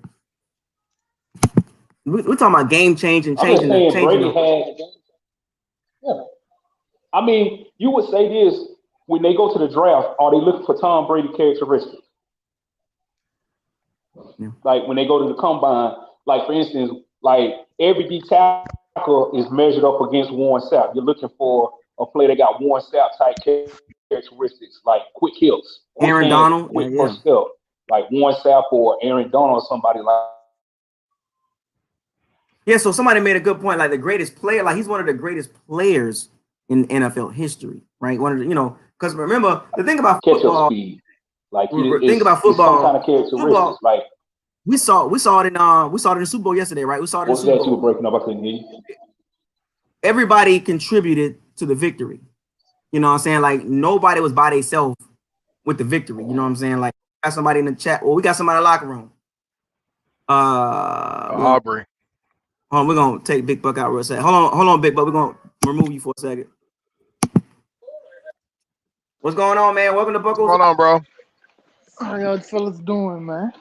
we're talking about game changing. I'm just saying Brady had. Yeah. I mean, you would say this when they go to the draft. Are they looking for Tom Brady characteristics? Yeah. Like when they go to the combine, like for instance, like every D tackle is measured up against Warren Sapp. You're looking for a player that got Warren Sapp type characteristics, like quick hips, Aaron Donald, quick first step, like Warren Sapp or Aaron Donald or somebody like. Yeah, so somebody made a good point. Like the greatest player, like he's one of the greatest players in NFL history, right? One of the, because remember the thing about football, speed, like think about football. Some kind of characteristics, football, like we saw it in the Super Bowl yesterday, right? We saw it in the Super Bowl. You were breaking up? I couldn't hear you. Everybody contributed to the victory. You know what I'm saying? Like nobody was by themselves with the victory. You know what I'm saying? Like got somebody in the chat. Well, we got somebody in the locker room. Aubrey. Hold on, we're gonna take Big Buck out real second. Hold on, Big Buck. We're gonna remove you for a second. What's going on, man? Welcome to Bucos. What's going on, bro? How y'all fellas doing, man?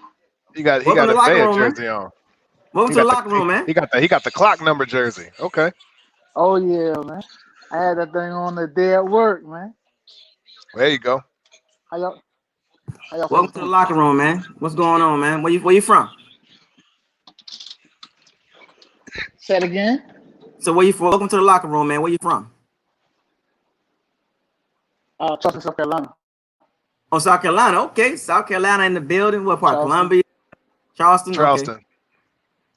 He got a Fed jersey on. Welcome to the locker room, man. He got the clock number jersey. Okay. Oh yeah, man. I had that thing on the day at work, man. There you go. How y'all Welcome to the locker room, man. What's going on, man? Where you from? Say it again. So where you from? Welcome to the locker room, man. Where you from? Charleston, South Carolina. Oh, South Carolina. Okay, South Carolina in the building. What part? Columbia, Charleston.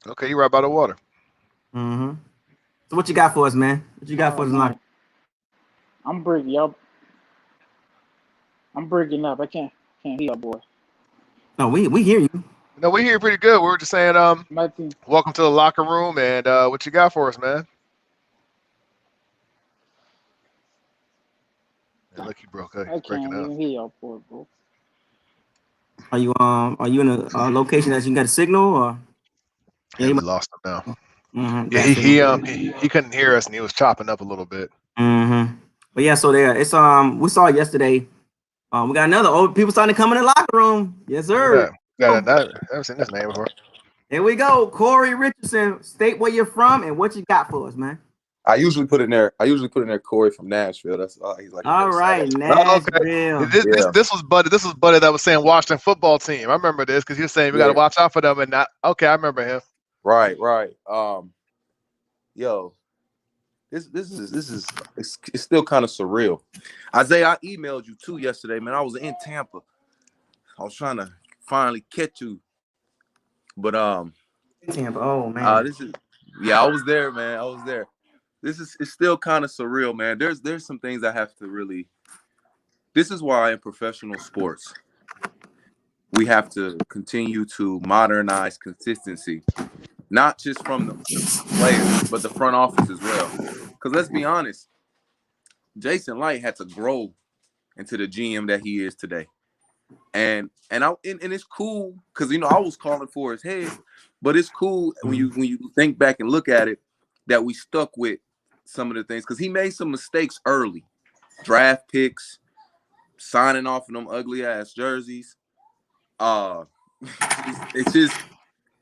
Okay, you right by the water. Mm-hmm. So what you got for us, man? What you got for us tonight? I'm breaking up. I can't hear you, boy. No, we hear you. No, we hear you pretty good. We were just saying, welcome to the locker room, and what you got for us, man? And look, he broke up. I can't even hear y'all, boy, bro. Are you in a location that you got a signal or? Yeah, we lost him now. Mm-hmm. Yeah, he couldn't hear us, and he was chopping up a little bit. Mm-hmm. But yeah, so there it's we saw it yesterday. We got another old people starting to come in the locker room. Yes, sir. I've never seen this name before. Here we go. Corey Richardson, state where you're from and what you got for us, man. I usually put in there Corey from Nashville. That's all he's like. All right, Nashville. Okay. This was Buddy. This was Buddy that was saying Washington football team. I remember this because he was saying we got to watch out for them and not. Okay, I remember him. Right. Yo, this is it's still kind of surreal. Isaiah, I emailed you too yesterday, man. I was in Tampa. I was trying to finally catch you, but Tampa. Oh man. I was there, man. I was there. It's still kind of surreal, man. There's some things I have to really. This is why in professional sports, we have to continue to modernize consistency, not just from the players, but the front office as well. Because let's be honest, Jason Light had to grow into the GM that he is today. And it's cool because I was calling for his head, but it's cool when you think back and look at it that we stuck with some of the things because he made some mistakes early, draft picks, signing off of them ugly ass jerseys. It's just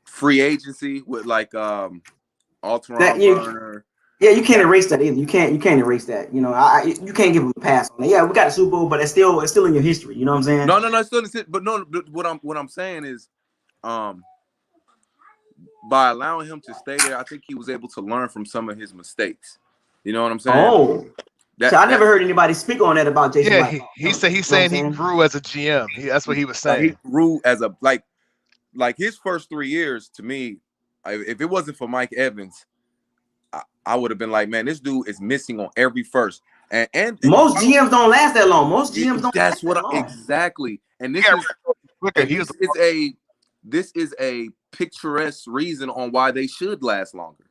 free agency with like Alteron Burner. Yeah, you can't erase that either. You can't erase that. You can't give him a pass on that. Yeah, we got a Super Bowl, but it's still in your history. You know what I'm saying? No, it's still in it. But no, what I'm saying is, by allowing him to stay there, I think he was able to learn from some of his mistakes. You know what I'm saying? Oh, so I never heard anybody speak on that about Jason. Yeah, he's saying he grew as a GM. That's what he was saying. He grew as a like his first 3 years. To me, if it wasn't for Mike Evans, I would have been like, man, this dude is missing on every first. And most GMs don't last that long. Most GMs don't. That's what exactly. And this is a picturesque reason on why they should last longer.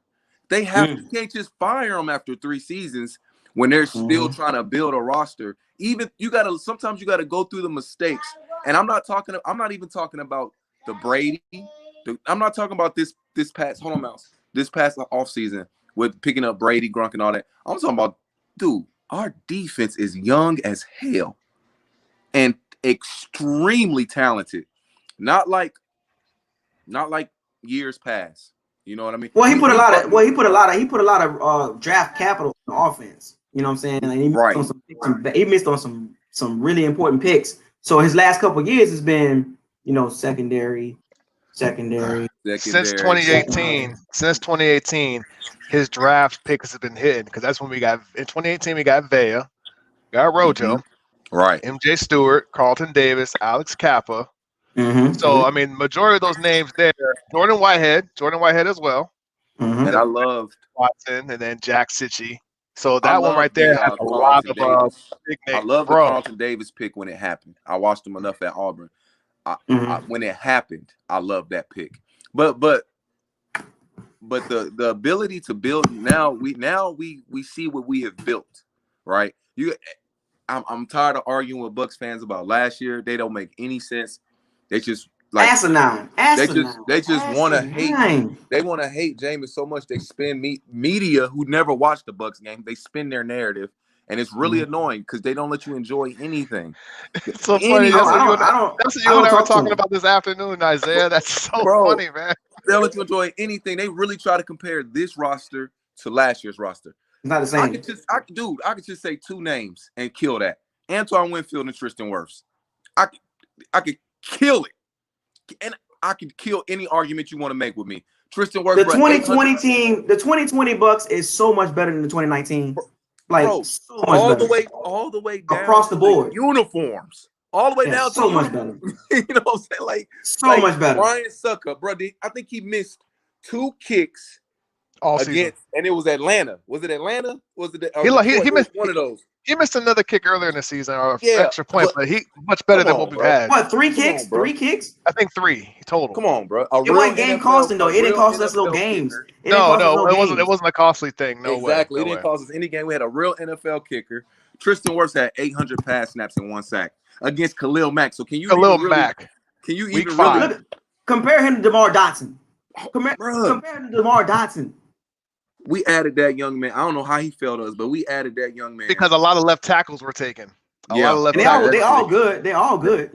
They have you can't just fire them after 3 seasons when they're still trying to build a roster. Even sometimes you gotta go through the mistakes. And I'm not even talking about the Brady. I'm not talking about this past offseason with picking up Brady, Gronk, and all that. I'm talking about, dude, our defense is young as hell and extremely talented. Not like years past. You know what I mean? Well, he put a lot of draft capital in the offense. You know what I'm saying? Like he missed on some really important picks. So his last couple of years has been, secondary. Since 2018, his draft picks have been hitting because that's when we got in 2018 we got Vea, got Rojo, right? MJ Stewart, Carlton Davis, Alex Kappa. So I mean, majority of those names there. Jordan Whitehead as well, and I loved Watson, and then Jack Sitchie. So that one right there has a lot of big names. I love the Carlton Davis pick when it happened. I watched him enough at Auburn. When it happened, I love that pick. But the ability to build now we see what we have built, right? I'm tired of arguing with Bucs fans about last year. They don't make any sense. They just like asinine. They just want to hate. They want to hate Jameis so much they spin media who never watched the Bucs game. They spin their narrative. And it's really annoying because they don't let you enjoy anything. It's so funny. That's what you and I were talking about this afternoon, Isaiah. That's so funny, man. They don't let you enjoy anything. They really try to compare this roster to last year's roster. Not the same. I could just say 2 names and kill that. Antoine Winfield and Tristan Wirfs. I could kill it. And I could kill any argument you want to make with me. Tristan Wirfs. The 2020 team, the 2020 Bucs is so much better than the 2019. Like so all the way down across the board, uniforms, all the way down so much better. You know what I'm saying? Like much better. Ryan Sucker, bro. I think he missed 2 kicks all season, and it was Atlanta. Was it Atlanta? Was it? He missed one of those. He missed another kick earlier in the season, or extra point, but he much better than what we've had. What, 3 kicks? 3 kicks? I think 3 total. Come on, bro. It wasn't game costing though. It didn't cost us little games. No, it wasn't a costly thing. No way. Exactly. It didn't cost us any game. We had a real NFL kicker. Tristan Wirfs had 800 pass snaps and 1 sack against Khalil Mack. So can you even really compare him to DeMar Dotson? Compare him to DeMar Dotson. We added that young man. I don't know how he failed us, but we added that young man because a lot of left tackles were taken. A lot of left tackles. They all good. They all good.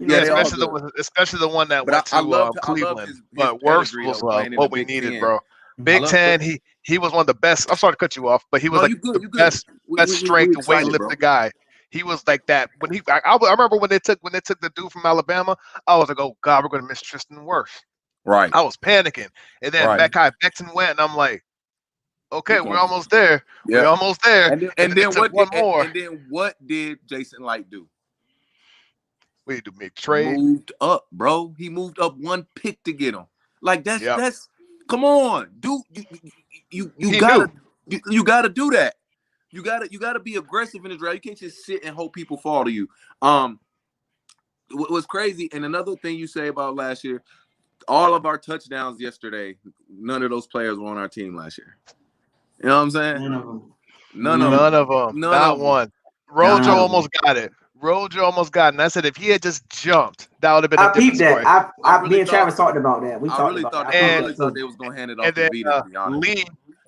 Especially the one that went to Cleveland. But Wirfs was what we needed, bro. Big Ten. He was one of the best. I'm sorry to cut you off, but he was the best strength and weightlifting guy. He was like that when he. I remember when they took the dude from Alabama. I was like, oh God, we're gonna miss Tristan Wirfs. Right. I was panicking, and then Mekhi Becton went, and I'm like, okay, we're almost there. Yeah. We're almost there. And then what did Jason Light do? What did he do? Make trade? Moved up, bro. He moved up 1 pick to get him. Like that's come on, dude. You gotta do that. You gotta be aggressive in the draft. You can't just sit and hope people fall to you. what was crazy, and another thing you say about last year, all of our touchdowns yesterday, none of those players were on our team last year. You know what I'm saying? None of them. None of None them. of them. None Not of them. one. None Rojo of almost got it. Rojo almost got it. And I said if he had just jumped, that would have been a I different peeped story. that. I Me really and Travis thought. talked about that. We I talked really about thought. that. I I peeped really that thought too. they was gonna hand it off And to then Vita. To be honest, Lee,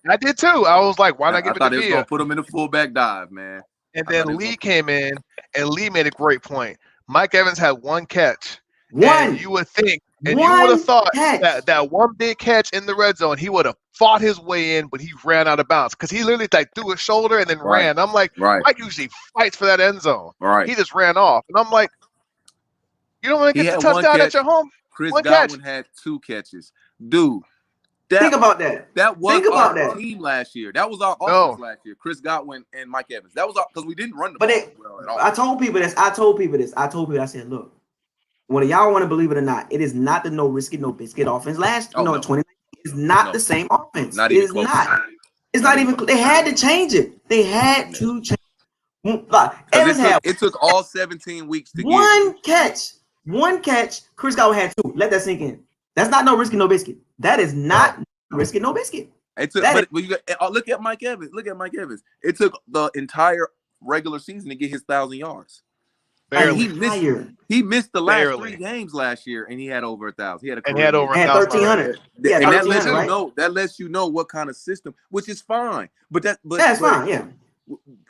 I did too. I was like, why not give I it to thought they was gonna Villa? put him in the fullback dive, man. And I thought then they was Lee gonna. came in, and Lee made a great point. Mike Evans had one catch, and One you would think, and you would have thought catch. that one big catch in the red zone, he would have fought his way in, but he ran out of bounds because he literally like threw his shoulder and then Right. ran. I'm like, Right. Mike usually fights for that end zone. Right. He just ran off, and I'm like, you don't want to He get the had one touchdown catch. at your home. Chris One catch. Godwin had 2 catches. Dude, Think about that. that was Think about our that. team last year. That was our offense last year. Chris Godwin and Mike Evans. That was because we didn't run the ball well at all. I told people this. I said, look, whether y'all want to believe it or not, it is not the no risk it, no biscuit offense. Last, 2019 is not the same offense. Not It even is close. not. It's not even. They had to change it. They had to change. Evans had It took all 17 weeks to one catch. One catch. Chris Godwin had 2. Let that sink in. That's not no risk it, no biscuit. That is not risk it, no biscuit. It took, but you got, look at Mike Evans. Look at Mike Evans. It took the entire regular season to get his 1,000 yards. Barely. He missed the last 3 games last year, and he had over 1,000. He had over 1,300. Yeah, and that lets you know. That lets you know what kind of system, which is fine. That's fine. Yeah.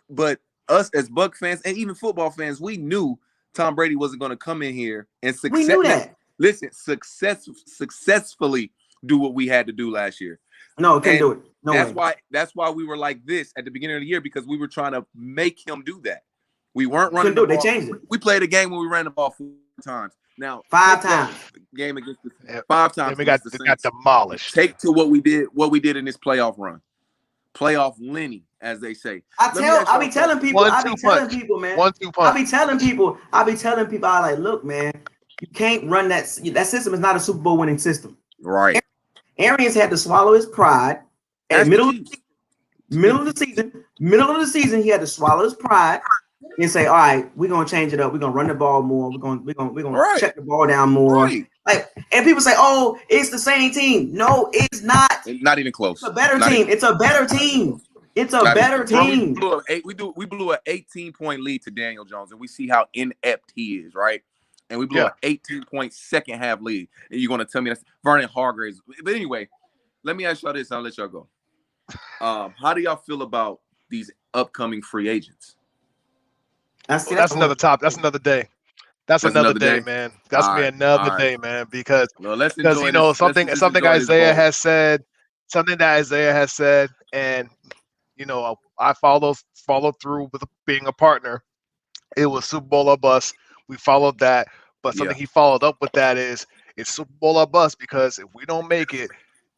But us as Buck fans and even football fans, we knew Tom Brady wasn't going to come in here and we knew that. Successfully do what we had to do last year. No, couldn't do it. No way. That's why we were like this at the beginning of the year, because we were trying to make him do that. We weren't running the ball. They changed it. We played a game where we ran the ball 4 times. Now 5 times. Game against the 5 times. And we got demolished. Take to what we did in this playoff run. Playoff Lenny, as they say. I be telling people, man. 1-2 punch. I be telling people, I like, look, man, you can't run that system is not a Super Bowl winning system. Right. Arians had to swallow his pride at middle of the season, he had to swallow his pride and say, all right, we're gonna change it up. We're gonna run the ball more. We're gonna check the ball down more. Right. Like, and people say, oh, it's the same team. No, it's not. Not even close. It's a better team. It's a better team. It's a better team. We blew an 18-point lead to Daniel Jones, and we see how inept he is, right? And we blew an 18-point second half lead. And you're gonna tell me that's Vernon Hargraves. But anyway, let me ask y'all this. I'll let y'all go. How do y'all feel about these upcoming free agents? That's another top. That's another day. That's another day, man. That's gonna be another day, man. Because you know something Isaiah has said, something that Isaiah has said, and you know I followed through with being a partner. It was Super Bowl or bust. We followed that, but something he followed up with that is it's Super Bowl or bust, because if we don't make it,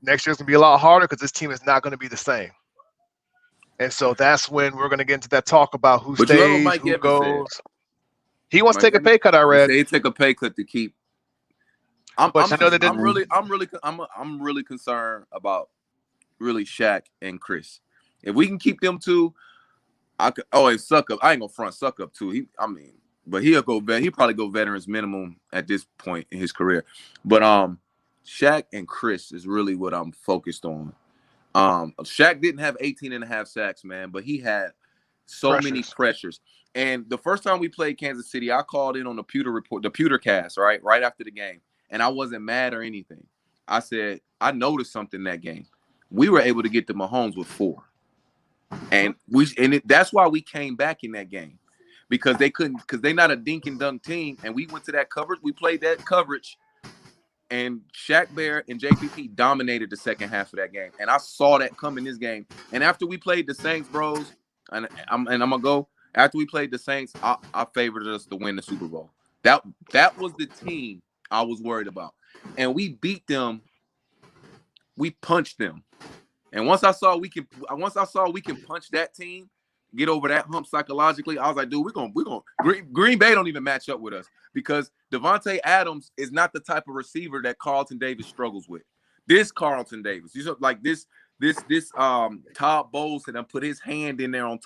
next year's gonna be a lot harder because this team is not gonna be the same. And so that's when we're gonna get into that talk about who stays, who goes. He wants to take a pay cut. I read they take a pay cut to keep. I'm really concerned about really Shaq and Chris. If we can keep them 2, I could. Oh, and Suck Up. I ain't gonna front Suck Up too. But he'll probably go veterans minimum at this point in his career. But Shaq and Chris is really what I'm focused on. Shaq didn't have 18.5 sacks, man, but he had so many pressures. And the first time we played Kansas City, I called in on the Pewter report, the Pewter cast, right after the game. And I wasn't mad or anything. I said, I noticed something that game. We were able to get to Mahomes with 4. And that's why we came back in that game. Because they couldn't, because they're not a dink and dunk team. And we went to that coverage. We played that coverage. And Shaq Bear and JPP dominated the second half of that game. And I saw that come in this game. And after we played the Saints, bros, and I'm gonna go, after we played the Saints, I favored us to win the Super Bowl. That was the team I was worried about. And we beat them. We punched them. And once I saw we can punch that team, get over that hump psychologically, I was like, dude, we're gonna Green Bay don't even match up with us, because Devontae Adams is not the type of receiver that Carlton Davis struggles with. This Carlton Davis, like this this Todd Bowles and put his hand in there on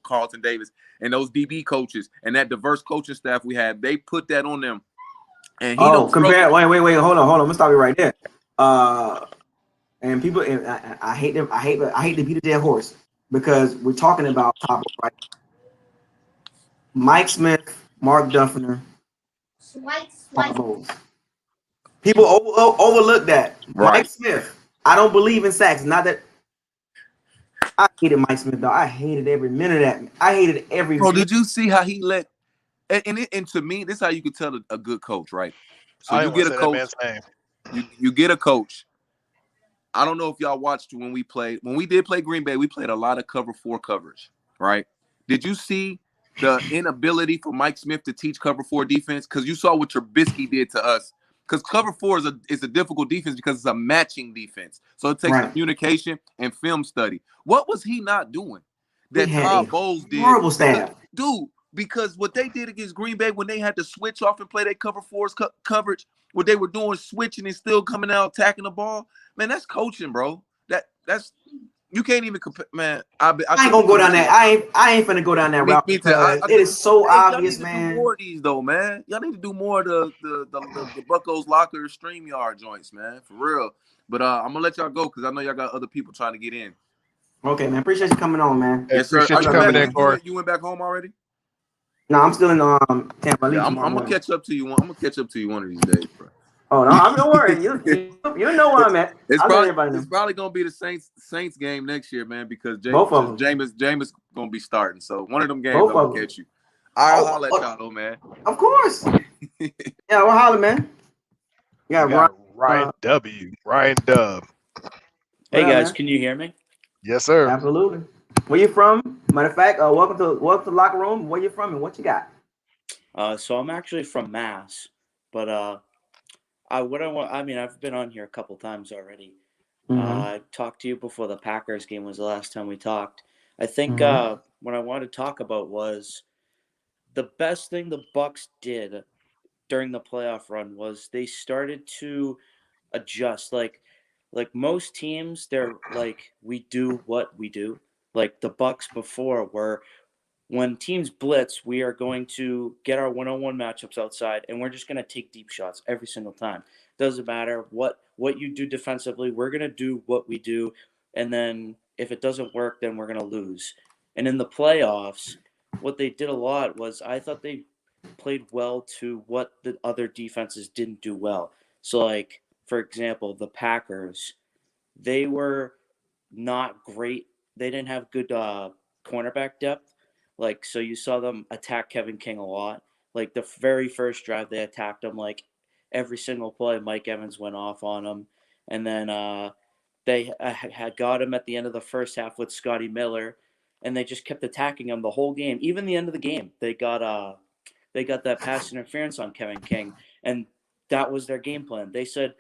Carlton Davis and those DB coaches and that diverse coaching staff we had. They put that on them. And he don't compare. Wait, hold on. I'm gonna stop you right there. And people, and I hate them. I hate to beat a dead horse because we're talking about Todd Bowles, right? Mike Smith, Mark Duffner, Todd Bowles. People overlook that. Right. Mike Smith. I don't believe in sacks. Not that I hated Mike Smith, though. I hated every minute of that. I hated every. Bro, did you see how he let? And to me, this is how you could tell a good coach, right? So you get a coach. You get a coach. I don't know if y'all watched when we did play Green Bay, we played a lot of cover 4 coverage, right? Did you see the inability for Mike Smith to teach cover 4 defense? Because you saw what Trubisky did to us. Because cover 4 is a difficult defense because it's a matching defense. So it takes communication and film study. What was he not doing that Todd Bowles did? Horrible staff. Dude, because what they did against Green Bay when they had to switch off and play their cover 4's coverage, what they were doing, switching and still coming out, attacking the ball, man, that's coaching, bro. That's you can't even compare, man. I ain't gonna go down that. I ain't finna go down that route because it is so obvious, man. Man. Do more of these though, man. Y'all need to do more of the BucosLocker StreamYard joints, man, for real. But I'm gonna let y'all go because I know y'all got other people trying to get in. Okay, man. Appreciate you coming on, man. Yes, sir. Appreciate you coming in, Corey. You went back home already? No, I'm still in Tampa. Yeah, I'm gonna catch up to you. I'm gonna catch up to you one of these days, bro. Oh no, I'm not worried. You know where I'm at. It's probably gonna be the Saints game next year, man, because Jameis gonna be starting. So one of them games I'm gonna catch you. I'll holler at y'all though, man. Of course. Yeah, we'll holler, man. Yeah, Ryan W. Ryan Dub. Hey guys, can you hear me? Yes, sir. Absolutely. Where you from? Matter of fact, welcome to the locker room. Where you from and what you got? So I'm actually from Mass, but I've been on here a couple times already. I talked to you before the Packers game was the last time we talked. I think what I wanted to talk about was the best thing the Bucs did during the playoff run was they started to adjust. Like most teams, they're like, we do what we do. Like the Bucs before were, when teams blitz, we are going to get our one-on-one matchups outside, and we're just going to take deep shots every single time. Doesn't matter what you do defensively. We're going to do what we do, and then if it doesn't work, then we're going to lose. And in the playoffs, what they did a lot was I thought they played well to what the other defenses didn't do well. So, like, for example, the Packers, they were not great. They didn't have good cornerback depth. Like, so you saw them attack Kevin King a lot. Like, the very first drive, they attacked him. Like, every single play, Mike Evans went off on him. And then they had got him at the end of the first half with Scotty Miller. And they just kept attacking him the whole game. Even the end of the game, they got that pass interference on Kevin King. And that was their game plan. They said,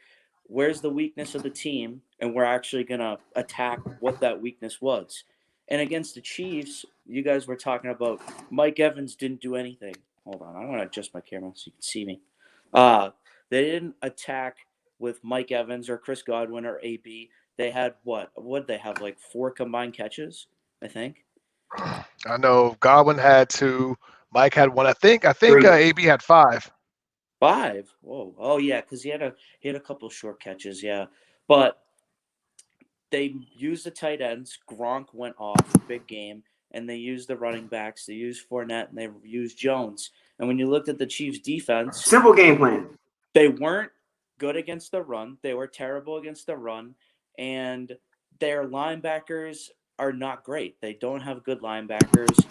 where's the weakness of the team? And we're actually going to attack what that weakness was. And against the Chiefs, you guys were talking about Mike Evans didn't do anything. Hold on, I want to adjust my camera so you can see me. They didn't attack with Mike Evans or Chris Godwin or AB. They had what did they have, like 4 combined catches, I think? I know Godwin had 2. Mike had 1. I think AB had 5. 5? Whoa. Oh yeah, because he had a couple short catches, yeah. But they used the tight ends. Gronk went off, big game, and they used the running backs. They used Fournette, and they used Jones. And when you looked at the Chiefs' defense, simple game plan. They weren't good against the run. They were terrible against the run, and their linebackers are not great. They don't have good linebackers.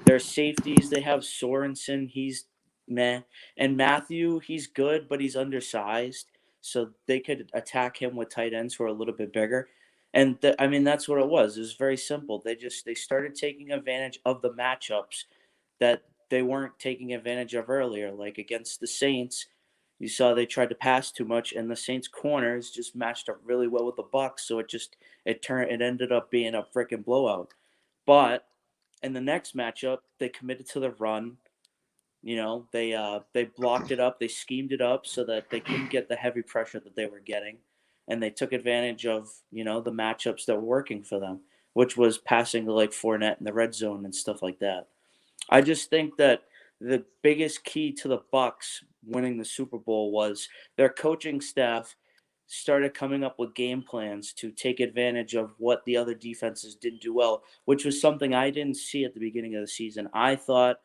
Their safeties, they have Sorensen. He's meh. And Matthew, he's good, but he's undersized. So they could attack him with tight ends who are a little bit bigger. And that's what it was. It was very simple. They started taking advantage of the matchups that they weren't taking advantage of earlier. Like against the Saints, you saw they tried to pass too much, and the Saints corners just matched up really well with the Bucs. So it ended up being a freaking blowout. But in the next matchup, they committed to the run. You know, they blocked it up. They schemed it up so that they couldn't get the heavy pressure that they were getting. and they took advantage of, you know, the matchups that were working for them, which was passing to like Fournette in the red zone and stuff like that. I just think that the biggest key to the Bucs winning the Super Bowl was their coaching staff started coming up with game plans to take advantage of what the other defenses didn't do well, which was something I didn't see at the beginning of the season. I thought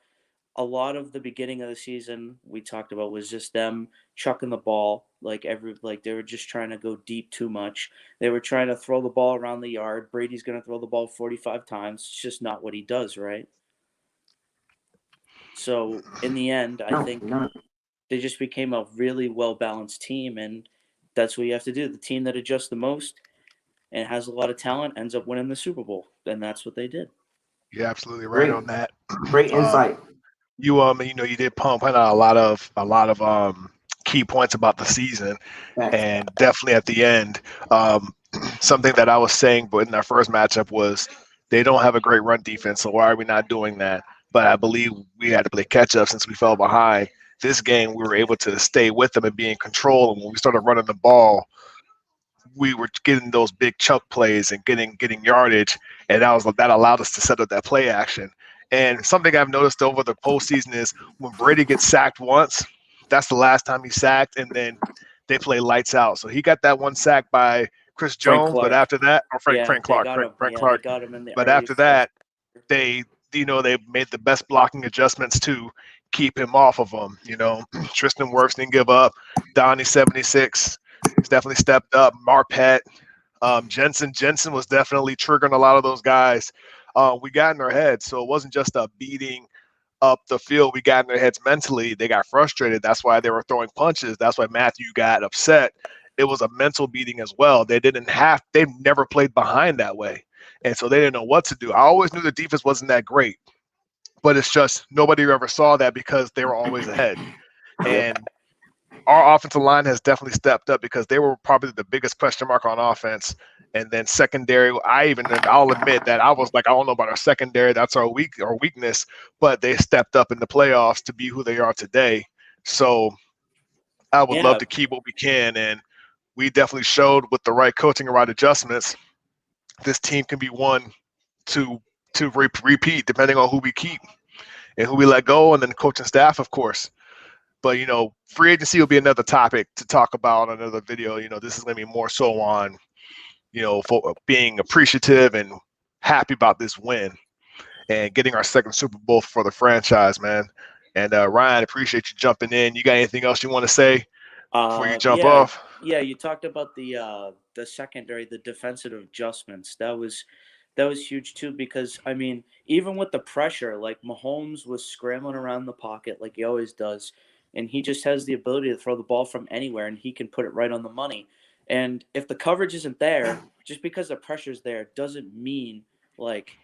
a lot of the beginning of the season we talked about was just them chucking the ball like they were just trying to go deep too much. They were trying to throw the ball around the yard. Brady's going to throw the ball 45 times. It's just not what he does, right? So in the end, I think they just became a really well-balanced team, and that's what you have to do. The team that adjusts the most and has a lot of talent ends up winning the Super Bowl, and that's what they did. You're absolutely right on that. Great insight. You know, you did pump out a lot of key points about the season, and definitely at the end, something that I was saying, but in our first matchup was they don't have a great run defense, so why are we not doing that? But I believe we had to play catch up since we fell behind. This game, we were able to stay with them and be in control. And when we started running the ball, we were getting those big chunk plays and getting yardage, and that allowed us to set up that play action. And something I've noticed over the postseason is when Brady gets sacked once, that's the last time he's sacked, and then they play lights out. So he got that one sack by Chris Jones, but after that, or Frank Clark. They got him in the but after that, they made the best blocking adjustments to keep him off of them. You know, Tristan Wirfs didn't give up. Donnie 76 has definitely stepped up. Marpet, Jensen was definitely triggering a lot of those guys. We got in their heads, so it wasn't just a beating up the field. We got in their heads mentally. They got frustrated. That's why they were throwing punches. That's why Matthew got upset. It was a mental beating as well. They've never played behind that way. And so they didn't know what to do. I always knew the defense wasn't that great, but it's just nobody ever saw that because they were always ahead. And our offensive line has definitely stepped up because they were probably the biggest question mark on offense. And then secondary, I'll admit that I was like, I don't know about our secondary. That's our weakness, but they stepped up in the playoffs to be who they are today. So I would love to keep what we can. And we definitely showed with the right coaching and right adjustments, this team can be one to repeat depending on who we keep and who we let go, and then coaching staff, of course. But, you know, free agency will be another topic to talk about, another video. You know, this is going to be more so on, you know, for being appreciative and happy about this win and getting our second Super Bowl for the franchise, man. And Ryan, appreciate you jumping in. You got anything else you want to say before you jump off? Yeah, you talked about the secondary, the defensive adjustments. That was huge too, because I mean, even with the pressure, like Mahomes was scrambling around the pocket like he always does, and he just has the ability to throw the ball from anywhere, and he can put it right on the money. And if the coverage isn't there, just because the pressure's there doesn't mean like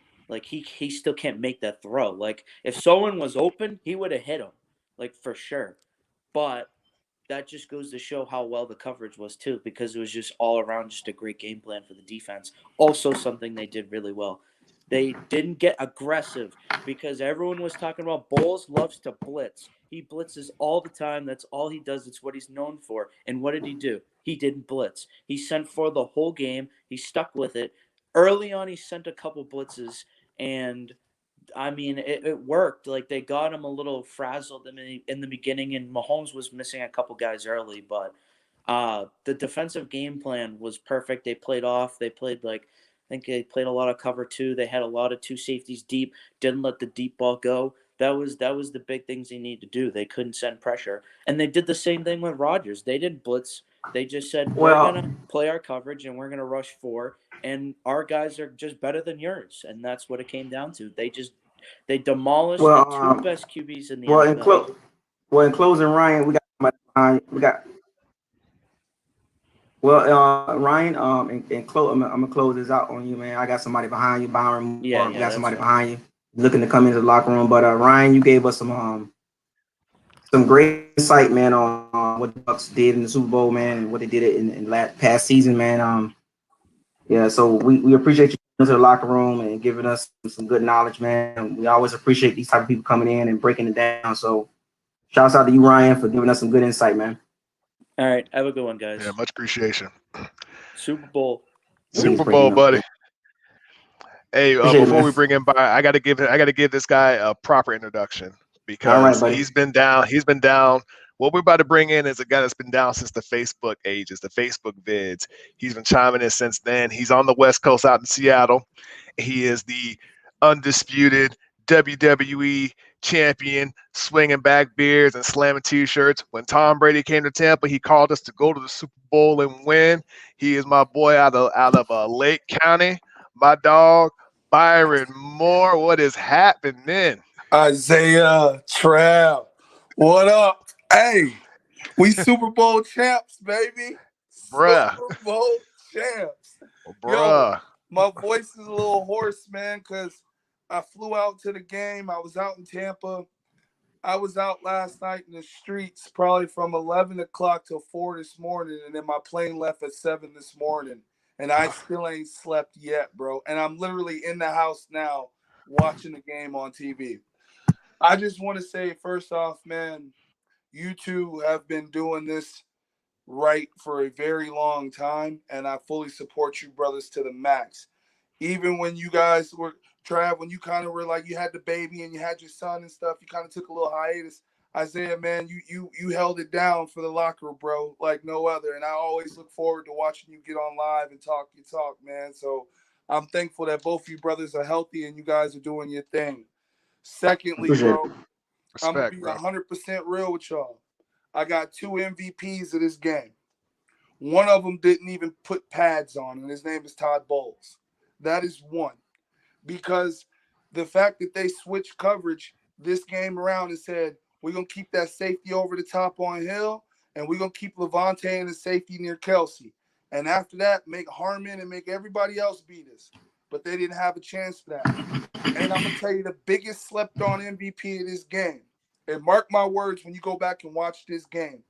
he still can't make that throw. Like if someone was open, he would have hit him, like for sure. But that just goes to show how well the coverage was too, because it was just all around just a great game plan for the defense. Also something they did really well. They didn't get aggressive because everyone was talking about Bowles loves to blitz. He blitzes all the time. That's all he does. It's what he's known for. And what did he do? He didn't blitz. He sent for the whole game. He stuck with it. Early on, he sent a couple blitzes, and I mean, it worked. Like they got him a little frazzled in the beginning, and Mahomes was missing a couple guys early, but the defensive game plan was perfect. They played off. They played I think they played a lot of cover two. They had a lot of two safeties deep. Didn't let the deep ball go. That was the big things they need to do. They couldn't send pressure, and they did the same thing with Rodgers. They didn't blitz. They just said we're gonna play our coverage and we're gonna rush four, and our guys are just better than yours, and that's what it came down to. They demolished the two best QBs in the NFL. In closing, Ryan, we got somebody behind. Ryan, I'm gonna close this out on you, man. I got somebody behind you, Byron. We got somebody behind you looking to come into the locker room. But Ryan, you gave us some great insight, man, on what the Bucs did in the Super Bowl, man, and what they did in past season, man. So we appreciate you coming to the locker room and giving us some good knowledge, man. We always appreciate these type of people coming in and breaking it down. So shouts out to you, Ryan, for giving us some good insight, man. All right. Have a good one, guys. Yeah, much appreciation. Super Bowl. Super Bowl, buddy. Hey, before we man. bring him by, I gotta give this guy a proper introduction because All right, buddy. he's been down. He's been down. What we're about to bring in is a guy that's been down since the Facebook ages, the Facebook vids. He's been chiming in since then. He's on the West Coast out in Seattle. He is the undisputed WWE champion, swinging back beers and slamming T-shirts. When Tom Brady came to Tampa, he called us to go to the Super Bowl and win. He is my boy out of Lake County. My dog, Byron Moore. What is happening? Isaiah Trav. What up? Hey, we Super Bowl champs, baby. Bruh. Super Bowl champs. Bruh. Yo, my voice is a little hoarse, man, because I flew out to the game. I was out in Tampa. I was out last night in the streets probably from 11 o'clock till 4 this morning, and then my plane left at 7 this morning. And I still ain't slept yet, bro. And I'm literally in the house now watching the game on TV. I just want to say, first off, man, you two have been doing this right for a very long time, and I fully support you brothers to the max. Even when you guys were, Trav, when you kind of were like, you had the baby and you had your son and stuff, you kind of took a little hiatus. Isaiah, man, you held it down for the locker, bro, like no other. And I always look forward to watching you get on live and talk your talk, man. So I'm thankful that both of you brothers are healthy and you guys are doing your thing. Secondly, bro, I'm going to be 100% real with y'all. I got 2 MVPs of this game. One of them didn't even put pads on, and his name is Todd Bowles. That is one. Because the fact that they switched coverage this game around and said, we're going to keep that safety over the top on Hill, and we're going to keep Levante in the safety near Kelsey. And after that, make Harmon and make everybody else beat us. But they didn't have a chance for that. And I'm going to tell you the biggest slept-on MVP of this game. And mark my words when you go back and watch this game.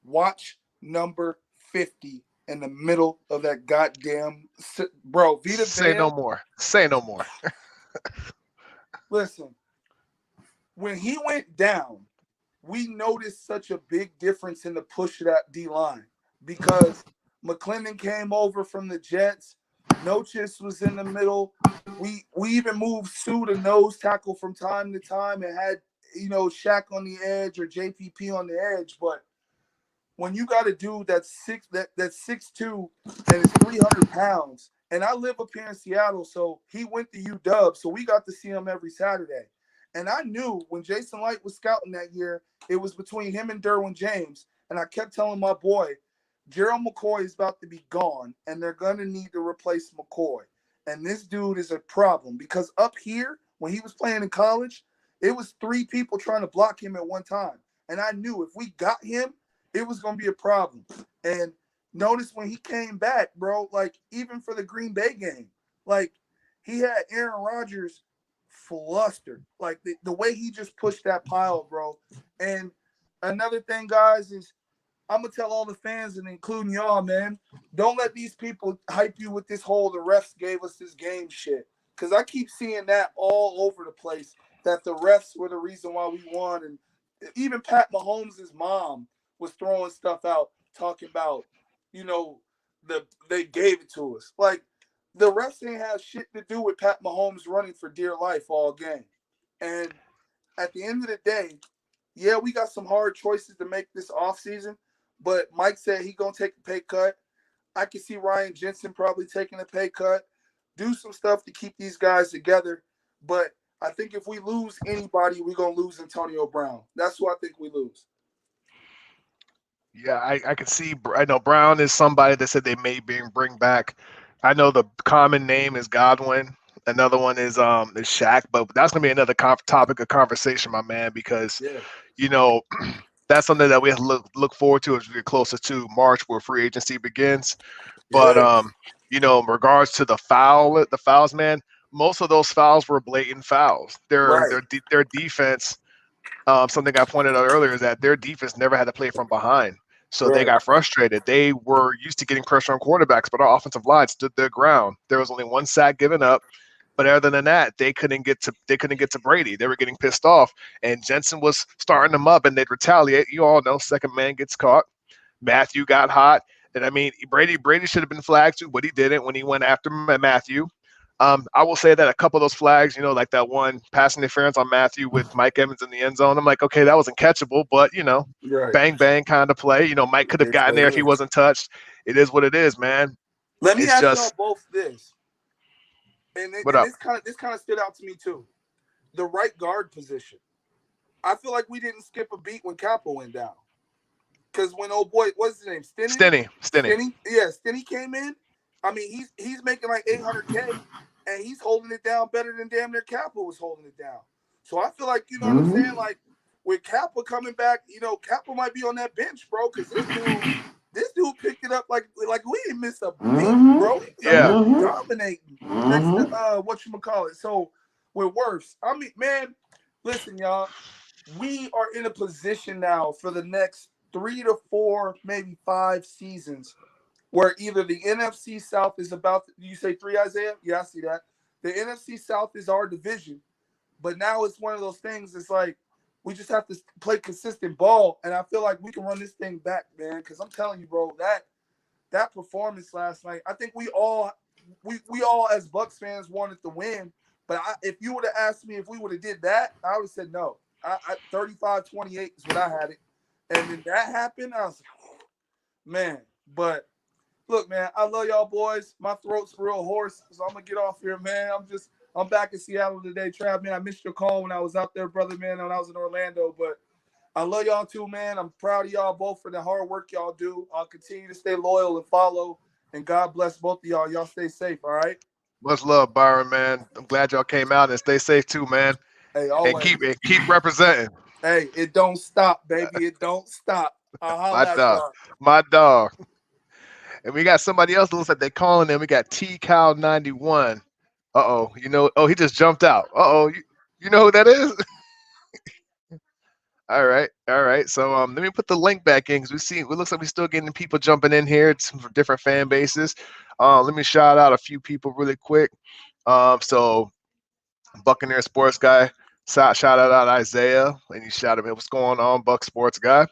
Watch number 50 in the middle of that goddamn – bro, Vita Say Vea, no more. Say no more. listen, when he went down, we noticed such a big difference in the push of that D-line because McClendon came over from the Jets. Nochis was in the middle. We even moved Sue to nose tackle from time to time and had, Shaq on the edge or JPP on the edge. But when you got a dude that's 6'2" and is 300 pounds, and I live up here in Seattle, so he went to UW, so we got to see him every Saturday. And I knew when Jason Light was scouting that year, it was between him and Derwin James. And I kept telling my boy, Gerald McCoy is about to be gone, and they're going to need to replace McCoy. And this dude is a problem because up here, when he was playing in college, it was 3 people trying to block him at one time. And I knew if we got him, it was going to be a problem. And notice when he came back, bro, like even for the Green Bay game, like he had Aaron Rodgers flustered. Like the way he just pushed that pile, bro. And another thing, guys, is I'm going to tell all the fans and including y'all, man, don't let these people hype you with this whole the refs gave us this game shit. Because I keep seeing that all over the place, that the refs were the reason why we won. And even Pat Mahomes' mom was throwing stuff out, talking about, they gave it to us. Like, the refs ain't have shit to do with Pat Mahomes running for dear life all game. And at the end of the day, yeah, we got some hard choices to make this offseason, but Mike said he going to take a pay cut. I can see Ryan Jensen probably taking a pay cut, do some stuff to keep these guys together. But I think if we lose anybody, we're going to lose Antonio Brown. That's who I think we lose. Yeah, I can see. I know Brown is somebody that said they may bring back. I know the common name is Godwin. Another one is Shaq, but that's gonna be another topic of conversation, my man, because that's something that we have to look forward to as we get closer to March, where free agency begins. But in regards to the fouls, man, most of those fouls were blatant fouls. Their defense. Something I pointed out earlier is that their defense never had to play from behind. So they got frustrated. They were used to getting pressure on quarterbacks, but our offensive line stood their ground. There was only 1 sack given up, but other than that, they couldn't get to Brady. They were getting pissed off, and Jensen was starting them up, and they'd retaliate. You all know, second man gets caught. Matthew got hot. And I mean, Brady should have been flagged too, but he didn't when he went after Matthew. I will say that a couple of those flags, like that one pass interference on Matthew with Mike Evans in the end zone. I'm like, okay, that wasn't catchable, but Right. bang bang kind of play. Mike could have It's gotten what there it if he is. wasn't touched. It is what it is, man. Let me It's ask y'all just both this, and what up? this kind of stood out to me too. The right guard position. I feel like we didn't skip a beat when Kappa went down. Because when old boy, what's his name? Stinny. Yeah, Stinny came in. I mean, he's making like $800K, and he's holding it down better than damn near Kappa was holding it down. So I feel like, you know what I'm saying? Like with Kappa coming back, Kappa might be on that bench, bro. Because this dude picked it up like we didn't miss a beat, bro. Yeah. Dominating next to whatchamacallit. So with Worse, I mean, man, listen, y'all. We are in a position now for the next 3 to 4, maybe 5 seasons where either the NFC South is about, you say 3, Isaiah? Yeah, I see that. The NFC South is our division, but now it's one of those things. It's like we just have to play consistent ball, and I feel like we can run this thing back, man, because I'm telling you, bro, that performance last night, I think we all as Bucs fans wanted to win, but if you would have asked me if we would have did that, I would have said no. 35-28 is what I had it. And then that happened. I was like, man. But look, man, I love y'all boys. My throat's real hoarse, so I'm gonna get off here, man. I'm back in Seattle today, Trav. Man, I missed your call when I was out there, brother, man, when I was in Orlando. But I love y'all too, man. I'm proud of y'all both for the hard work y'all do. I'll continue to stay loyal and follow. And God bless both of y'all. Y'all stay safe, all right? Much love, Byron, man. I'm glad y'all came out and stay safe too, man. Hey, always. And keep representing. Hey, it don't stop, baby. It don't stop. My dog. And we got somebody else that looks like they're calling them. We got T-Cow91. He just jumped out. You know who that is? All right. So let me put the link back in because it looks like we're still getting people jumping in here. It's from different fan bases. Let me shout out a few people really quick. So Buccaneer Sports Guy, shout out Isaiah, and you shout him, what's going on, Buck Sports Guy?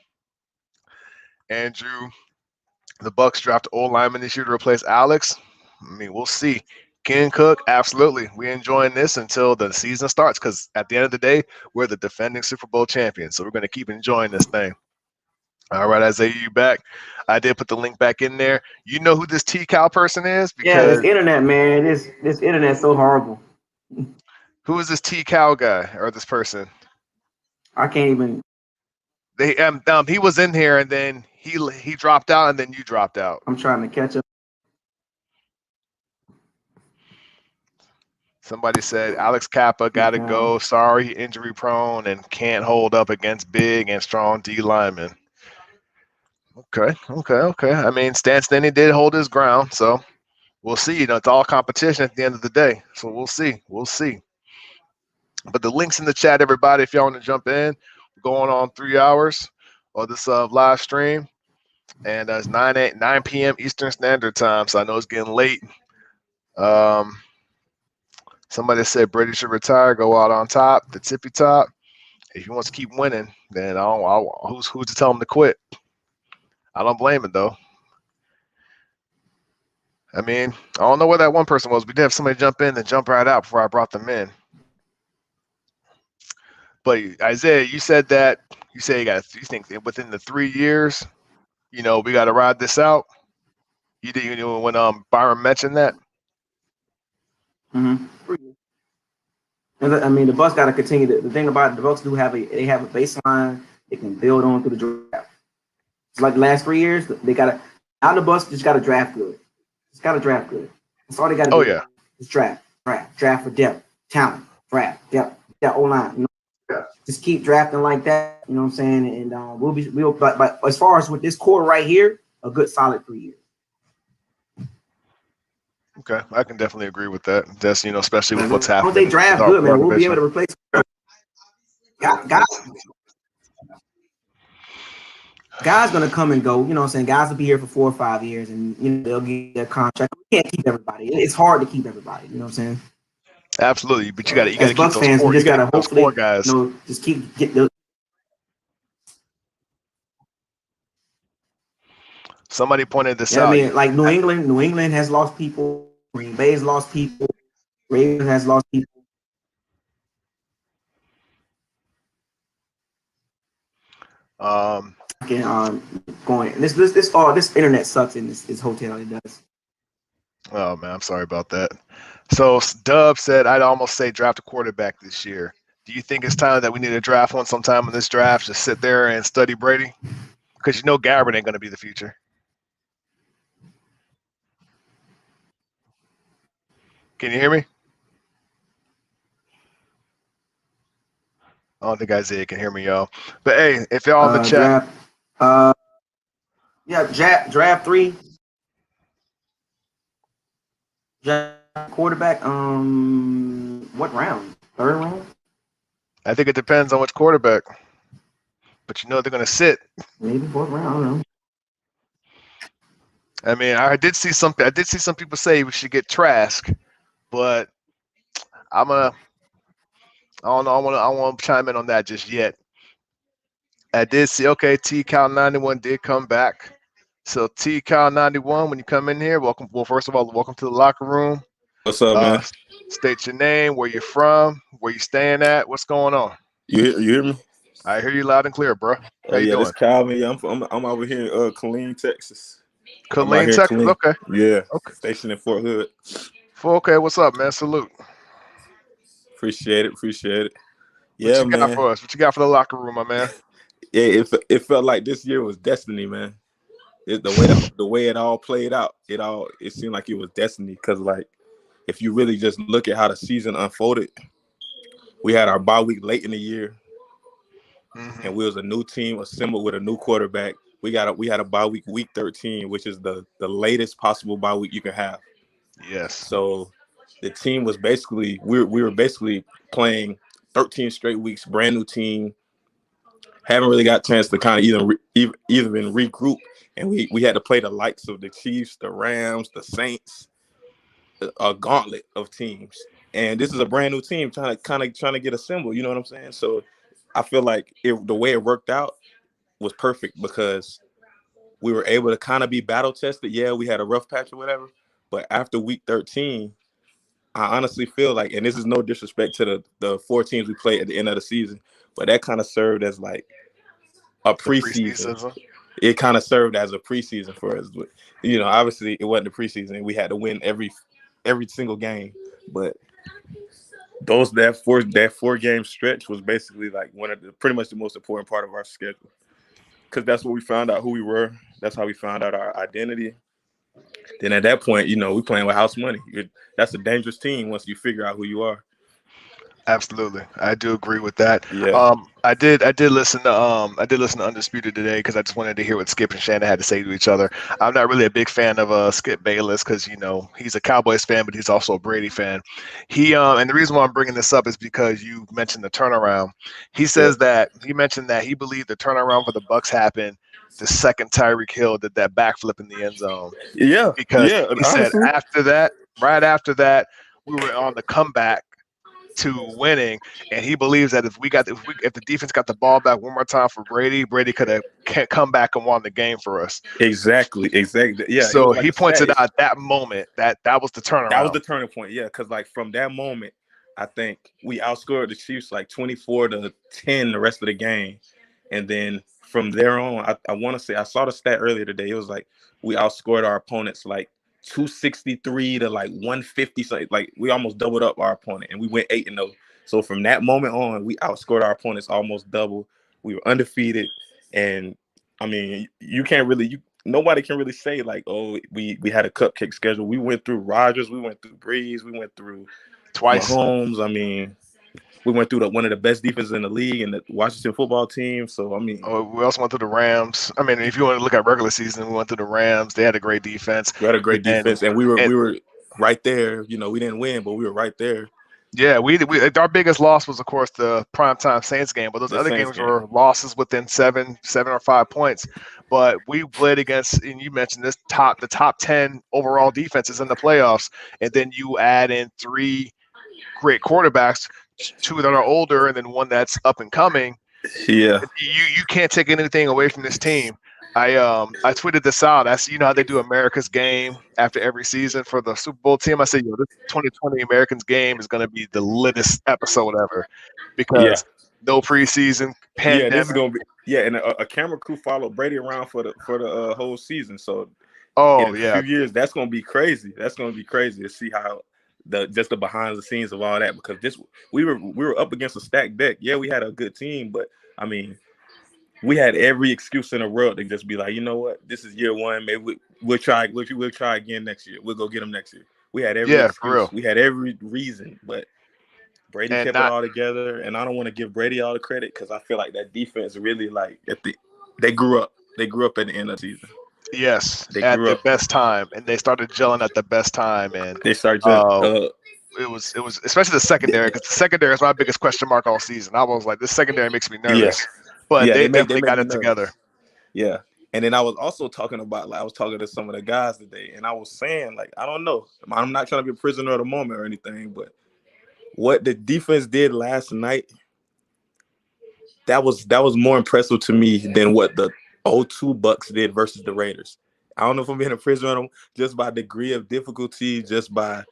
Andrew, the Bucs draft old lineman this year to replace Alex. I mean, we'll see. Ken Cook, absolutely. We're enjoying this until the season starts because at the end of the day, we're the defending Super Bowl champions. So we're going to keep enjoying this thing. All right, Isaiah, you back. I did put the link back in there. You know who this T-Cow person is? Because this internet, man. This internet's so horrible. Who is this T-Cow guy or this person? I can't even. He was in here and then he dropped out and then you dropped out. I'm trying to catch up. Somebody said Alex Kappa got to go. Sorry, injury prone and can't hold up against big and strong D linemen. Okay. I mean, Stan Stinnie did hold his ground, so we'll see. It's all competition at the end of the day. So we'll see. But the link's in the chat, everybody. If y'all want to jump in, we're going on 3 hours of this live stream, and it's 9 p.m. Eastern Standard Time. So I know it's getting late. Somebody said Brady should retire, go out on top, the tippy top. If he wants to keep winning, then who's to tell him to quit? I don't blame it though. I mean, I don't know where that one person was. We did have somebody jump in and jump right out before I brought them in. But Isaiah, you said that you think within the 3 years, we got to ride this out. You did when Byron mentioned that. Mm-hmm. I mean, the Bucs got to continue. The thing about it, the Bucs have a baseline they can build on through the draft. It's like the last 3 years, they got to. Now the Bucs just got to draft good. Just got to draft good. That's all they got to do. Oh yeah. Just draft for depth, talent, draft, depth, that O-line. Just keep drafting like that. You know what I'm saying? And we'll. But as far as with this core right here, a good solid 3 years. Okay, I can definitely agree with that. That's especially with what's happening. They draft good, man. We'll be able to replace guys gonna come and go. You know what I'm saying? Guys will be here for 4 or 5 years, and they'll get their contract. We can't keep everybody. It's hard to keep everybody. You know what I'm saying? Absolutely, but you got to keep Bucs those fans, core. we just gotta those hopefully, core guys. Just get those. Somebody pointed this Yeah, I out. mean, like New England has lost people. Green Bay's lost people. Ravens has lost people. Going this internet sucks in this hotel. It does. Oh man, I'm sorry about that. So Dub said, I'd almost say draft a quarterback this year. Do you think it's time that we need to draft one sometime in this draft? Just sit there and study Brady, because you know Gabbard ain't going to be the future. Can you hear me? I don't think Isaiah can hear me, y'all. But hey, if y'all in the chat, Draft 3. Quarterback. What round? Third round? I think it depends on which quarterback. But you know they're going to sit. Maybe fourth round. I don't know. I mean, I did see some people say we should get Trask, but I don't know. I want to chime in on that just yet. I did see. Okay, T Cal 91 did come back. So T Cal 91, when you come in here, welcome. Well, first of all, welcome to the locker room. What's up, man? State your name, where you're from, where you staying at, what's going on. You hear me? I hear you loud and clear, bro. How you doing? This Calvin. Yeah, I'm over here in Killeen, Texas. Killeen, Texas. Killeen. Okay. Yeah. Okay. Stationed in Fort Hood. Okay, what's up, man? Salute. Appreciate it. Yeah, what you got for us? What you got for the locker room, my man? Yeah, it felt like this year was destiny, man. The way it all played out, it seemed like it was destiny. Because like, if you really just look at how the season unfolded, we had our bye week late in the year, and we was a new team assembled with a new quarterback. We had a bye week 13, which is the latest possible bye week you can have. Yes. So the team was basically we were basically playing 13 straight weeks, brand new team. Haven't really got a chance to kind of even regroup, and we had to play the likes of the Chiefs, the Rams, the Saints, a gauntlet of teams. And this is a brand new team trying to get assembled. You know what I'm saying? So I feel like the way it worked out was perfect because we were able to kind of be battle tested. Yeah, we had a rough patch or whatever, but after week 13, I honestly feel like, and this is no disrespect to the 4 teams we played at the end of the season, but that kind of served as like a preseason. It kind of served as a preseason for us. But, you know, obviously it wasn't the preseason. We had to win every single game. But that four game stretch was basically like pretty much the most important part of our schedule. Because that's where we found out who we were. That's how we found out our identity. Then at that point, you know, we playing with house money. That's a dangerous team once you figure out who you are. Absolutely, I do agree with that. Yeah. I did listen to Undisputed today because I just wanted to hear what Skip and Shannon had to say to each other. I'm not really a big fan of Skip Bayless because you know he's a Cowboys fan, but he's also a Brady fan. And the reason why I'm bringing this up is because you mentioned the turnaround. He says that he mentioned that he believed the turnaround for the Bucs happened the second Tyreek Hill did that backflip in the end zone. Yeah, because he honestly said right after that, we were on the comeback to winning, and he believes that if the defense got the ball back one more time for Brady could have come back and won the game for us. Exactly. Yeah. So he pointed out that moment that was the turnaround. That was the turning point. Yeah, because like from that moment, I think we outscored the Chiefs like 24-10 the rest of the game, and then from there on, I want to say I saw the stat earlier today. It was like we outscored our opponents like 263 to like 150. So like we almost doubled up our opponent, and we went 8-0. So from that moment on, we outscored our opponents almost double. We were undefeated, and I mean, nobody can really say like, oh, we had a cupcake schedule. We went through Rodgers, we went through Breeze, we went through twice Mahomes. I mean, we went through one of the best defenses in the league and the Washington football team. So I mean, we also went through the Rams. I mean, if you want to look at regular season, we went through the Rams. They had a great defense. We had a great defense, and we were right there. You know, we didn't win, but we were right there. Yeah, we our biggest loss was, of course, the primetime Saints game, but those other games were losses within 7 or 5 points. But we played against, and you mentioned this, the top 10 overall defenses in the playoffs, and then you add in 3 great quarterbacks, 2 that are older, and then 1 that's up and coming. Yeah, you can't take anything away from this team. I tweeted this out. You know how they do America's game after every season for the Super Bowl team. I said, yo, this 2020 Americans game is going to be the littest episode ever Yeah. because no preseason, Yeah, this pandemic. is gonna be and a camera crew followed Brady around for the whole season. So in Oh a yeah, few years, that's gonna be crazy. That's gonna be crazy to see how the behind the scenes of all that, because we were up against a stacked deck. Yeah, we had a good team, but I mean, we had every excuse in the world to just be like, you know what, this is year one. Maybe we'll try again next year. We'll go get them next year. We had every yeah, for excuse. real. We had every reason, but Brady And kept it all together, and I don't want to give Brady all the credit because I feel like that defense really they grew up. They grew up at the end of the season. Yes, They at grew the up. best time, and they started gelling at the best time, and They started. it was especially the secondary, because the secondary is my biggest question mark all season. I was like, this secondary makes me nervous, but Yeah, they they definitely make got me it nervous. together. Yeah, and then I was also talking about I was talking to some of the guys today, and I was saying I don't know. I'm not trying to be a prisoner of the moment or anything, but what the defense did last night, that was more impressive to me than what the 0-2 Bucks did versus the Raiders. I don't know if I'm being a prisoner of them, just by degree of difficulty, just by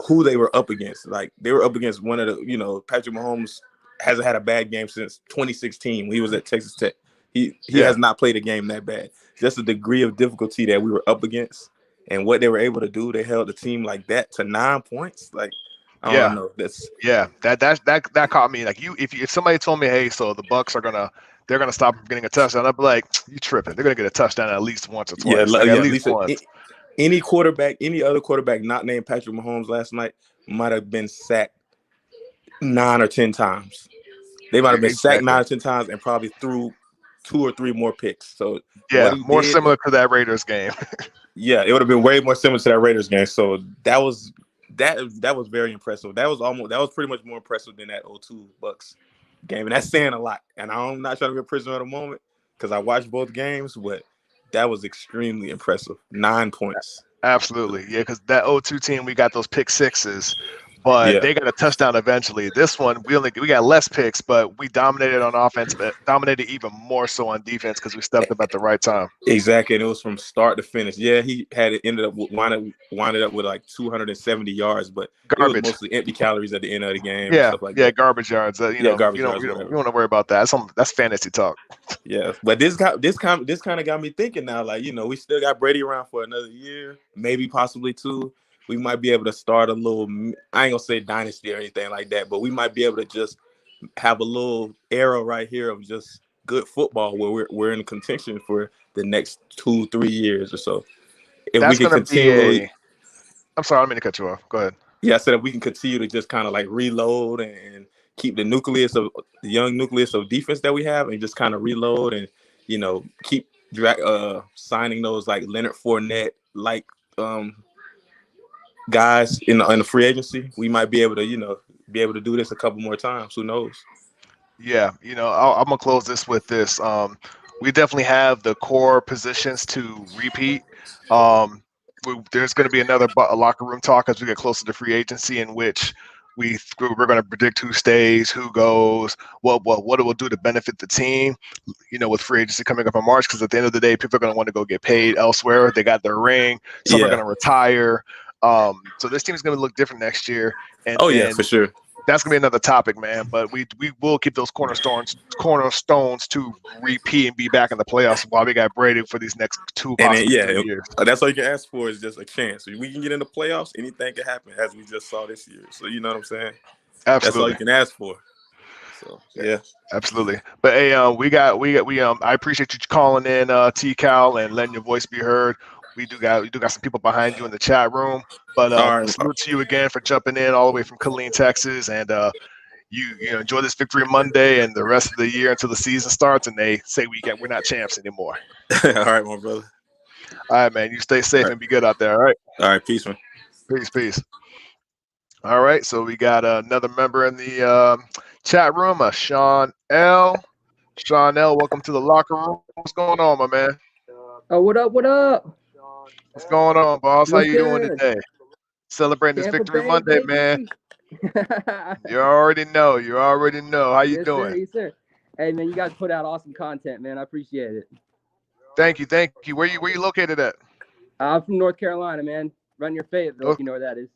who they were up against. Like, they were up against one of the, Patrick Mahomes hasn't had a bad game since 2016 when he was at Texas Tech. He has not played a game that bad. Just the degree of difficulty that we were up against and what they were able to do. They held the team like that to 9 points. Like, I don't know. That caught me. Like, if somebody told me, hey, so the Bucks they're gonna stop getting a touchdown, I'd be like, you tripping? They're gonna get a touchdown at least once or twice. At least once. Any other quarterback not named Patrick Mahomes last night might have been sacked 9 or 10 times. They might have been sacked 9 or 10 times and probably threw 2 or 3 more picks. So yeah, more similar to that Raiders game. Yeah, it would have been way more similar to that Raiders game. So that was very impressive. That was pretty much more impressive than that 0-2 Bucks game, and that's saying a lot. And I'm not trying to be a prisoner of the moment because I watched both games, but that was extremely impressive. 9 points. Absolutely, yeah. Because that 0-2 team, we got those pick sixes, but they got a touchdown eventually. This one, we got less picks, but we dominated on offense, but dominated even more so on defense because we stepped up at the right time. Exactly, and it was from start to finish. Yeah, he had it ended up winded up with like 270 yards, but garbage. It was mostly empty calories at the end of the game. Yeah, and stuff like that. Garbage yards. Garbage yards. You don't want to worry about that. That's fantasy talk. Yeah, but this kind of got me thinking now. Like, we still got Brady around for another year, maybe possibly 2. We might be able to start a little, I ain't gonna say dynasty or anything like that, but we might be able to just have a little era right here of just good football where we're in contention for the next 2-3 years or so. If that's we can continually, I'm sorry, I didn't mean to cut you off. Go ahead. Yeah, I said if we can continue to just kind of like reload and keep the young nucleus of defense that we have, and just kind of reload and keep signing those like Leonard Fournette guys in the free agency, we might be able to do this a couple more times. Who knows? Yeah, I'm gonna close this with this. We definitely have the core positions to repeat. There's going to be another locker room talk as we get closer to free agency, in which we're going to predict who stays, who goes, what it will do to benefit the team. With free agency coming up in March, because at the end of the day, people are going to want to go get paid elsewhere. They got their ring. Some are going to retire. So this team is going to look different next year. And for sure. That's gonna be another topic, man. But we will keep those cornerstones to repeat and be back in the playoffs while we got Brady for these next 2 possibly 3 years. That's all you can ask for is just a chance. If we can get in the playoffs, anything can happen, as we just saw this year. So you know what I'm saying? Absolutely, that's all you can ask for. So yeah, absolutely. But hey, I appreciate you calling in, T-Cal, and letting your voice be heard. We do got some people behind you in the chat room. But salute to you again for jumping in all the way from Killeen, Texas, and you enjoy this Victory Monday and the rest of the year until the season starts, and they say we're not champs anymore. All right, my brother. All right, man. You stay safe and be good out there. All right. All right. Peace, man. Peace. All right. So we got another member in the chat room, Sean L. Sean L. Welcome to the locker room. What's going on, my man? Oh, what up? What's going on, boss? How you doing today? Celebrating this Victory Monday, man. You already know. How you doing? Yes, sir. Hey, man, you guys put out awesome content, man. I appreciate it. Thank you. Where you located at? I'm from North Carolina, man. Right near Fayetteville, if North- you know where that is.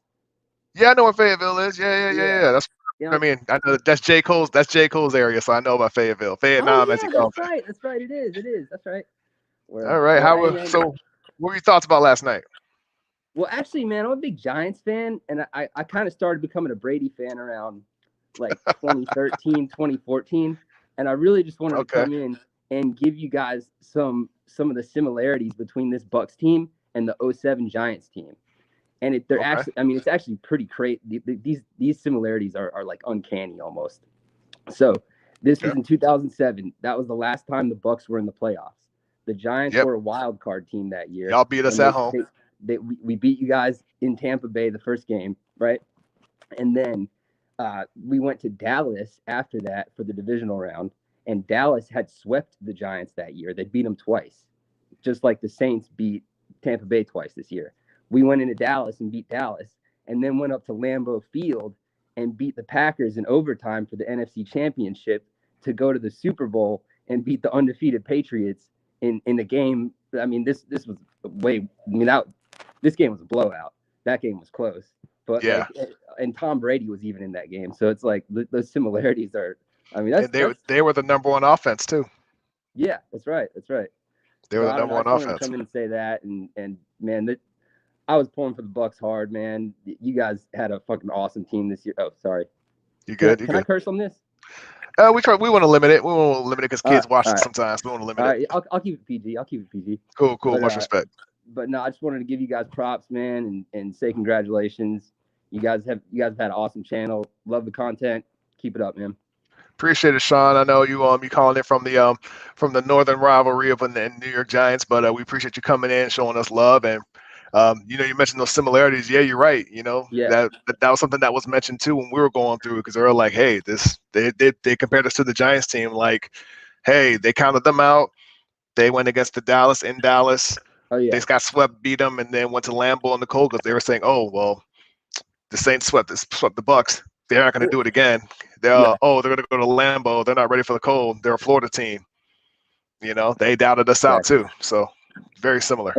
Yeah, I know where Fayetteville is. Yeah. That's Yeah. I mean, I know that's J. Cole's area, so I know about Fayetteville. Vietnam, as you call it. That's right. It is. That's right. All right. So what were your thoughts about last night? Well, actually, man, I'm a big Giants fan, and I kind of started becoming a Brady fan around like 2013, 2014, and I really just wanted to come in and give you guys some of the similarities between this Bucs team and the 07 Giants team. And they're actually, I mean, it's actually pretty crazy. These similarities are like uncanny almost. So this was in 2007. That was the last time the Bucs were in the playoffs. The Giants were a wild card team that year. Y'all beat us at home. We beat you guys in Tampa Bay the first game, right? And then we went to Dallas after that for the divisional round, and Dallas had swept the Giants that year. They beat them twice, just like the Saints beat Tampa Bay twice this year. We went into Dallas and beat Dallas, and then went up to Lambeau Field and beat the Packers in overtime for the NFC Championship to go to the Super Bowl and beat the undefeated Patriots in a game. I mean, this was this game was a blowout. That game was close, but and Tom Brady was even in that game. So it's like those similarities are. I mean, they were the number one offense too. Yeah, that's right. They were the number one offense. Come in and say that, and man, I was pulling for the Bucs hard, man. You guys had a fucking awesome team this year. Oh, sorry. You good? Can I curse on this? We want to limit it. We want to limit it because kids watch it sometimes. We want to limit it. I'll keep it PG. Cool. Much respect. But no, I just wanted to give you guys props, man, and say congratulations. You guys have had an awesome channel. Love the content. Keep it up, man. Appreciate it, Sean. I know you calling it from the northern rivalry of the New York Giants, but we appreciate you coming in, showing us love, and you mentioned those similarities. Yeah, you're right. That was something that was mentioned too when we were going through, because they were like, hey, they compared us to the Giants team. Like, hey, they counted them out. They went against the Dallas in Dallas. Oh, yeah. They just got swept, beat them, and then went to Lambeau in the cold because they were saying, oh, well, the Saints swept the Bucs. They're not going to do it again. They're going to go to Lambeau. They're not ready for the cold. They're a Florida team. They doubted us out too. So very similar.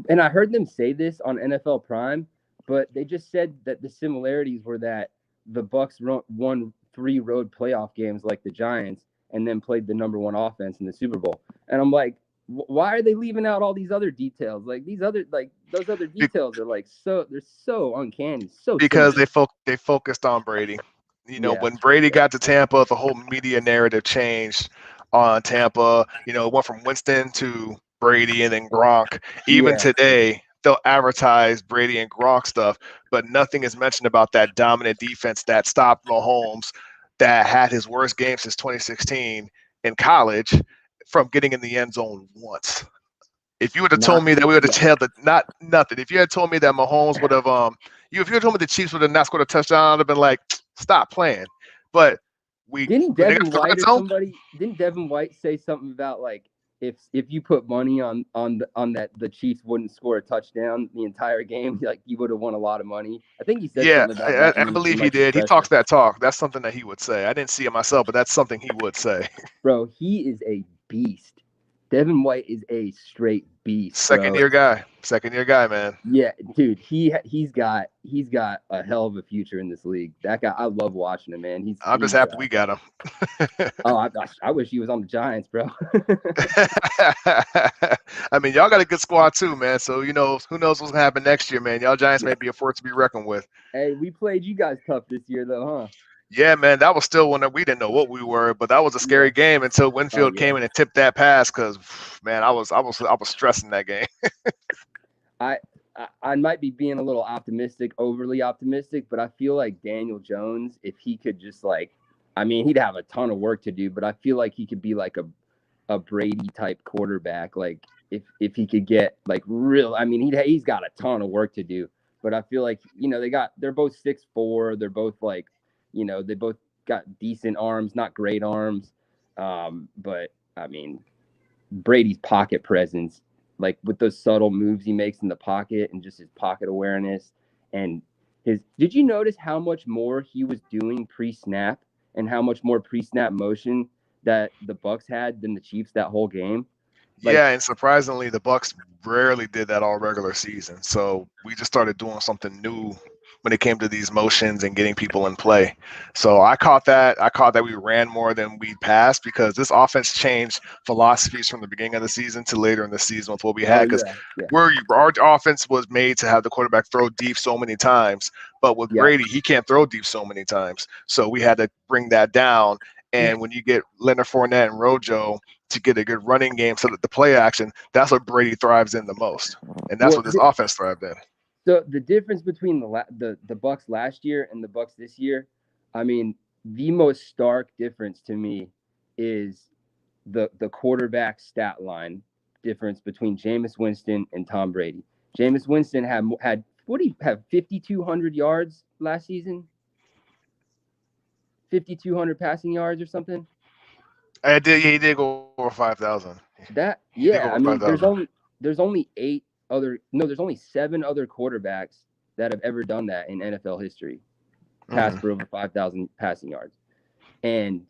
And I heard them say this on NFL Prime, but they just said that the similarities were that the Bucs won 3 road playoff games like the Giants, and then played the number 1 offense in the Super Bowl. And I'm like, why are they leaving out all these other details? Like those other details are like they're so uncanny. So because they focused on Brady. When Brady got to Tampa, the whole media narrative changed on Tampa. It went from Winston to Brady and then Gronk. Even today, they'll advertise Brady and Gronk stuff, but nothing is mentioned about that dominant defense that stopped Mahomes, that had his worst game since 2016 in college, from getting in the end zone once. If you would have told me that we would have held nothing. If you had told me that Mahomes would have, if you had told me the Chiefs would have not scored a touchdown, I'd have been like, stop playing. But didn't Devin White say something about like if you put money on that the Chiefs wouldn't score a touchdown the entire game, like you would have won a lot of money. I think he said something about that. I believe he did. He talks that talk. That's something that he would say. I didn't see it myself, but that's something he would say. Bro, he is a beast. Devin White is a straight beast. Second year guy, man. Yeah, dude, he's got a hell of a future in this league. That guy, I love watching him, man. I'm just happy we got him. I wish he was on the Giants, bro. I mean, y'all got a good squad too, man. So who knows what's gonna happen next year, man. Y'all Giants may be a force to be reckoned with. Hey, we played you guys tough this year, though, huh? Yeah, man, that was still when we didn't know what we were, but that was a scary game until Winfield came in and tipped that pass. Because, man, I was stressing that game. I might be being a little overly optimistic, but I feel like Daniel Jones, if he could just he'd have a ton of work to do, but I feel like he could be like a Brady type quarterback. Like if he could get he's got a ton of work to do, but I feel like they're both 6'4", they're both they both got decent arms, not great arms. But I mean, Brady's pocket presence, like with those subtle moves he makes in the pocket and just his pocket awareness and did you notice how much more he was doing pre-snap and how much more pre-snap motion that the Bucs had than the Chiefs that whole game? Like, Yeah, and surprisingly, the Bucks rarely did that all regular season. So we just started doing something new when it came to these motions and getting people in play. So I caught that. I caught that we ran more than we passed because this offense changed philosophies from the beginning of the season to later in the season with what we oh had. Because yeah, our offense was made to have the quarterback throw deep so many times, but with yeah. Brady, he can't throw deep so many times. So we had to bring that down. And when you get Leonard Fournette and Rojo to get a good running game so that the play action, that's what Brady thrives in the most. And that's Well, what this offense thrived in. so the difference between the Bucks last year and the Bucks this year, I mean, the most stark difference to me is the quarterback stat line difference between Jameis Winston and Tom Brady. Jameis Winston had what do you have 5,200 yards last season? 5,200 passing yards or something? He did go over 5,000. That He did go yeah, over I mean, 5,000. there's only there's only 7 other quarterbacks that have ever done that in NFL history, passed for over 5,000 passing yards, and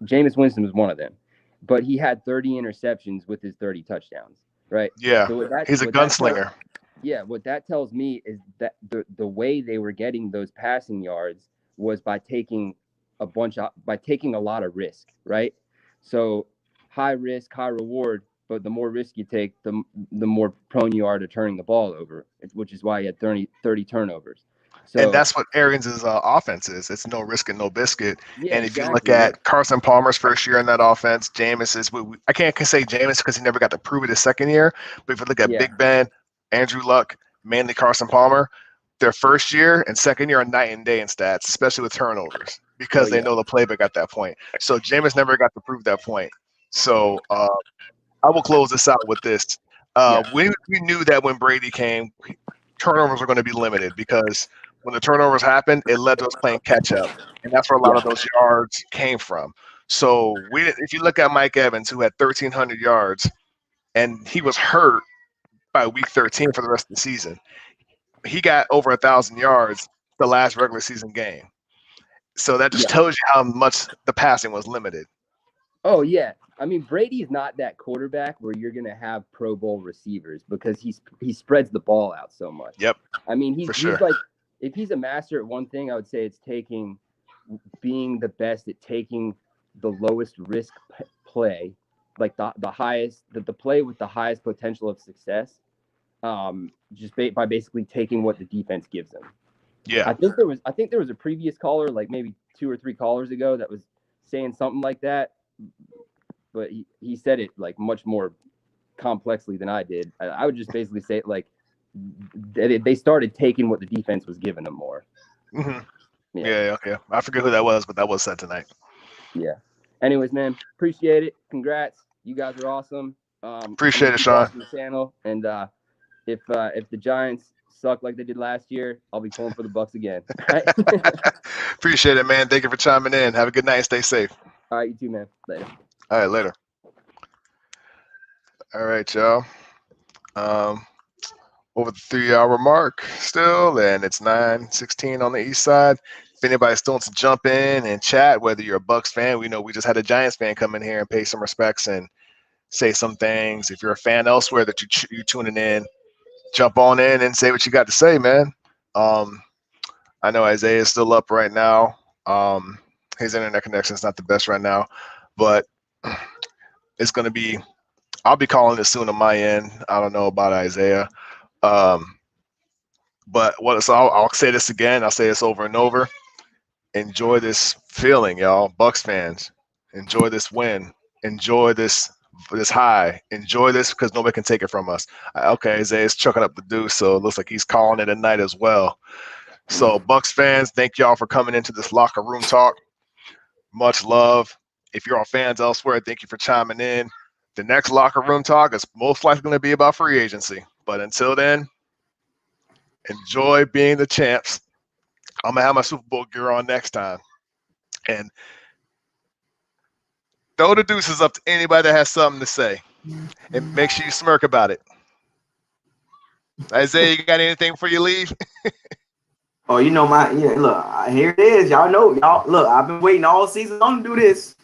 Jameis Winston was one of them. But he had 30 interceptions with his 30 touchdowns, right? Yeah, So he's a gunslinger. what that tells me is that the way they were getting those passing yards was by taking a lot of risk, right? So high risk, high reward, but the more risk you take, the more prone you are to turning the ball over, which is why he had 30 turnovers. So, and that's what Arians' offense is. It's no risk and no biscuit. yeah, And if you exactly, look at Carson Palmer's first year in that offense, Jameis is. I can't say Jameis because he never got to prove it his second year. But if you look at Yeah. Big Ben, Andrew Luck, mainly Carson Palmer, their first year and second year are night and day in stats, especially with turnovers, because they know the playbook at that point. So Jameis never got to prove that point. So I will close this out with this. We knew that when Brady came, turnovers were going to be limited because when the turnovers happened, it led to us playing catch up, and that's where a lot of those yards came from. So if you look at Mike Evans, who had 1,300 yards, and he was hurt by week 13 for the rest of the season, he got over 1,000 yards the last regular season game. So that just tells you how much the passing was limited. Oh yeah, I mean Brady's not that quarterback where you're gonna have Pro Bowl receivers because he spreads the ball out so much. Yep. I mean he's sure. like, if he's a master at one thing, I would say it's being the best at taking the lowest risk play, like the highest, the play with the highest potential of success, just by basically taking what the defense gives them. Yeah. I think there was a previous caller, like maybe 2 or 3 callers ago, that was saying something like that, but he said it like much more complexly than I did. I would just basically say it like they started taking what the defense was giving them more. Mm-hmm. Yeah. Okay. I forget who that was, but that was said tonight. Yeah. Anyways, man, appreciate it. Congrats. You guys are awesome. Appreciate it, Sean. The channel, and if the Giants suck like they did last year, I'll be pulling for the Bucks again. Right? Appreciate it, man. Thank you for chiming in. Have a good night and stay safe. All right, you too, man. Later. All right, later. All right, y'all. Over the 3-hour mark still, and it's 9:16 on the east side. If anybody still wants to jump in and chat, whether you're a Bucks fan, we know we just had a Giants fan come in here and pay some respects and say some things. If you're a fan elsewhere that you're tuning in, jump on in and say what you got to say, man. I know Isaiah is still up right now. His internet connection is not the best right now, but it's going to be – I'll be calling it soon on my end. I don't know about Isaiah. But I'll say this again. I'll say this over and over. Enjoy this feeling, y'all. Bucks fans, enjoy this win. Enjoy this high. Enjoy this because nobody can take it from us. Okay, Isaiah's chucking up the deuce, so it looks like he's calling it a night as well. So, Bucks fans, thank y'all for coming into this locker room talk. Much love. If you're all fans elsewhere, thank you for chiming in. The next locker room talk is most likely going to be about free agency. But until then, enjoy being the champs. I'm going to have my Super Bowl gear on next time. And throw the deuces up to anybody that has something to say. And make sure you smirk about it. Isaiah, you got anything before you leave? Oh, you know look, here it is. Y'all know, look, I've been waiting all season long to do this.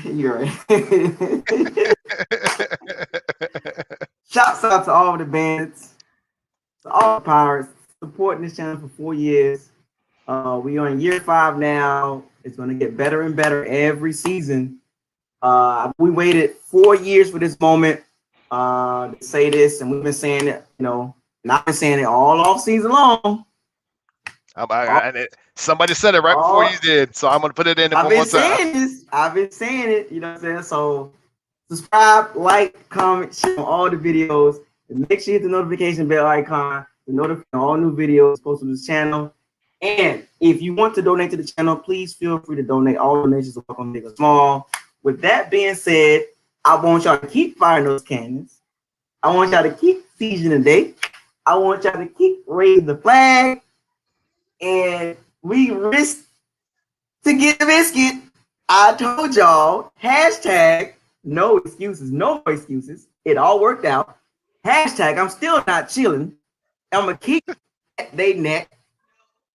You're right. Shouts out to all the bands, to all the pirates supporting this channel for 4 years. We are in year 5 now. It's going to get better and better every season. We waited 4 years for this moment to say this, and we've been saying it, and I've been saying it all off season long. Somebody said it right before you did, so I'm gonna put it in one more time. I've been saying it. You know what I'm saying? So subscribe, like, comment, share on all the videos, and make sure you hit the notification bell icon to notify all new videos posted to this channel. And if you want to donate to the channel, please feel free to donate. All donations are welcome, big or small. With that being said, I want y'all to keep firing those cannons. I want y'all to keep sieging the day. I want y'all to keep raising the flag. And we risk to get the biscuit. I told y'all, hashtag no excuses, no excuses. It all worked out. Hashtag I'm still not chilling. I'm going to keep they neck.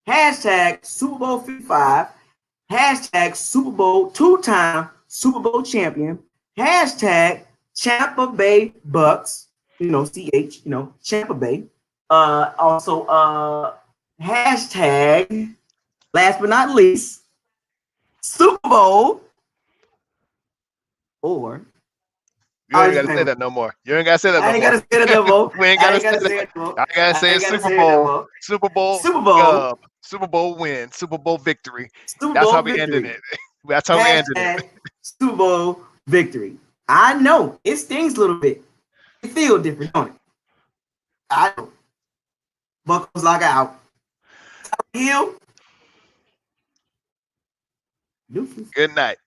Hashtag Super Bowl 55. Hashtag Super Bowl 2-time Super Bowl champion. Hashtag Tampa Bay Bucks. CH, Tampa Bay. Also, hashtag, last but not least, Super Bowl or you ain't gotta say that no more. You ain't gotta say that no more. I ain't gotta say that no more. We ain't gotta say that. I gotta say it's Super Bowl. Super Bowl. Super Bowl win. Super Bowl victory. That's how we ended it. That's how we ended it. Super Bowl victory. I know it stings a little bit. It feels different, don't it? I know. BucosLocker out. Good night.